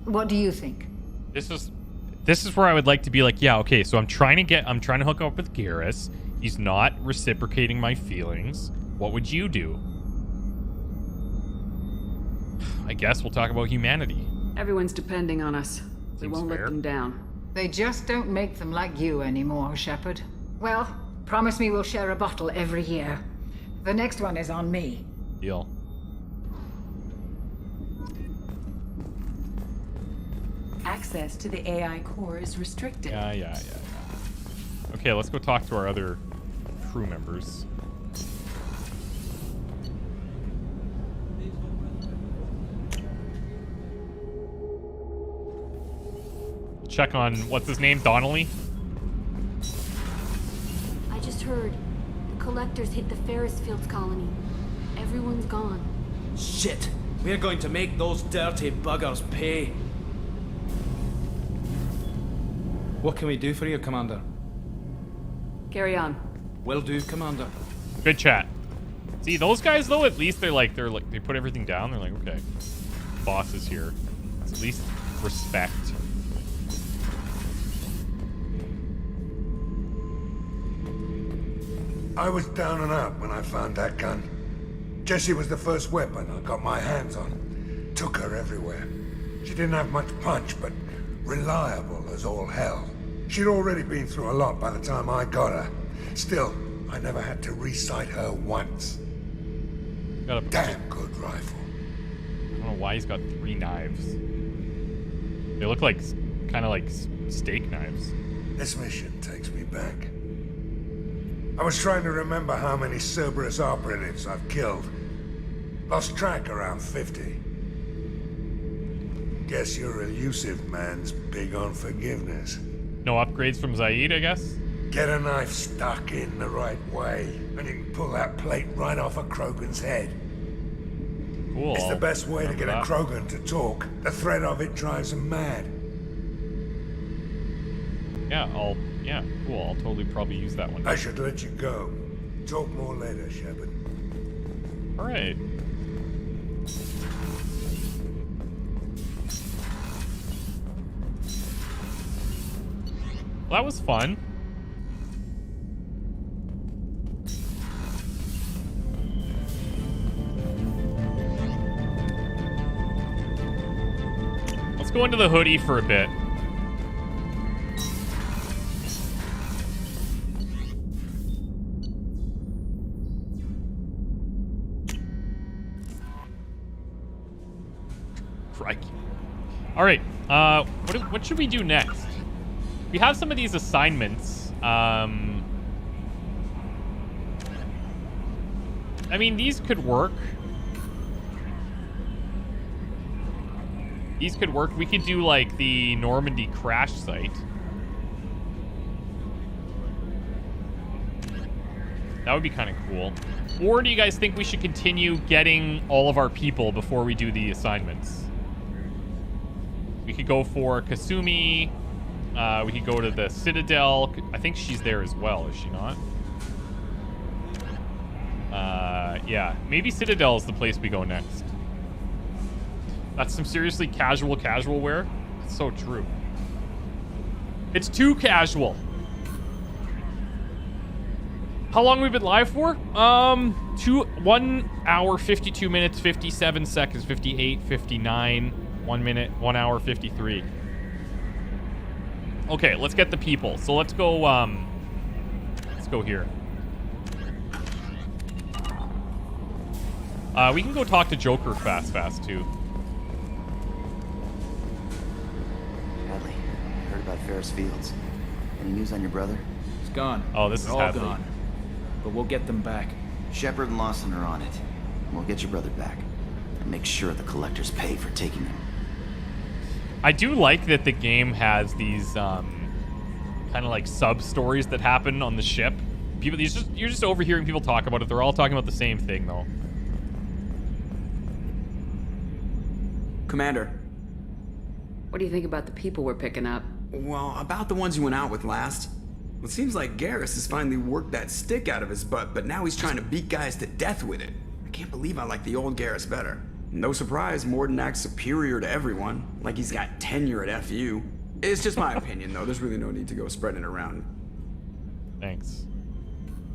[SPEAKER 12] what do you think?
[SPEAKER 1] This is where I would like to be like, yeah, okay, so I'm trying to hook up with Garrus. He's not reciprocating my feelings. What would you do? I guess we'll talk about humanity.
[SPEAKER 5] Everyone's depending on us. We
[SPEAKER 1] Seems
[SPEAKER 5] won't
[SPEAKER 1] fair.
[SPEAKER 5] let them down.
[SPEAKER 12] They just don't make them like you anymore, Shepard. Well, promise me we'll share a bottle every year. The next one is on me.
[SPEAKER 1] Deal.
[SPEAKER 3] Access to the AI core is restricted.
[SPEAKER 1] Yeah. Okay, let's go talk to our other crew members. Check on, what's his name, Donnelly?
[SPEAKER 23] I just heard. The collectors hit the Ferris Fields colony. Everyone's gone.
[SPEAKER 24] Shit! We're going to make those dirty buggers pay.
[SPEAKER 25] What can we do for you, Commander?
[SPEAKER 5] Carry on.
[SPEAKER 25] Will do, Commander.
[SPEAKER 1] Good chat. See, those guys though, at least they put everything down. They're like, okay, boss is here. It's at least respect.
[SPEAKER 7] I was down and out when I found that gun. Jessie was the first weapon I got my hands on. Took her everywhere. She didn't have much punch, but reliable as all hell. She'd already been through a lot by the time I got her. Still, I never had to re-sight her once.
[SPEAKER 1] Got a
[SPEAKER 7] damn good rifle.
[SPEAKER 1] I don't know why he's got 3 knives. They look like kind of like steak knives.
[SPEAKER 7] This mission takes me back. I was trying to remember how many Cerberus operatives I've killed. Lost track around 50. Guess your elusive man's big on forgiveness.
[SPEAKER 1] No upgrades from Zaeed, I guess?
[SPEAKER 7] Get a knife stuck in the right way, and you can pull that plate right off a Krogan's head.
[SPEAKER 1] Cool.
[SPEAKER 7] It's the best way to get a
[SPEAKER 1] that.
[SPEAKER 7] Krogan to talk. The threat of it drives him mad.
[SPEAKER 1] Yeah, cool. I'll totally probably use that one.
[SPEAKER 7] I should let you go. Talk more later, Shepard.
[SPEAKER 1] All right. Well, that was fun. Let's go into the hoodie for a bit. Crikey. All right. What should we do next? We have some of these assignments. I mean, these could work. These could work. We could do, like, the Normandy crash site. That would be kind of cool. Or do you guys think we should continue getting all of our people before we do the assignments? We could go for Kasumi. We could go to the Citadel. I think she's there as well, is she not? Yeah. Maybe Citadel is the place we go next. That's some seriously casual wear. It's so true. It's too casual. How long have we been live for? 1 hour, 52 minutes, 57 seconds, 58, 59, 1 minute, 1 hour, 53. Okay, let's get the people. So let's go here. We can go talk to Joker fast too.
[SPEAKER 11] Hadley, I heard about Ferris Fields. Any news on your brother?
[SPEAKER 8] He's gone.
[SPEAKER 1] Oh, this is
[SPEAKER 8] all
[SPEAKER 1] Hadley.
[SPEAKER 8] gone. But we'll get them back.
[SPEAKER 11] Shepard and Lawson are on it. And we'll get your brother back. And make sure the collectors pay for taking him.
[SPEAKER 1] I do like that the game has these kind of like sub-stories that happen on the ship. People, you're just overhearing people talk about it. They're all talking about the same thing, though.
[SPEAKER 14] Commander.
[SPEAKER 5] What do you think about the people we're picking up?
[SPEAKER 14] Well, about the ones you went out with last. Well, it seems like Garrus has finally worked that stick out of his butt, but now he's trying to beat guys to death with it. I can't believe I like the old Garrus better. No surprise, Mordin acts superior to everyone, like he's got tenure at FU. It's just my opinion, though. There's really no need to go spreading it around.
[SPEAKER 1] Thanks.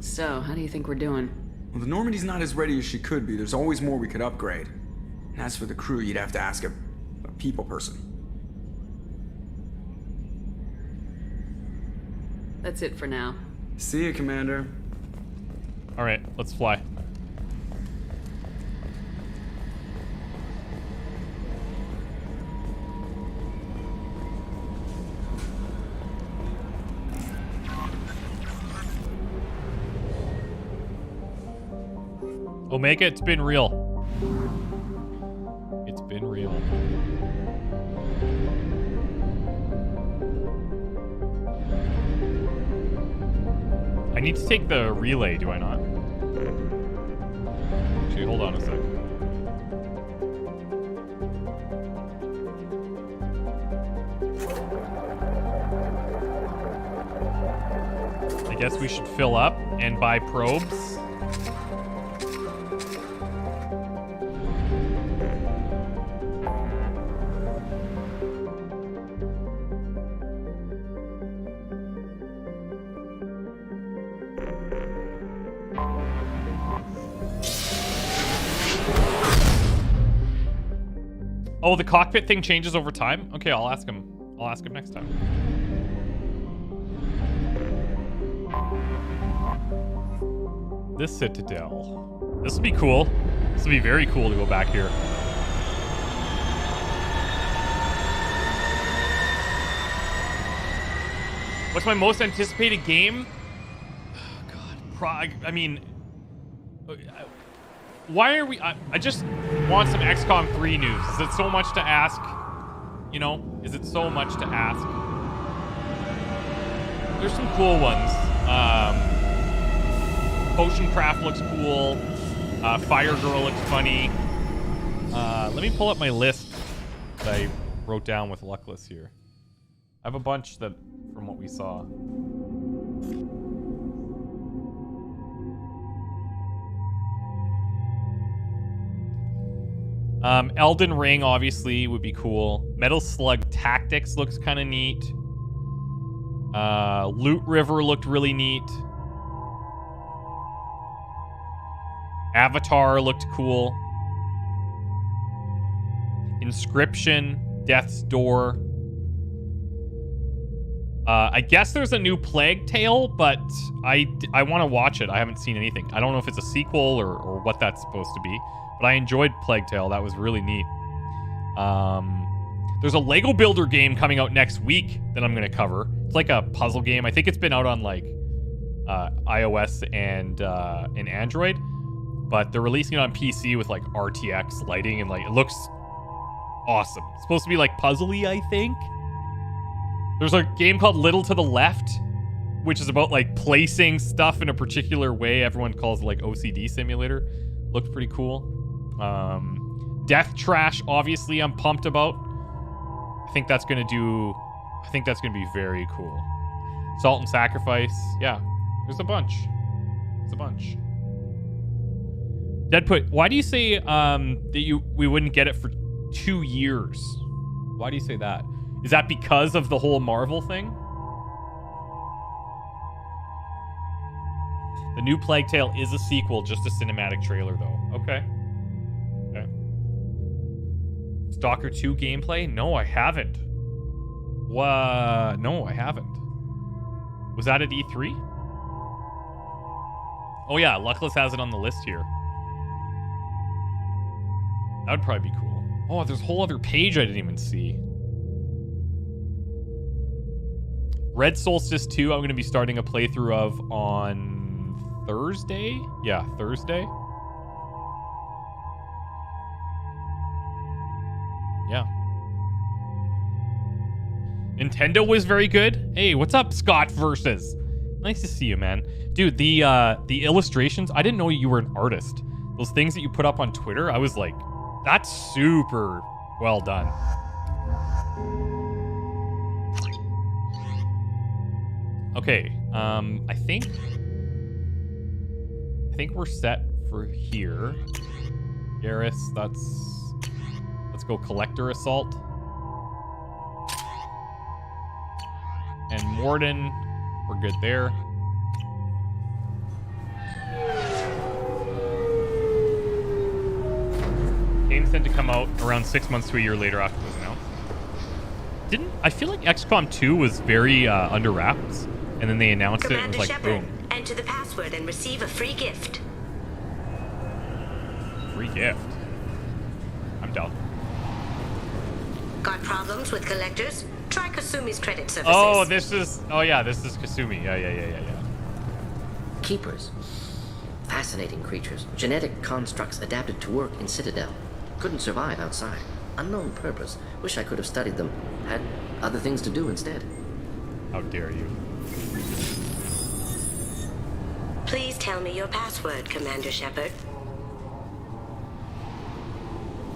[SPEAKER 5] So, how do you think we're doing?
[SPEAKER 14] Well, the Normandy's not as ready as she could be. There's always more we could upgrade. And as for the crew, you'd have to ask a people person.
[SPEAKER 5] That's it for now.
[SPEAKER 14] See you, Commander.
[SPEAKER 1] All right, let's fly. Omega, it's been real. It's been real. I need to take the relay, do I not? Actually, hold on a sec. I guess we should fill up and buy probes. Oh, the cockpit thing changes over time? Okay, I'll ask him. I'll ask him next time. This Citadel. This will be cool. This will be very cool to go back here. What's my most anticipated game? Oh, God. I mean... Why are we... I just want some XCOM 3 news. Is it so much to ask? You know? Is it so much to ask? There's some cool ones. Potion Craft looks cool. Fire Girl looks funny. Let me pull up my list that I wrote down with Luckless here. I have a bunch that from what we saw. Elden Ring obviously would be cool. Metal Slug Tactics looks kind of neat. Loot River looked really neat. Avatar looked cool. Inscription, Death's Door. I guess there's a new Plague Tale, but I want to watch it. I haven't seen anything. I don't know if it's a sequel or what that's supposed to be, but I enjoyed Plague Tale. That was really neat. There's a Lego Builder game coming out next week that I'm going to cover. It's like a puzzle game. I think it's been out on like iOS and Android, but they're releasing it on PC with like RTX lighting and like it looks awesome. It's supposed to be like puzzly, I think. There's a game called Little to the Left, which is about like placing stuff in a particular way. Everyone calls it like OCD simulator. Looked pretty cool. Death Trash, obviously, I'm pumped about. I think that's gonna be very cool. Salt and Sacrifice, yeah. There's a bunch. There's a bunch. Deadput, why do you say that we wouldn't get it for 2 years? Why do you say that? Is that because of the whole Marvel thing? The new Plague Tale is a sequel, just a cinematic trailer, though. Okay. Okay. Stalker 2 gameplay? No, I haven't. What? No, I haven't. Was that at E3? Oh, yeah. Luckless has it on the list here. That would probably be cool. Oh, there's a whole other page I didn't even see. Red Solstice 2, I'm going to be starting a playthrough of on Thursday? Yeah, Thursday. Yeah. Nintendo was very good. Hey, what's up, Scott Versus? Nice to see you, man. Dude, the illustrations, I didn't know you were an artist. Those things that you put up on Twitter, I was like, that's super well done. Okay, I think we're set for here. Garrus, let's go Collector Assault. And Mordin, we're good there. Games tend to come out around 6 months to a year later after it was announced. I feel like XCOM 2 was very under wraps. And then they announced
[SPEAKER 2] Commander
[SPEAKER 1] it and it was like,
[SPEAKER 2] Shepard,
[SPEAKER 1] boom.
[SPEAKER 2] enter the password and receive a free gift.
[SPEAKER 1] Free gift? I'm down.
[SPEAKER 2] Got problems with collectors? Try Kasumi's credit services.
[SPEAKER 1] Oh, this is Kasumi. Yeah.
[SPEAKER 15] Keepers. Fascinating creatures. Genetic constructs adapted to work in Citadel. Couldn't survive outside. Unknown purpose. Wish I could have studied them. Had other things to do instead.
[SPEAKER 1] How dare you.
[SPEAKER 2] Please tell me your password, Commander Shepard.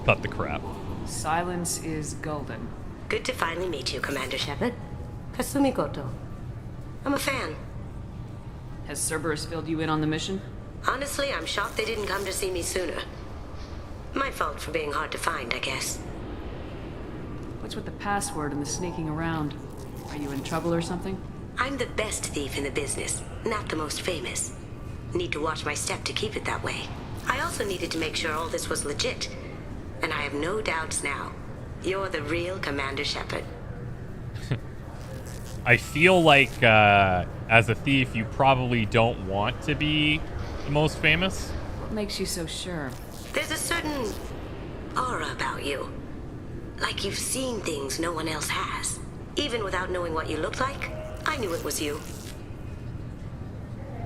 [SPEAKER 1] Cut the crap.
[SPEAKER 5] Silence is golden.
[SPEAKER 2] Good to finally meet you, Commander Shepard. Kasumi Goto. I'm a fan.
[SPEAKER 5] Has Cerberus filled you in on the mission?
[SPEAKER 2] Honestly, I'm shocked they didn't come to see me sooner. My fault for being hard to find, I guess.
[SPEAKER 5] What's with the password and the sneaking around? Are you in trouble or something?
[SPEAKER 2] I'm the best thief in the business, not the most famous. Need to watch my step to keep it that way. I also needed to make sure all this was legit, and I have no doubts now. You're the real Commander Shepard.
[SPEAKER 1] I feel like, as a thief, you probably don't want to be the most famous.
[SPEAKER 5] What makes you so sure?
[SPEAKER 2] There's a certain aura about you. Like you've seen things no one else has. Even without knowing what you looked like, I knew it was you.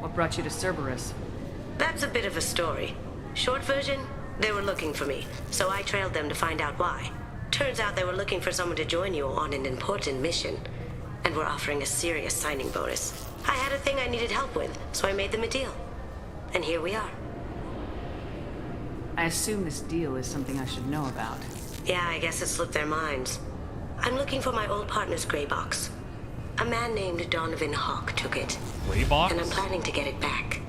[SPEAKER 5] What brought you to Cerberus?
[SPEAKER 2] That's a bit of a story. Short version, they were looking for me, so I trailed them to find out why. Turns out they were looking for someone to join you on an important mission, and were offering a serious signing bonus. I had a thing I needed help with, so I made them a deal. And here we are.
[SPEAKER 5] I assume this deal is something I should know about.
[SPEAKER 2] Yeah, I guess it slipped their minds. I'm looking for my old partner's gray box. A man named Donovan Hawk took it.
[SPEAKER 1] Gray box?
[SPEAKER 2] And I'm planning to get it back.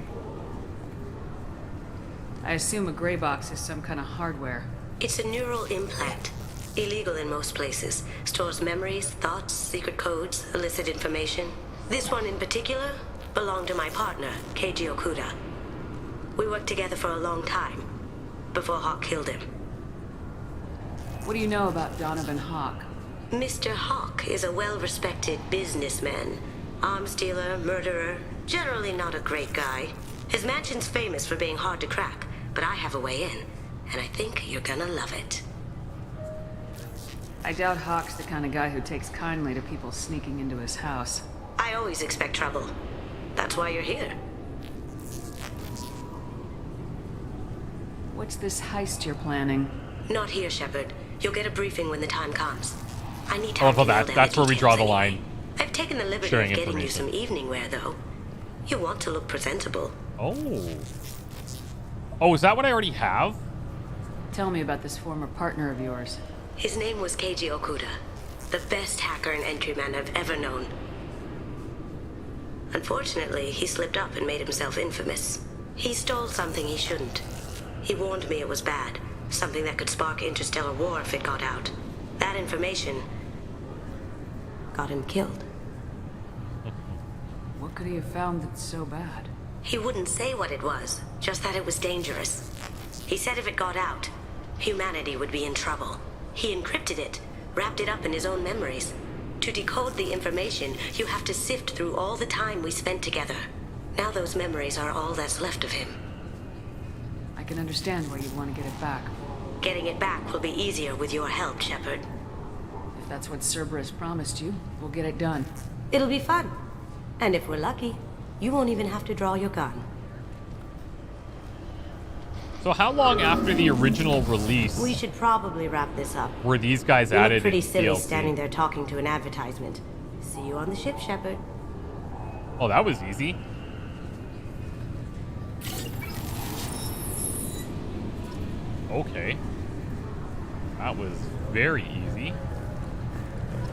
[SPEAKER 5] I assume a gray box is some kind of hardware.
[SPEAKER 2] It's a neural implant. Illegal in most places. Stores memories, thoughts, secret codes, illicit information. This one in particular belonged to my partner, Keiji Okuda. We worked together for a long time, before Hawk killed him.
[SPEAKER 5] What do you know about Donovan Hawk?
[SPEAKER 2] Mr. Hawk is a well-respected businessman. Arms dealer, murderer, generally not a great guy. His mansion's famous for being hard to crack, but I have a way in, and I think you're gonna love it.
[SPEAKER 5] I doubt Hawk's the kind of guy who takes kindly to people sneaking into his house.
[SPEAKER 2] I always expect trouble. That's why you're here.
[SPEAKER 5] What's this heist you're planning?
[SPEAKER 2] Not here, Shepard. You'll get a briefing when the time comes. I need
[SPEAKER 1] I
[SPEAKER 2] time
[SPEAKER 1] love how
[SPEAKER 2] to nail down
[SPEAKER 1] that's
[SPEAKER 2] the
[SPEAKER 1] where we draw the
[SPEAKER 2] details
[SPEAKER 1] line.
[SPEAKER 2] anyway. I've taken the liberty
[SPEAKER 1] Sharing
[SPEAKER 2] of getting you
[SPEAKER 1] information.
[SPEAKER 2] some evening wear, though. You want to look presentable.
[SPEAKER 1] Oh. Oh, is that what I already have?
[SPEAKER 5] Tell me about this former partner of yours.
[SPEAKER 2] His name was Keiji Okuda, the best hacker and entryman I've ever known. Unfortunately, he slipped up and made himself infamous. He stole something he shouldn't. He warned me it was bad, something that could spark interstellar war if it got out. That information got him killed.
[SPEAKER 5] What could he have found that's so bad?
[SPEAKER 2] He wouldn't say what it was, just that it was dangerous. He said if it got out, humanity would be in trouble. He encrypted it, wrapped it up in his own memories. To decode the information, you have to sift through all the time we spent together. Now those memories are all that's left of him.
[SPEAKER 5] I can understand why you'd want to get it back.
[SPEAKER 2] Getting it back will be easier with your help, Shepard.
[SPEAKER 5] If that's what Cerberus promised you, we'll get it done.
[SPEAKER 2] It'll be fun. And if we're lucky, you won't even have to draw your gun.
[SPEAKER 1] So how long after the original release
[SPEAKER 2] We should probably wrap this up.
[SPEAKER 1] were these guys
[SPEAKER 2] You
[SPEAKER 1] added
[SPEAKER 2] look pretty
[SPEAKER 1] in
[SPEAKER 2] silly
[SPEAKER 1] DLC?
[SPEAKER 2] standing there talking to an advertisement. See you on the ship, Shepard.
[SPEAKER 1] Oh, that was easy. Okay. That was very easy.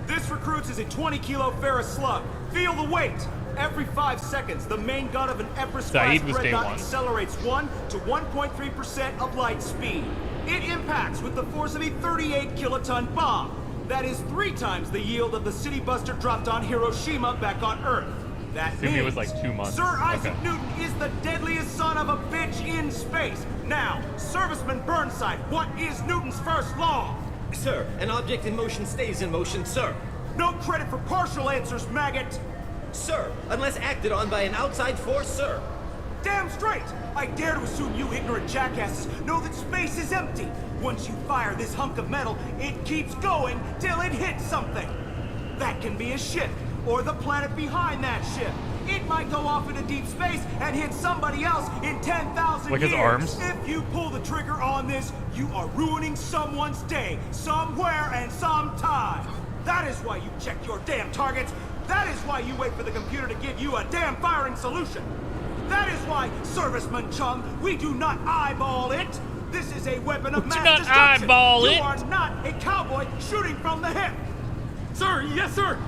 [SPEAKER 24] This recruits is a 20-kilo ferrous slug. Feel the weight. Every 5 seconds, the main gun of an Everest-class
[SPEAKER 1] Zaeed was day
[SPEAKER 24] dreadnought
[SPEAKER 1] one.
[SPEAKER 24] accelerates 1 to 1.3% of light speed. It impacts with the force of a 38-kiloton bomb. That is 3 times the yield of the city buster dropped on Hiroshima back on Earth. That
[SPEAKER 1] Assume
[SPEAKER 24] means
[SPEAKER 1] it was like 2 months.
[SPEAKER 24] Sir Isaac
[SPEAKER 1] Okay.
[SPEAKER 24] Newton is the deadliest son of a bitch in space. Now, Serviceman Burnside, what is Newton's first law?
[SPEAKER 4] Sir, an object in motion stays in motion, sir.
[SPEAKER 24] No credit for partial answers, maggot!
[SPEAKER 4] Sir, unless acted on by an outside force, sir.
[SPEAKER 24] Damn straight! I dare to assume you ignorant jackasses know that space is empty. Once you fire this hunk of metal, it keeps going till it hits something. That can be a ship, or the planet behind that ship. It might go off into deep space and hit somebody else in 10,000
[SPEAKER 1] Like
[SPEAKER 24] years.
[SPEAKER 1] his arms?
[SPEAKER 24] If you pull the trigger on this, you are ruining someone's day, somewhere and sometime. That is why you check your damn targets. That is why you wait for the computer to give you a damn firing solution. That is why, Serviceman Chum, we do not eyeball it. This is a weapon of
[SPEAKER 1] Do
[SPEAKER 24] mass
[SPEAKER 1] not
[SPEAKER 24] destruction.
[SPEAKER 1] eyeball
[SPEAKER 24] You
[SPEAKER 1] it.
[SPEAKER 24] are not a cowboy shooting from the hip. Sir, yes, sir.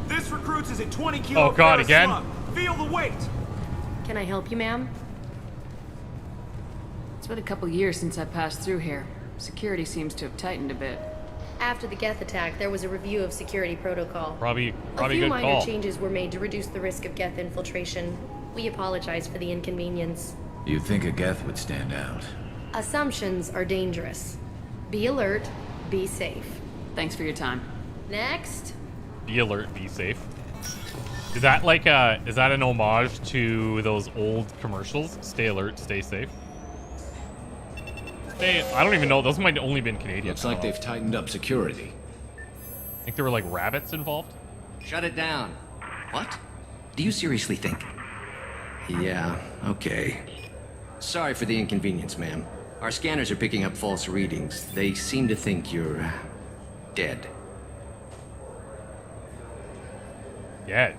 [SPEAKER 24] This recruits is a 20-kilo
[SPEAKER 1] Oh, God,
[SPEAKER 24] ferrous
[SPEAKER 1] again?
[SPEAKER 24] slug. Feel the weight.
[SPEAKER 23] Can I help you, ma'am?
[SPEAKER 5] It's been a couple years since I passed through here. Security seems to have tightened a bit.
[SPEAKER 23] After the Geth attack, there was a review of security protocol.
[SPEAKER 1] Probably
[SPEAKER 23] A
[SPEAKER 1] a
[SPEAKER 23] few
[SPEAKER 1] good
[SPEAKER 23] minor
[SPEAKER 1] call.
[SPEAKER 23] changes were made to reduce the risk of Geth infiltration. We apologize for the inconvenience.
[SPEAKER 6] You'd think a Geth would stand out.
[SPEAKER 23] Assumptions are dangerous.
[SPEAKER 9] Be alert, be safe.
[SPEAKER 5] Thanks for your time.
[SPEAKER 9] Next.
[SPEAKER 1] Be alert, be safe. Is that like is that an homage to those old commercials? Stay alert, stay safe. I don't even know. Those might have only been Canadian.
[SPEAKER 6] Looks like they've tightened up security.
[SPEAKER 1] I think there were like rabbits involved.
[SPEAKER 11] Shut it down. What? Do you seriously think?
[SPEAKER 6] Yeah, okay.
[SPEAKER 11] Sorry for the inconvenience, ma'am. Our scanners are picking up false readings. They seem to think you're dead.
[SPEAKER 1] Dead?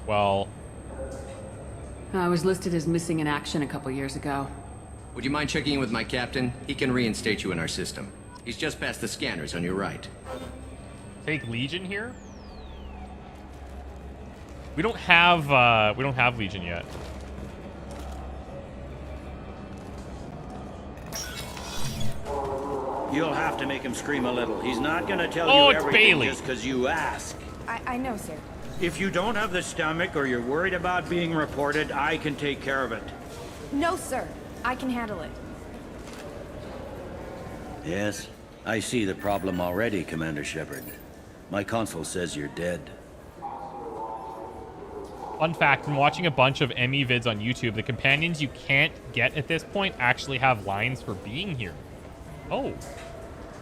[SPEAKER 1] Well...
[SPEAKER 5] I was listed as missing in action a couple years ago.
[SPEAKER 11] Would you mind checking in with my captain? He can reinstate you in our system. He's just past the scanners on your right.
[SPEAKER 1] Take Legion here? We don't have Legion yet.
[SPEAKER 16] You'll have to make him scream a little. He's not gonna tell
[SPEAKER 1] Oh,
[SPEAKER 16] you
[SPEAKER 1] it's
[SPEAKER 16] everything
[SPEAKER 1] Bailey.
[SPEAKER 16] just because you ask.
[SPEAKER 17] I know, sir.
[SPEAKER 16] If you don't have the stomach or you're worried about being reported, I can take care of it.
[SPEAKER 17] No, sir. I can handle it.
[SPEAKER 16] Yes, I see the problem already, Commander Shepard. My console says you're dead.
[SPEAKER 1] Fun fact, from watching a bunch of ME vids on YouTube, the companions you can't get at this point actually have lines for being here. Oh,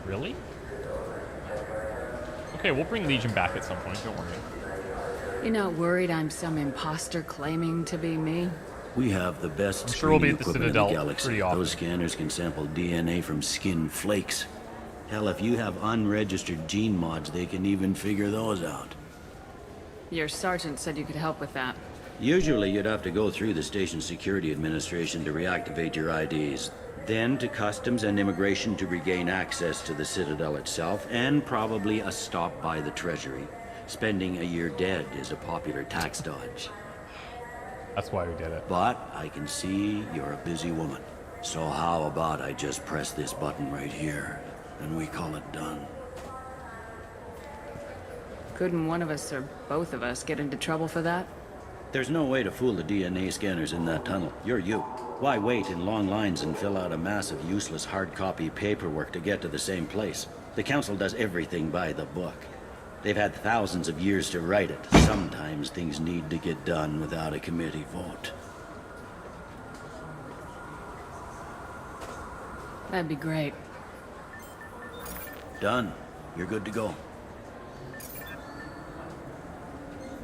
[SPEAKER 1] really? Okay, we'll bring Legion back at some point, don't worry.
[SPEAKER 5] You're not worried I'm some imposter claiming to be me?
[SPEAKER 16] We have the best
[SPEAKER 1] I'm sure we'll be
[SPEAKER 16] screening
[SPEAKER 1] at the
[SPEAKER 16] equipment
[SPEAKER 1] Citadel
[SPEAKER 16] in the galaxy.
[SPEAKER 1] pretty often.
[SPEAKER 16] Those scanners can sample DNA from skin flakes. Hell, if you have unregistered gene mods, they can even figure those out.
[SPEAKER 5] Your sergeant said you could help with that.
[SPEAKER 16] Usually you'd have to go through the station security administration to reactivate your IDs, then to customs and immigration to regain access to the Citadel itself, and probably a stop by the Treasury. Spending a year dead is a popular tax dodge.
[SPEAKER 1] That's why we did it.
[SPEAKER 16] But I can see you're a busy woman. So how about I just press this button right here, and we call it done?
[SPEAKER 5] Couldn't one of us or both of us get into trouble for that?
[SPEAKER 16] There's no way to fool the DNA scanners in that tunnel. You're you. Why wait in long lines and fill out a massive useless hard copy paperwork to get to the same place? The Council does everything by the book. They've had thousands of years to write it. Sometimes things need to get done without a committee vote.
[SPEAKER 5] That'd be great.
[SPEAKER 16] Done. You're good to go.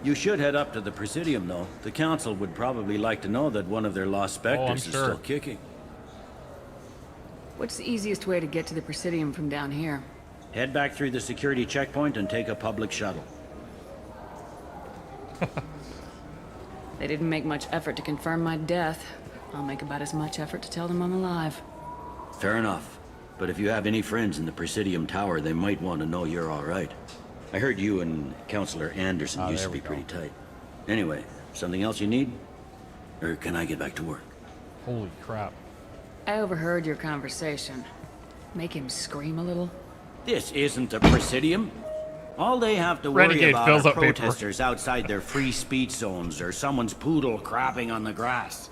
[SPEAKER 16] You should head up to the Presidium, though. The Council would probably like to know that one of their lost specters is still kicking.
[SPEAKER 5] What's the easiest way to get to the Presidium from down here?
[SPEAKER 16] Head back through the security checkpoint and take a public shuttle.
[SPEAKER 5] They didn't make much effort to confirm my death. I'll make about as much effort to tell them I'm alive.
[SPEAKER 16] Fair enough. But if you have any friends in the Presidium Tower, they might want to know you're all right. I heard you and Counselor Anderson used to be pretty tight. Anyway, something else you need? Or can I get back to work?
[SPEAKER 1] Holy crap.
[SPEAKER 5] I overheard your conversation. Make him scream a little?
[SPEAKER 16] This isn't a Presidium. All they have to worry
[SPEAKER 1] Renegade
[SPEAKER 16] about
[SPEAKER 1] fills
[SPEAKER 16] are
[SPEAKER 1] out paperwork.
[SPEAKER 16] protesters outside their free speech zones or someone's poodle crapping on the grass.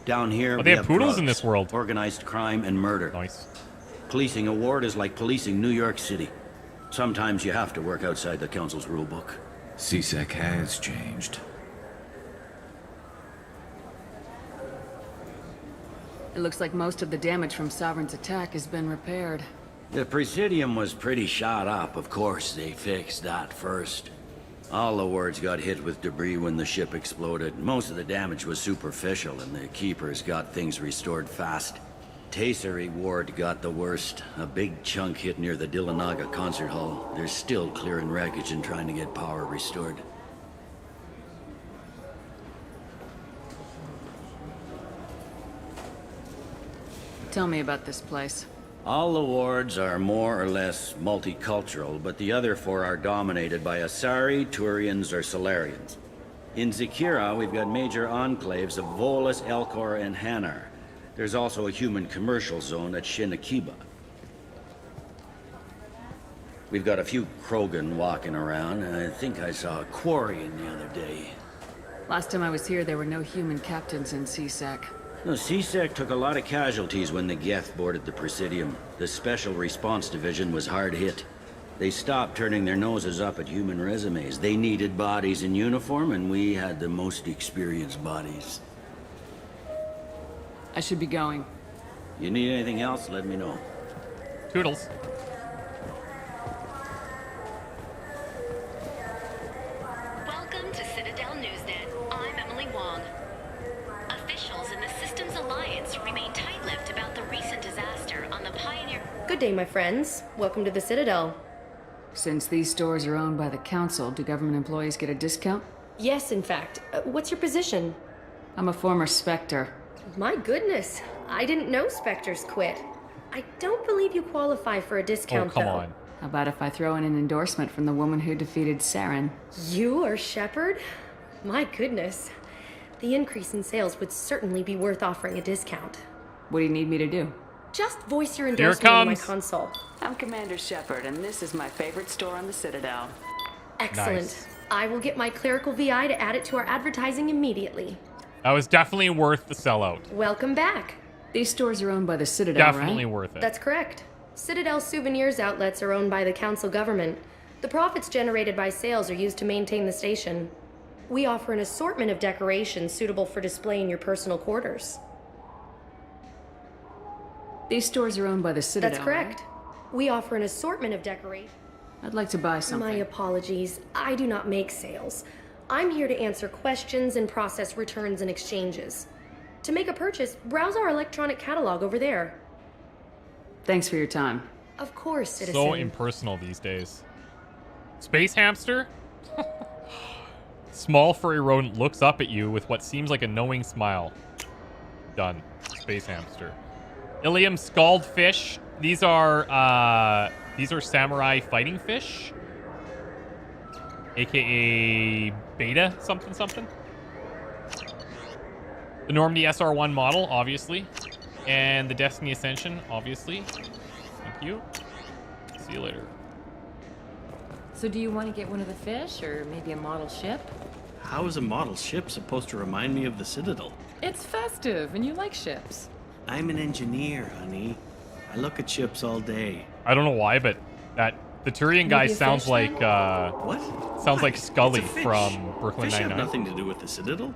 [SPEAKER 16] Down here,
[SPEAKER 1] Oh, they
[SPEAKER 16] we
[SPEAKER 1] have poodles in
[SPEAKER 16] drugs,
[SPEAKER 1] this world.
[SPEAKER 16] organized crime and murder.
[SPEAKER 1] Nice.
[SPEAKER 16] Policing a ward is like policing New York City. Sometimes you have to work outside the Council's rulebook.
[SPEAKER 6] CSEC has changed.
[SPEAKER 5] It looks like most of the damage from Sovereign's attack has been repaired.
[SPEAKER 16] The Presidium was pretty shot up. Of course, they fixed that first. All the wards got hit with debris when the ship exploded. Most of the damage was superficial, and the Keepers got things restored fast. Tasery Ward got the worst. A big chunk hit near the Dillanaga concert hall. They're still clearing wreckage and trying to get power restored.
[SPEAKER 5] Tell me about this place.
[SPEAKER 16] All the wards are more or less multicultural, but the other four are dominated by Asari, Turians, or Solarians. In Zakira, we've got major enclaves of Volus, Elcor, and Hanar. There's also a human commercial zone at Shinakiba. We've got a few Krogan walking around, and I think I saw a quarry in the other day.
[SPEAKER 5] Last time I was here, there were no human captains in CSEC.
[SPEAKER 16] The CSEC took a lot of casualties when the Geth boarded the Presidium. The Special Response Division was hard hit. They stopped turning their noses up at human resumes. They needed bodies in uniform, and we had the most experienced bodies.
[SPEAKER 5] I should be going.
[SPEAKER 16] You need anything else, let me know.
[SPEAKER 1] Toodles.
[SPEAKER 13] Welcome to Citadel Newsnet. I'm Emily Wong. Officials in the Systems Alliance remain tight-lipped about the recent disaster on the Pioneer...
[SPEAKER 18] Good day, my friends. Welcome to the Citadel.
[SPEAKER 5] Since these stores are owned by the Council, do government employees get a discount?
[SPEAKER 18] Yes, in fact. What's your position?
[SPEAKER 5] I'm a former Spectre.
[SPEAKER 18] My goodness. I didn't know Spectres quit. I don't believe you qualify for a discount,
[SPEAKER 1] come
[SPEAKER 18] though.
[SPEAKER 1] on.
[SPEAKER 5] How about if I throw in an endorsement from the woman who defeated Saren?
[SPEAKER 18] You are Shepard? My goodness. The increase in sales would certainly be worth offering a discount.
[SPEAKER 5] What do you need me to do?
[SPEAKER 18] Just voice your
[SPEAKER 1] Here it
[SPEAKER 18] endorsement in my
[SPEAKER 1] comes.
[SPEAKER 18] console.
[SPEAKER 5] I'm Commander Shepard, and this is my favorite store on the Citadel.
[SPEAKER 18] Excellent.
[SPEAKER 1] Nice.
[SPEAKER 18] I will get my clerical VI to add it to our advertising immediately.
[SPEAKER 1] That was definitely worth the sellout.
[SPEAKER 18] Welcome back.
[SPEAKER 5] These stores are owned by the Citadel,
[SPEAKER 1] Definitely
[SPEAKER 5] right?
[SPEAKER 1] worth it.
[SPEAKER 18] That's correct. Citadel souvenirs outlets are owned by the council government. The profits generated by sales are used to maintain the station. We offer an assortment of decorations suitable for display in your personal quarters.
[SPEAKER 5] These stores are owned by the Citadel,
[SPEAKER 18] That's correct. We offer an assortment of decorations.
[SPEAKER 5] I'd like to buy something.
[SPEAKER 18] My apologies. I do not make sales. I'm here to answer questions and process returns and exchanges. To make a purchase, browse our electronic catalog over there.
[SPEAKER 5] Thanks for your time.
[SPEAKER 18] Of course, citizen.
[SPEAKER 1] So impersonal these days. Space hamster? Small furry rodent looks up at you with what seems like a knowing smile. Done. Space hamster. Ilium scald fish. These are samurai fighting fish. AKA beta something something. The Normandy SR1 model, obviously. And the Destiny Ascension, obviously. Thank you. See you later.
[SPEAKER 19] So do you want to get one of the fish, or maybe a model ship?
[SPEAKER 20] How is a model ship supposed to remind me of the Citadel?
[SPEAKER 19] It's festive, and you like ships.
[SPEAKER 20] I'm an engineer, honey. I look at ships all day.
[SPEAKER 1] I don't know why, but that batarian guy
[SPEAKER 20] Maybe a
[SPEAKER 1] sounds
[SPEAKER 20] fish
[SPEAKER 1] like
[SPEAKER 20] then? What?
[SPEAKER 1] Sounds like Scully
[SPEAKER 20] It's a fish.
[SPEAKER 1] from Brooklyn
[SPEAKER 20] Fish have
[SPEAKER 1] Nine-Nine.
[SPEAKER 20] nothing to do with the Citadel.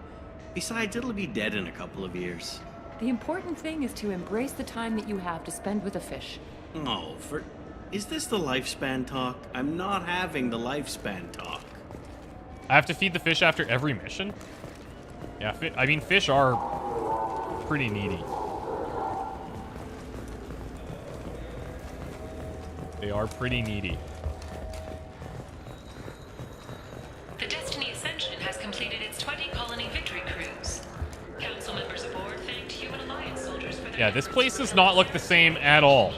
[SPEAKER 20] Besides, it'll be dead in a couple of years.
[SPEAKER 19] The important thing is to embrace the time that you have to spend with a fish.
[SPEAKER 20] Oh, is this the lifespan talk? I'm not having the lifespan talk.
[SPEAKER 1] I have to feed the fish after every mission? Yeah, I mean, fish are pretty needy. They are pretty needy.
[SPEAKER 13] The Destiny Ascension has completed its 20-colony victory cruise. Council members aboard thanked human alliance soldiers for their
[SPEAKER 1] Yeah, this place does not look the same at all.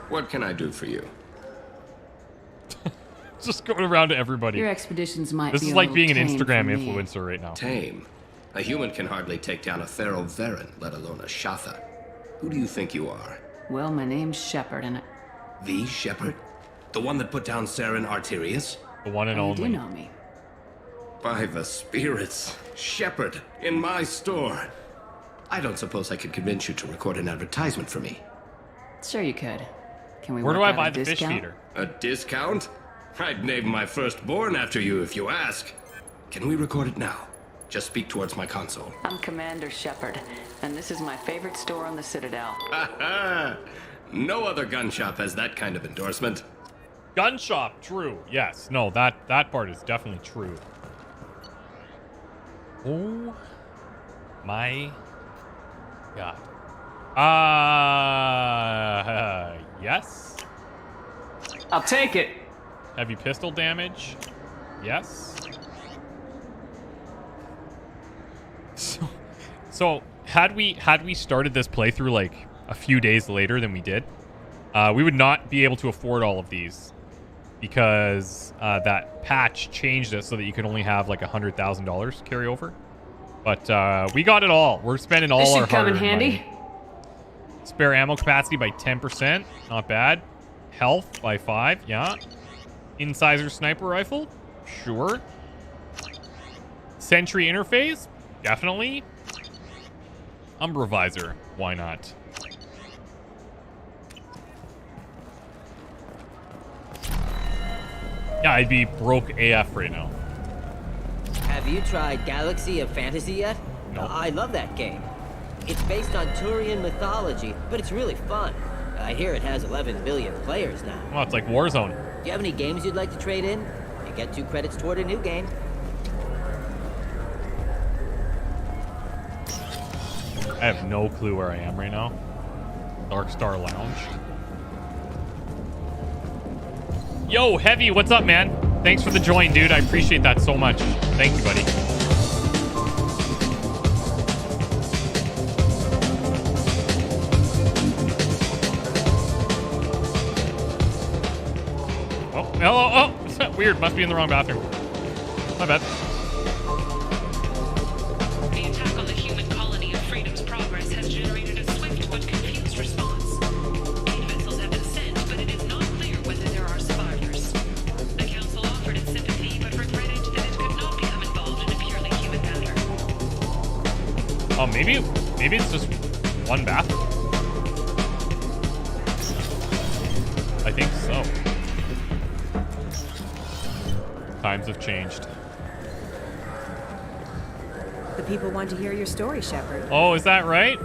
[SPEAKER 21] What can I do for you?
[SPEAKER 1] Just going around to everybody.
[SPEAKER 5] Your expeditions might
[SPEAKER 1] This
[SPEAKER 5] be
[SPEAKER 1] is
[SPEAKER 5] a
[SPEAKER 1] like
[SPEAKER 5] little
[SPEAKER 1] being an
[SPEAKER 5] tame
[SPEAKER 1] Instagram
[SPEAKER 5] for me.
[SPEAKER 1] influencer right now.
[SPEAKER 21] Tame. A human can hardly take down a Pharaoh Varen, let alone a Shatha. Who do you think you are?
[SPEAKER 5] Well, my name's Shepard, and
[SPEAKER 21] The Shepard? The one that put down Saren Arterius?
[SPEAKER 1] The one and
[SPEAKER 5] you
[SPEAKER 1] only.
[SPEAKER 5] do know me.
[SPEAKER 21] By the spirits. Shepard, in my store. I don't suppose I could convince you to record an advertisement for me.
[SPEAKER 5] Sure you could. Can we
[SPEAKER 1] Where do
[SPEAKER 5] work
[SPEAKER 1] I
[SPEAKER 5] out
[SPEAKER 1] buy
[SPEAKER 5] a
[SPEAKER 1] the fish
[SPEAKER 5] discount?
[SPEAKER 1] feeder?
[SPEAKER 21] A discount? I'd name my firstborn after you if you ask. Can we record it now? Just speak towards my console.
[SPEAKER 5] I'm Commander Shepard, and this is my favorite store on the Citadel.
[SPEAKER 21] Ha ha! No other gun shop has that kind of endorsement.
[SPEAKER 1] Gun shop, true. Yes. No, that part is definitely true. Oh my god. Yes.
[SPEAKER 5] I'll take it.
[SPEAKER 1] Heavy pistol damage. Yes. So had we started this playthrough like a few days later than we did, we would not be able to afford all of these because that patch changed it so that you can only have like $100,000 carry over. But we got it all. We're spending all
[SPEAKER 5] This
[SPEAKER 1] our
[SPEAKER 5] should come in
[SPEAKER 1] hard-earned
[SPEAKER 5] handy.
[SPEAKER 1] money. Spare ammo capacity by 10%. Not bad. Health by 5. Yeah. Incisor sniper rifle. Sure. Sentry interface? Definitely. Umbra visor. Why not? Yeah, I'd be broke AF right now.
[SPEAKER 3] Have you tried Galaxy of Fantasy yet?
[SPEAKER 1] No.
[SPEAKER 3] I love that game. It's based on Turian mythology, but it's really fun. I hear it has 11 billion players now.
[SPEAKER 1] Well, it's like Warzone.
[SPEAKER 3] Do you have any games you'd like to trade in? You get 2 credits toward a new game.
[SPEAKER 1] I have no clue where I am right now. Dark Star Lounge. Yo, Heavy, what's up, man? Thanks for the join, dude. I appreciate that so much. Thank you, buddy. Oh, hello. Oh, weird. Must be in the wrong bathroom. My bad.
[SPEAKER 13] The attack on the human colony of Freedom's Progress has generated a swift but confused response. 8 vessels have been sent, but it is not clear whether there are survivors. The Council offered its sympathy, but regretted that it could not become involved in a purely human matter.
[SPEAKER 1] Oh, maybe it's just one bathroom. I think so. Times have changed.
[SPEAKER 10] The people want to hear your story, Shepard.
[SPEAKER 1] Oh, is that right?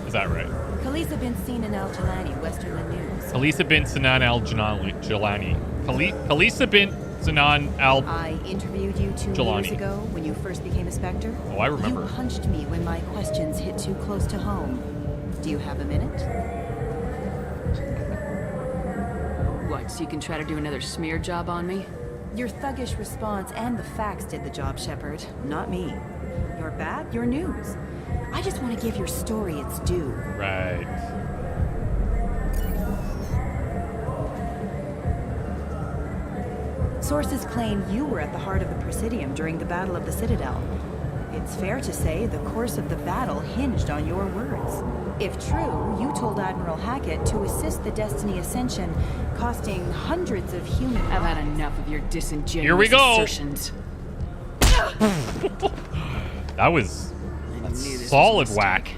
[SPEAKER 1] Is that right?
[SPEAKER 10] Khaleesa bint Sinan al-Jalani, Western News.
[SPEAKER 1] Khaleesa bint Sinan al-Jalani. Khaleesa bint Sinan al...
[SPEAKER 10] I interviewed you 2
[SPEAKER 1] Jalani.
[SPEAKER 10] years ago when you first became a Spectre.
[SPEAKER 1] Oh, I remember.
[SPEAKER 10] You punched me when my questions hit too close to home. Do you have a minute?
[SPEAKER 5] What, so you can try to do another smear job on me?
[SPEAKER 10] Your thuggish response and the facts did the job, Shepard, not me. You're bad, you're news. I just want to give your story its due.
[SPEAKER 1] Right.
[SPEAKER 10] Sources claim you were at the heart of the Presidium during the Battle of the Citadel. It's fair to say the course of the battle hinged on your words. If true, you told Admiral Hackett to assist the Destiny Ascension, costing hundreds of human lives.
[SPEAKER 5] I've had enough of your disingenuous
[SPEAKER 1] Here we go.
[SPEAKER 5] assertions.
[SPEAKER 1] That was a solid whack.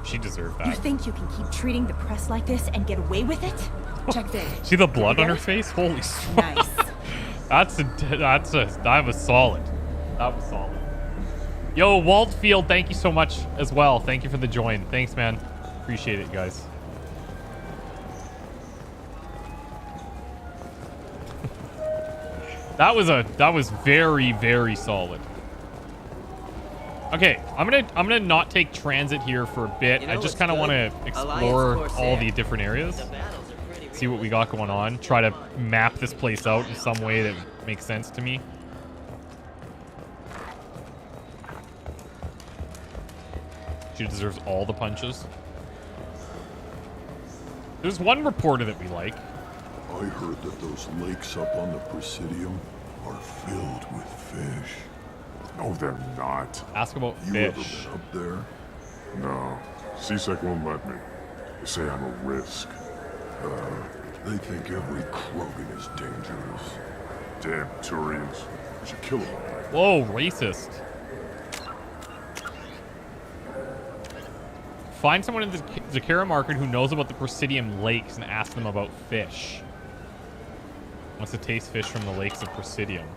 [SPEAKER 1] She deserved
[SPEAKER 10] You
[SPEAKER 1] that.
[SPEAKER 10] think you can keep treating the press like this and get away with it? Check this.
[SPEAKER 1] See the blood on her face? Holy smokes.
[SPEAKER 10] Nice.
[SPEAKER 1] That was solid. That was solid. Yo, Waltfield, thank you so much as well. Thank you for the join. Thanks, man. Appreciate it, guys. That was very, very solid. Okay, I'm gonna not take transit here for a bit. I just kind of want to explore all the different areas. See what we got going on. Try to map this place out in some way that makes sense to me. She deserves all the punches. There's one reporter that we like.
[SPEAKER 12] I heard that those lakes up on the Presidium are filled with fish.
[SPEAKER 22] No, they're not.
[SPEAKER 1] Ask about
[SPEAKER 12] You
[SPEAKER 1] fish.
[SPEAKER 12] ever been up there?
[SPEAKER 22] No. CSEC won't let me. They say I'm a risk.
[SPEAKER 12] They think every Krogan is dangerous.
[SPEAKER 22] Damn Turians. I should kill them.
[SPEAKER 1] Whoa, racist. Find someone in the Zakara market who knows about the Presidium lakes and ask them about fish. Wants to taste fish from the lakes of Presidium.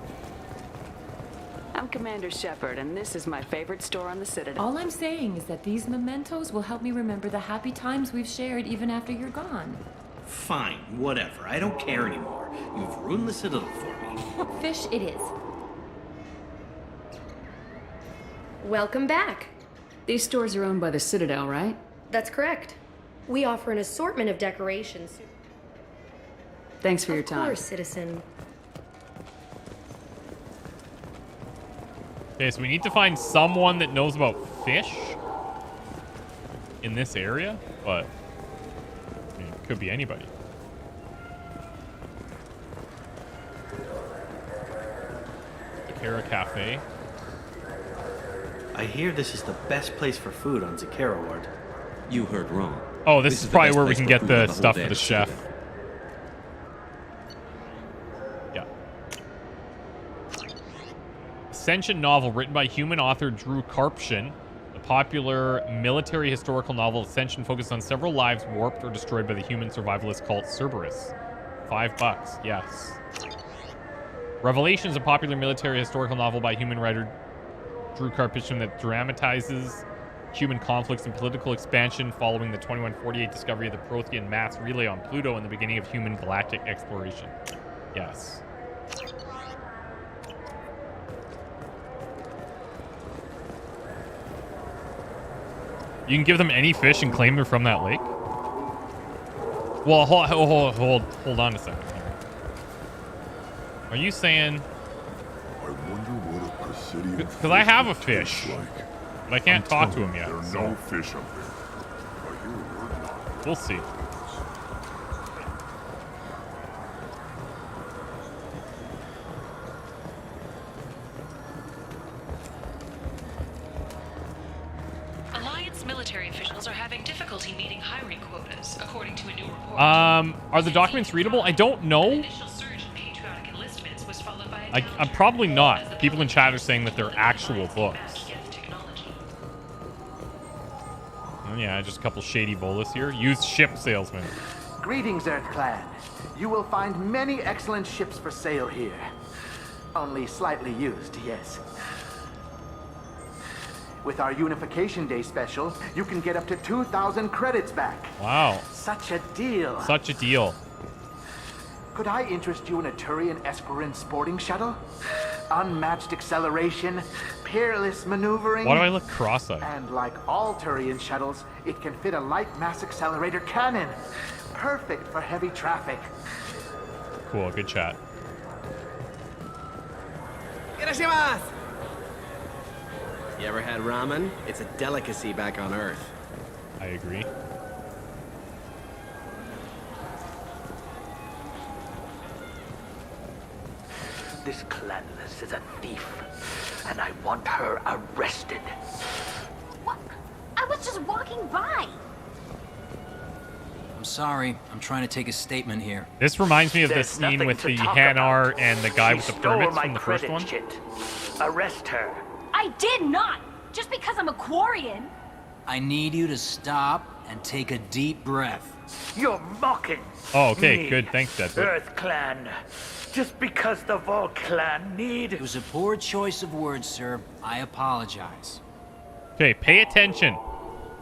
[SPEAKER 5] I'm Commander Shepard, and this is my favorite store on the Citadel.
[SPEAKER 19] All I'm saying is that these mementos will help me remember the happy times we've shared even after you're gone.
[SPEAKER 20] Fine, whatever. I don't care anymore. You've ruined the Citadel for me.
[SPEAKER 19] Fish it is.
[SPEAKER 18] Welcome back.
[SPEAKER 5] These stores are owned by the Citadel, right?
[SPEAKER 18] That's correct. We offer an assortment of decorations.
[SPEAKER 5] Thanks for your time.
[SPEAKER 18] Of course, citizen.
[SPEAKER 1] Okay, so we need to find someone that knows about fish in this area, but I mean, it could be anybody. Zakara Cafe.
[SPEAKER 20] I hear this is the best place for food on Zakara Ward.
[SPEAKER 11] You heard wrong.
[SPEAKER 1] Oh, this is probably where we can get the stuff for the chef. Yeah. Ascension novel written by human author Drew Karpshin. The popular military historical novel Ascension focused on several lives warped or destroyed by the human survivalist cult Cerberus. $5, yes. Revelation is a popular military historical novel by human writer Drew Karpshin that dramatizes human conflicts and political expansion following the 2148 discovery of the Prothean mass relay on Pluto and the beginning of human galactic exploration. Yes. You can give them any fish and claim they're from that lake? Well, hold on a second. Are you saying...
[SPEAKER 12] I wonder what a Presidium...
[SPEAKER 1] Because I have a fish, but I can't talk to him yet.
[SPEAKER 12] There are
[SPEAKER 1] So.
[SPEAKER 12] no fish up there. I hear a word not.
[SPEAKER 1] We'll see.
[SPEAKER 13] Alliance military officials are having difficulty meeting hiring quotas, according to a new report.
[SPEAKER 1] Are the documents readable? I don't know.
[SPEAKER 13] Initial surge in patriotic enlistments was followed by a
[SPEAKER 1] I'm probably not. People in chat are saying that they're actual books. Oh, yeah, just a couple shady bolas here. Used ship salesman.
[SPEAKER 7] Greetings, Earth Clan. You will find many excellent ships for sale here. Only slightly used, yes. With our Unification Day special, you can get up to 2,000 credits back.
[SPEAKER 1] Wow.
[SPEAKER 7] Such a deal.
[SPEAKER 1] Such a deal.
[SPEAKER 7] Could I interest you in a Turian Esquirine sporting shuttle? Unmatched acceleration, peerless maneuvering.
[SPEAKER 1] Why do I look cross-eyed?
[SPEAKER 7] And like all Turian shuttles, it can fit a light mass accelerator cannon. Perfect for heavy traffic.
[SPEAKER 1] Cool, good chat.
[SPEAKER 4] Irashimasu! You ever had ramen? It's a delicacy back on Earth.
[SPEAKER 1] I agree.
[SPEAKER 7] This clanless is a thief, and I want her arrested.
[SPEAKER 23] What? I was just walking by.
[SPEAKER 8] I'm sorry. I'm trying to take a statement here.
[SPEAKER 1] This reminds me of the
[SPEAKER 7] There's
[SPEAKER 1] scene
[SPEAKER 7] nothing
[SPEAKER 1] with
[SPEAKER 7] to
[SPEAKER 1] the
[SPEAKER 7] talk
[SPEAKER 1] Hanar
[SPEAKER 7] about.
[SPEAKER 1] and the guy
[SPEAKER 7] She
[SPEAKER 1] with the
[SPEAKER 7] stole
[SPEAKER 1] permits
[SPEAKER 7] my
[SPEAKER 1] from the first
[SPEAKER 7] credit
[SPEAKER 1] one.
[SPEAKER 7] chit. Arrest her.
[SPEAKER 23] I did not. Just because I'm a Quarian.
[SPEAKER 8] I need you to stop and take a deep breath.
[SPEAKER 7] You're mocking.
[SPEAKER 1] Oh, okay,
[SPEAKER 7] me,
[SPEAKER 1] good. Thanks, Deadwood.
[SPEAKER 7] Earth Clan. Just because the Vol Clan need...
[SPEAKER 8] It was a poor choice of words, sir. I apologize.
[SPEAKER 1] Okay, pay attention.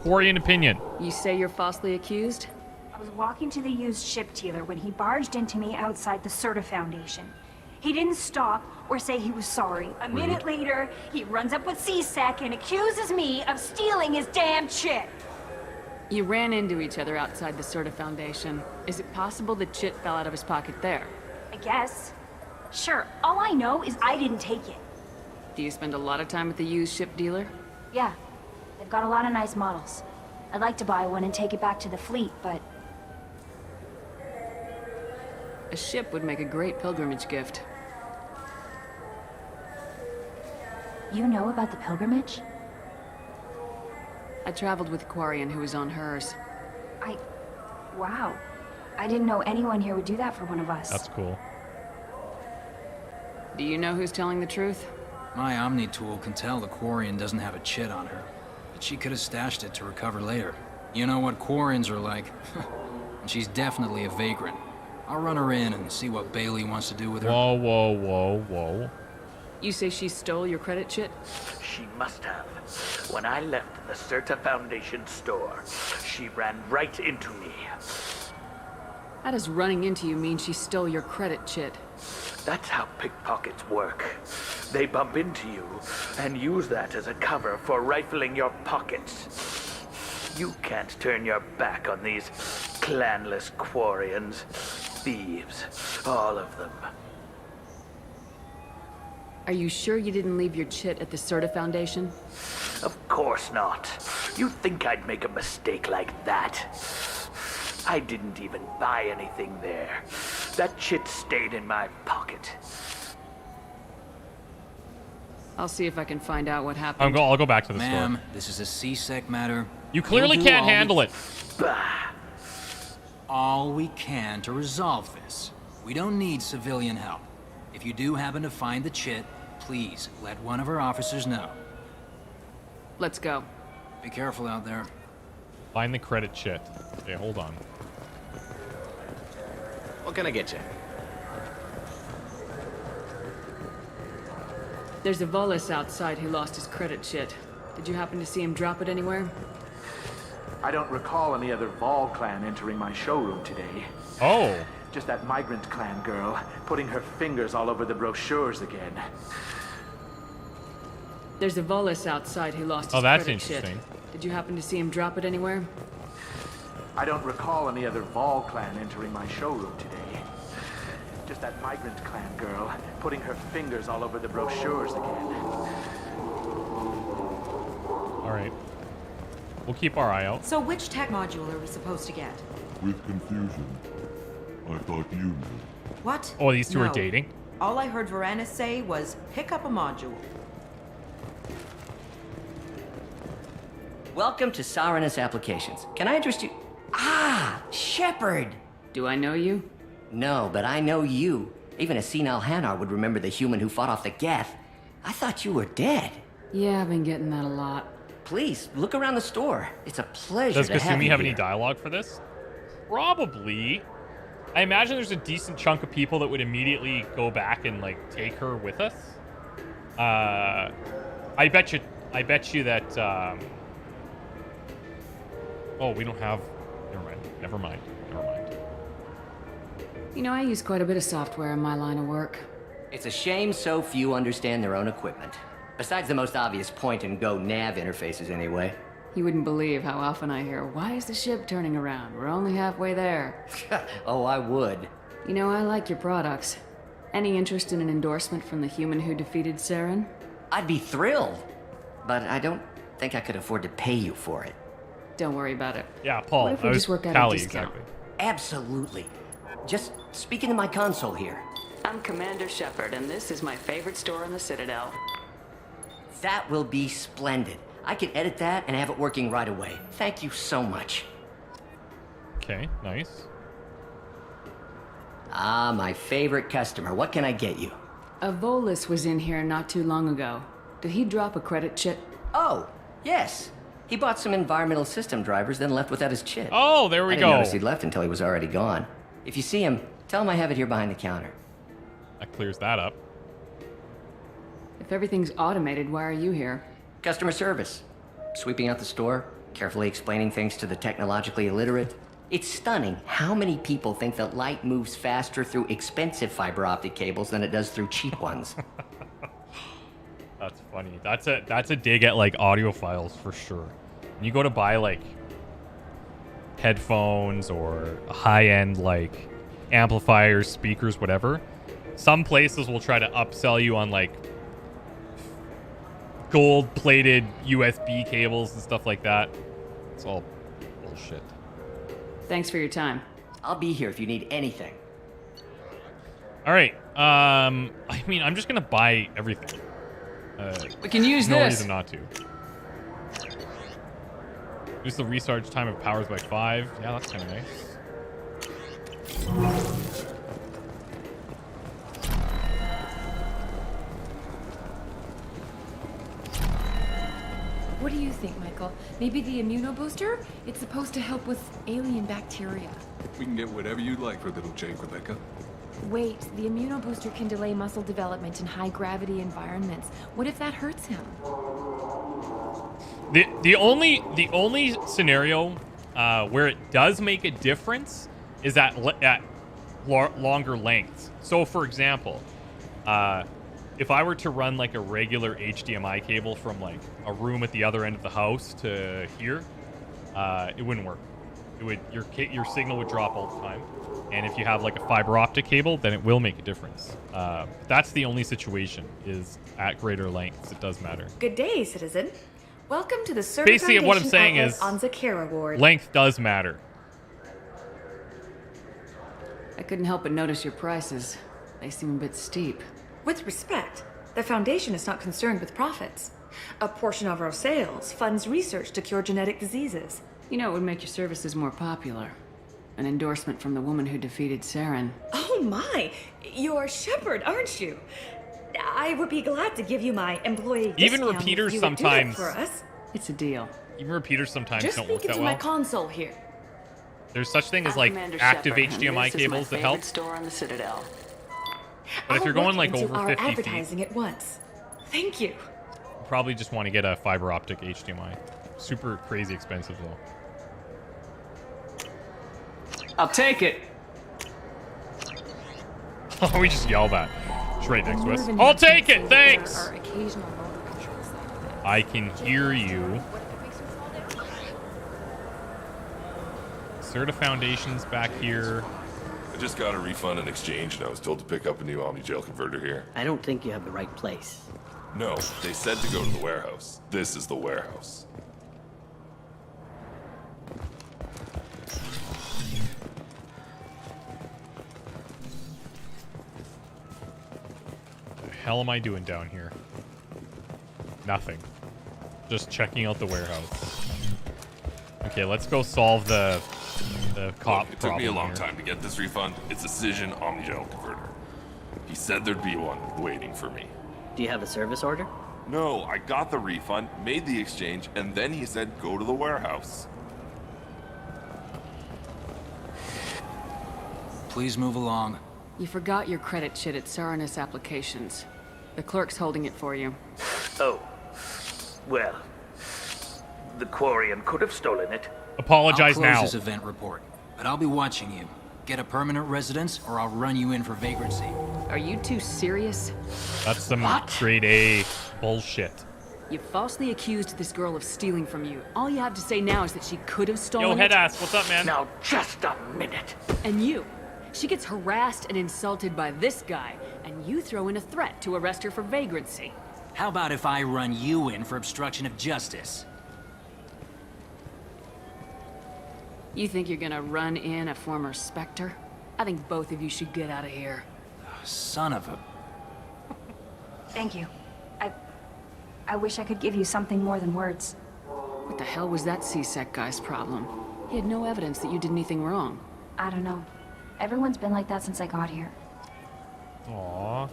[SPEAKER 1] Quarian opinion.
[SPEAKER 5] You say you're falsely accused?
[SPEAKER 14] I was walking to the used ship dealer when he barged into me outside the Serta Foundation. He didn't stop or say he was sorry. A minute later, he runs up with C-Sec and accuses me of stealing his damn chip.
[SPEAKER 5] You ran into each other outside the Serta Foundation. Is it possible the chit fell out of his pocket there?
[SPEAKER 14] I guess. Sure, all I know is I didn't take it.
[SPEAKER 5] Do you spend a lot of time at the used ship dealer?
[SPEAKER 14] Yeah, they've got a lot of nice models. I'd like to buy one and take it back to the fleet, but...
[SPEAKER 5] A ship would make a great pilgrimage gift.
[SPEAKER 14] You know about the pilgrimage?
[SPEAKER 5] I traveled with a Quarian who was on hers.
[SPEAKER 14] Wow. I didn't know anyone here would do that for one of us.
[SPEAKER 1] That's cool.
[SPEAKER 5] Do you know who's telling the truth?
[SPEAKER 8] My Omni tool can tell the Quarian doesn't have a chit on her, but she could have stashed it to recover later. You know what Quarians are like. And she's definitely a vagrant. I'll run her in and see what Bailey wants to do with her.
[SPEAKER 1] Whoa, whoa, whoa, whoa.
[SPEAKER 5] You say she stole your credit chit?
[SPEAKER 7] She must have. When I left the Serta Foundation store, she ran right into me.
[SPEAKER 5] How does running into you mean she stole your credit chit?
[SPEAKER 7] That's how pickpockets work. They bump into you and use that as a cover for rifling your pockets. You can't turn your back on these clanless Quarians. Thieves, all of them.
[SPEAKER 5] Are you sure you didn't leave your chit at the Serta Foundation?
[SPEAKER 7] Of course not. You think I'd make a mistake like that? I didn't even buy anything there. That chit stayed in my pocket.
[SPEAKER 5] I'll see if I can find out what happened.
[SPEAKER 1] I'll go back to the store.
[SPEAKER 8] Ma'am, this is a C-Sec matter.
[SPEAKER 1] You clearly
[SPEAKER 8] We'll do
[SPEAKER 1] can't
[SPEAKER 8] all
[SPEAKER 1] handle
[SPEAKER 8] we-
[SPEAKER 1] it.
[SPEAKER 8] All we can to resolve this. We don't need civilian help. If you do happen to find the chit, please let one of our officers know.
[SPEAKER 5] Let's go.
[SPEAKER 8] Be careful out there.
[SPEAKER 1] Find the credit shit. Okay, hold on.
[SPEAKER 4] What can I get you?
[SPEAKER 5] There's a Volus outside who lost his credit shit. Did you happen to see him drop it anywhere?
[SPEAKER 7] I don't recall any other Vol clan entering my showroom today.
[SPEAKER 1] Oh.
[SPEAKER 7] Just that migrant clan girl putting her fingers all over the brochures again.
[SPEAKER 5] There's a Volus outside who lost his
[SPEAKER 1] Oh, that's
[SPEAKER 5] credit
[SPEAKER 1] interesting.
[SPEAKER 5] shit. Did you happen to see him drop it anywhere?
[SPEAKER 7] I don't recall any other Vol clan entering my showroom today. Just that migrant clan girl putting her fingers all over the brochures again.
[SPEAKER 1] All right. We'll keep our eye out.
[SPEAKER 10] So which tech module are we supposed to get?
[SPEAKER 12] With confusion. I thought you knew.
[SPEAKER 10] What?
[SPEAKER 1] Oh, these two
[SPEAKER 10] No.
[SPEAKER 1] are dating?
[SPEAKER 10] All I heard Varanus say was, pick up a module.
[SPEAKER 3] Welcome to Saranus Applications. Can I interest you? Ah, Shepard!
[SPEAKER 5] Do I know you?
[SPEAKER 3] No, but I know you. Even a senile Hanar would remember the human who fought off the Geth. I thought you were dead.
[SPEAKER 5] Yeah, I've been getting that a lot.
[SPEAKER 3] Please, look around the store. It's a pleasure
[SPEAKER 1] Does
[SPEAKER 3] to have
[SPEAKER 1] Kasumi
[SPEAKER 3] you
[SPEAKER 1] have
[SPEAKER 3] here.
[SPEAKER 1] any dialogue for this? Probably. I imagine there's a decent chunk of people that would immediately go back and like take her with us. I bet you that. Oh, we don't have. Never mind.
[SPEAKER 5] You know, I use quite a bit of software in my line of work.
[SPEAKER 3] It's a shame so few understand their own equipment. Besides the most obvious point-and-go nav interfaces, anyway.
[SPEAKER 5] You wouldn't believe how often I hear, why is the ship turning around? We're only halfway there.
[SPEAKER 3] Oh, I would.
[SPEAKER 5] You know, I like your products. Any interest in an endorsement from the human who defeated Saren?
[SPEAKER 3] I'd be thrilled. But I don't think I could afford to pay you for it.
[SPEAKER 5] Don't worry about it.
[SPEAKER 1] Yeah, Paul.
[SPEAKER 5] What if we
[SPEAKER 1] I
[SPEAKER 5] just
[SPEAKER 1] was
[SPEAKER 5] work out
[SPEAKER 1] Callie,
[SPEAKER 5] a discount?
[SPEAKER 1] exactly.
[SPEAKER 3] Absolutely. Just speak into my console here.
[SPEAKER 5] I'm Commander Shepard, and this is my favorite store in the Citadel.
[SPEAKER 3] That will be splendid. I can edit that and have it working right away. Thank you so much.
[SPEAKER 1] Okay, nice.
[SPEAKER 3] Ah, my favorite customer. What can I get you?
[SPEAKER 5] A Volus was in here not too long ago. Did he drop a credit chip?
[SPEAKER 3] Oh, yes. He bought some environmental system drivers, then left without his chip.
[SPEAKER 1] Oh, there we
[SPEAKER 3] I didn't
[SPEAKER 1] go.
[SPEAKER 3] notice he'd left until he was already gone. If you see him, tell him I have it here behind the counter.
[SPEAKER 1] That clears that up.
[SPEAKER 5] If everything's automated, why are you here?
[SPEAKER 3] Customer service. Sweeping out the store, carefully explaining things to the technologically illiterate. It's stunning how many people think that light moves faster through expensive fiber optic cables than it does through cheap ones.
[SPEAKER 1] That's funny. That's a dig at like audiophiles for sure. When you go to buy like headphones or high-end like amplifiers, speakers, whatever, some places will try to upsell you on like gold-plated USB cables and stuff like that. It's all bullshit.
[SPEAKER 5] Thanks for your time.
[SPEAKER 3] I'll be here if you need anything.
[SPEAKER 1] All right. I mean, I'm just gonna buy everything.
[SPEAKER 5] We can use
[SPEAKER 1] no
[SPEAKER 5] this.
[SPEAKER 1] reason not to. Reduce the recharge time of powers by 5. Yeah, that's kind of nice.
[SPEAKER 19] What do you think, Michael? Maybe the immunobooster? It's supposed to help with alien bacteria.
[SPEAKER 2] We can get whatever you like for little Jake, Rebecca.
[SPEAKER 19] Wait, the immunobooster can delay muscle development in high-gravity environments. What if that hurts him?
[SPEAKER 1] The only scenario where it does make a difference is at longer lengths. So, for example, if I were to run like a regular HDMI cable from like a room at the other end of the house to here, it wouldn't work. It would your signal would drop all the time. And if you have like a fiber optic cable, then it will make a difference. That's the only situation, is at greater lengths. It does matter.
[SPEAKER 9] Good day, citizen. Welcome to the Server
[SPEAKER 1] Basically, what I'm saying
[SPEAKER 9] Foundation
[SPEAKER 1] is
[SPEAKER 9] outlet on Zakera Ward.
[SPEAKER 1] length does matter.
[SPEAKER 5] I couldn't help but notice your prices. They seem a bit steep.
[SPEAKER 9] With respect, the Foundation is not concerned with profits. A portion of our sales funds research to cure genetic diseases.
[SPEAKER 5] You know, it would make your services more popular. An endorsement from the woman who defeated Saren.
[SPEAKER 9] Oh my! You're Shepard, aren't you? I would be glad to give you my employee
[SPEAKER 1] Even
[SPEAKER 9] discount if
[SPEAKER 1] repeaters
[SPEAKER 9] you would do it
[SPEAKER 1] sometimes.
[SPEAKER 9] for us.
[SPEAKER 5] It's a deal.
[SPEAKER 1] Even repeaters sometimes
[SPEAKER 5] Just
[SPEAKER 1] don't work
[SPEAKER 5] speak
[SPEAKER 1] that
[SPEAKER 5] into my
[SPEAKER 1] well.
[SPEAKER 5] console here.
[SPEAKER 1] There's such thing as
[SPEAKER 5] I'm
[SPEAKER 1] like
[SPEAKER 5] Commander
[SPEAKER 1] active
[SPEAKER 5] Shepard, and
[SPEAKER 1] HDMI
[SPEAKER 5] this is my
[SPEAKER 1] cables that help.
[SPEAKER 5] favorite store on the Citadel.
[SPEAKER 1] But if
[SPEAKER 9] I'll
[SPEAKER 1] you're going
[SPEAKER 9] look
[SPEAKER 1] like
[SPEAKER 9] into
[SPEAKER 1] over
[SPEAKER 9] our
[SPEAKER 1] 50 feet,
[SPEAKER 9] advertising at once. Thank you.
[SPEAKER 1] you probably just want to get a fiber optic HDMI. Super crazy expensive though.
[SPEAKER 6] I'll take it.
[SPEAKER 1] Oh, we just yelled that. It's right next to us. I'll take it, thanks! I can hear you. Certa Foundation's back here.
[SPEAKER 15] I just got a refund and exchange, and I was told to pick up a new Omni-Jail converter here.
[SPEAKER 17] I don't think you have the right place.
[SPEAKER 15] No, they said to go to the warehouse. This is the warehouse.
[SPEAKER 1] What the hell am I doing down here? Nothing. Just checking out the warehouse. Okay, let's go solve the cop
[SPEAKER 15] Look, it took me a
[SPEAKER 1] problem
[SPEAKER 15] long
[SPEAKER 1] here.
[SPEAKER 15] time to get this refund. It's a Cision Omni-Jail converter. He said there'd be one waiting for me.
[SPEAKER 17] Do you have a service order?
[SPEAKER 15] No, I got the refund, made the exchange, and then he said go to the warehouse.
[SPEAKER 8] Please move along.
[SPEAKER 5] You forgot your credit shit at Saranus Applications. The clerk's holding it for you.
[SPEAKER 7] Oh. Well. The Quarian could have stolen it.
[SPEAKER 1] Apologize
[SPEAKER 8] I'll
[SPEAKER 1] now.
[SPEAKER 8] close this event report, but I'll be watching you. Get a permanent residence, or I'll run you in for vagrancy.
[SPEAKER 5] Are you two serious?
[SPEAKER 1] That's some grade A bullshit.
[SPEAKER 5] You falsely accused this girl of stealing from you. All you have to say now is that she could have stolen
[SPEAKER 1] Yo,
[SPEAKER 5] it.
[SPEAKER 1] headass, what's up, man?
[SPEAKER 7] Now, just a minute.
[SPEAKER 5] And you. She gets harassed and insulted by this guy, and you throw in a threat to arrest her for vagrancy.
[SPEAKER 8] How about if I run you in for obstruction of justice?
[SPEAKER 5] You think you're gonna run in a former Spectre? I think both of you should get out of here.
[SPEAKER 8] Son of a...
[SPEAKER 14] Thank you. I wish I could give you something more than words.
[SPEAKER 5] What the hell was that CSEC guy's problem? He had no evidence that you did anything wrong.
[SPEAKER 14] I don't know. Everyone's been like that since I got here.
[SPEAKER 1] Aww.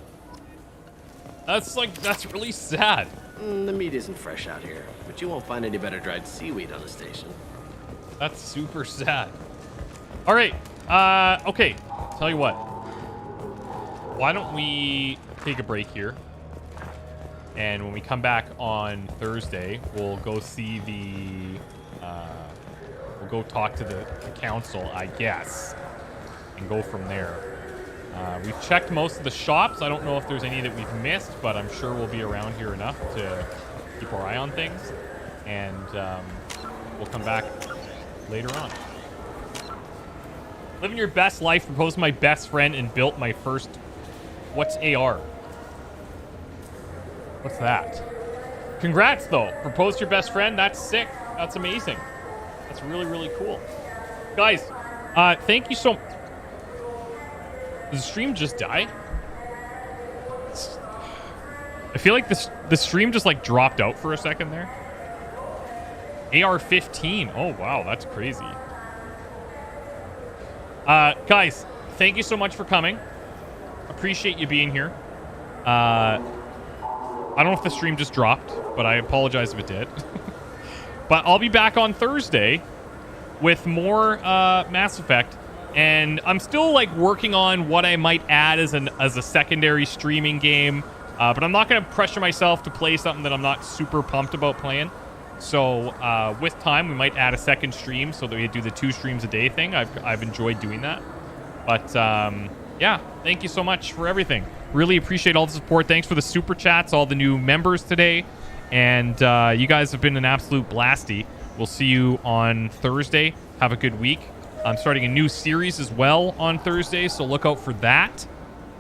[SPEAKER 1] That's really sad.
[SPEAKER 21] The meat isn't fresh out here, but you won't find any better dried seaweed on the station.
[SPEAKER 1] That's super sad. All right. Okay. Tell you what. Why don't we take a break here? And when we come back on Thursday, we'll go see the... we'll go talk to the council, I guess. And go from there. We've checked most of the shops. I don't know if there's any that we've missed, but I'm sure we'll be around here enough to keep our eye on things. And we'll come back later on. Living your best life, proposed to my best friend, and built my first... What's AR? What's that? Congrats, though. Proposed to your best friend. That's sick. That's amazing. That's really, really cool. Guys, thank you so much. Did the stream just die? I feel like the stream just like dropped out for a second there. AR-15. Oh, wow. That's crazy. Guys, thank you so much for coming. Appreciate you being here. I don't know if the stream just dropped, but I apologize if it did. But I'll be back on Thursday with more Mass Effect. And I'm still like working on what I might add as a secondary streaming game. But I'm not going to pressure myself to play something that I'm not super pumped about playing. So with time, we might add a second stream so that we do the 2 streams a day thing. I've enjoyed doing that. But yeah, thank you so much for everything. Really appreciate all the support. Thanks for the super chats, all the new members today. And you guys have been an absolute blasty. We'll see you on Thursday. Have a good week. I'm starting a new series as well on Thursday, so look out for that.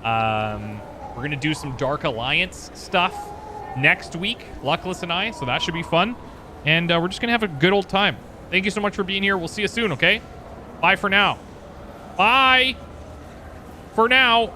[SPEAKER 1] We're going to do some Dark Alliance stuff next week, Luckless and I, so that should be fun. And we're just going to have a good old time. Thank you so much for being here. We'll see you soon, okay? Bye for now. Bye for now.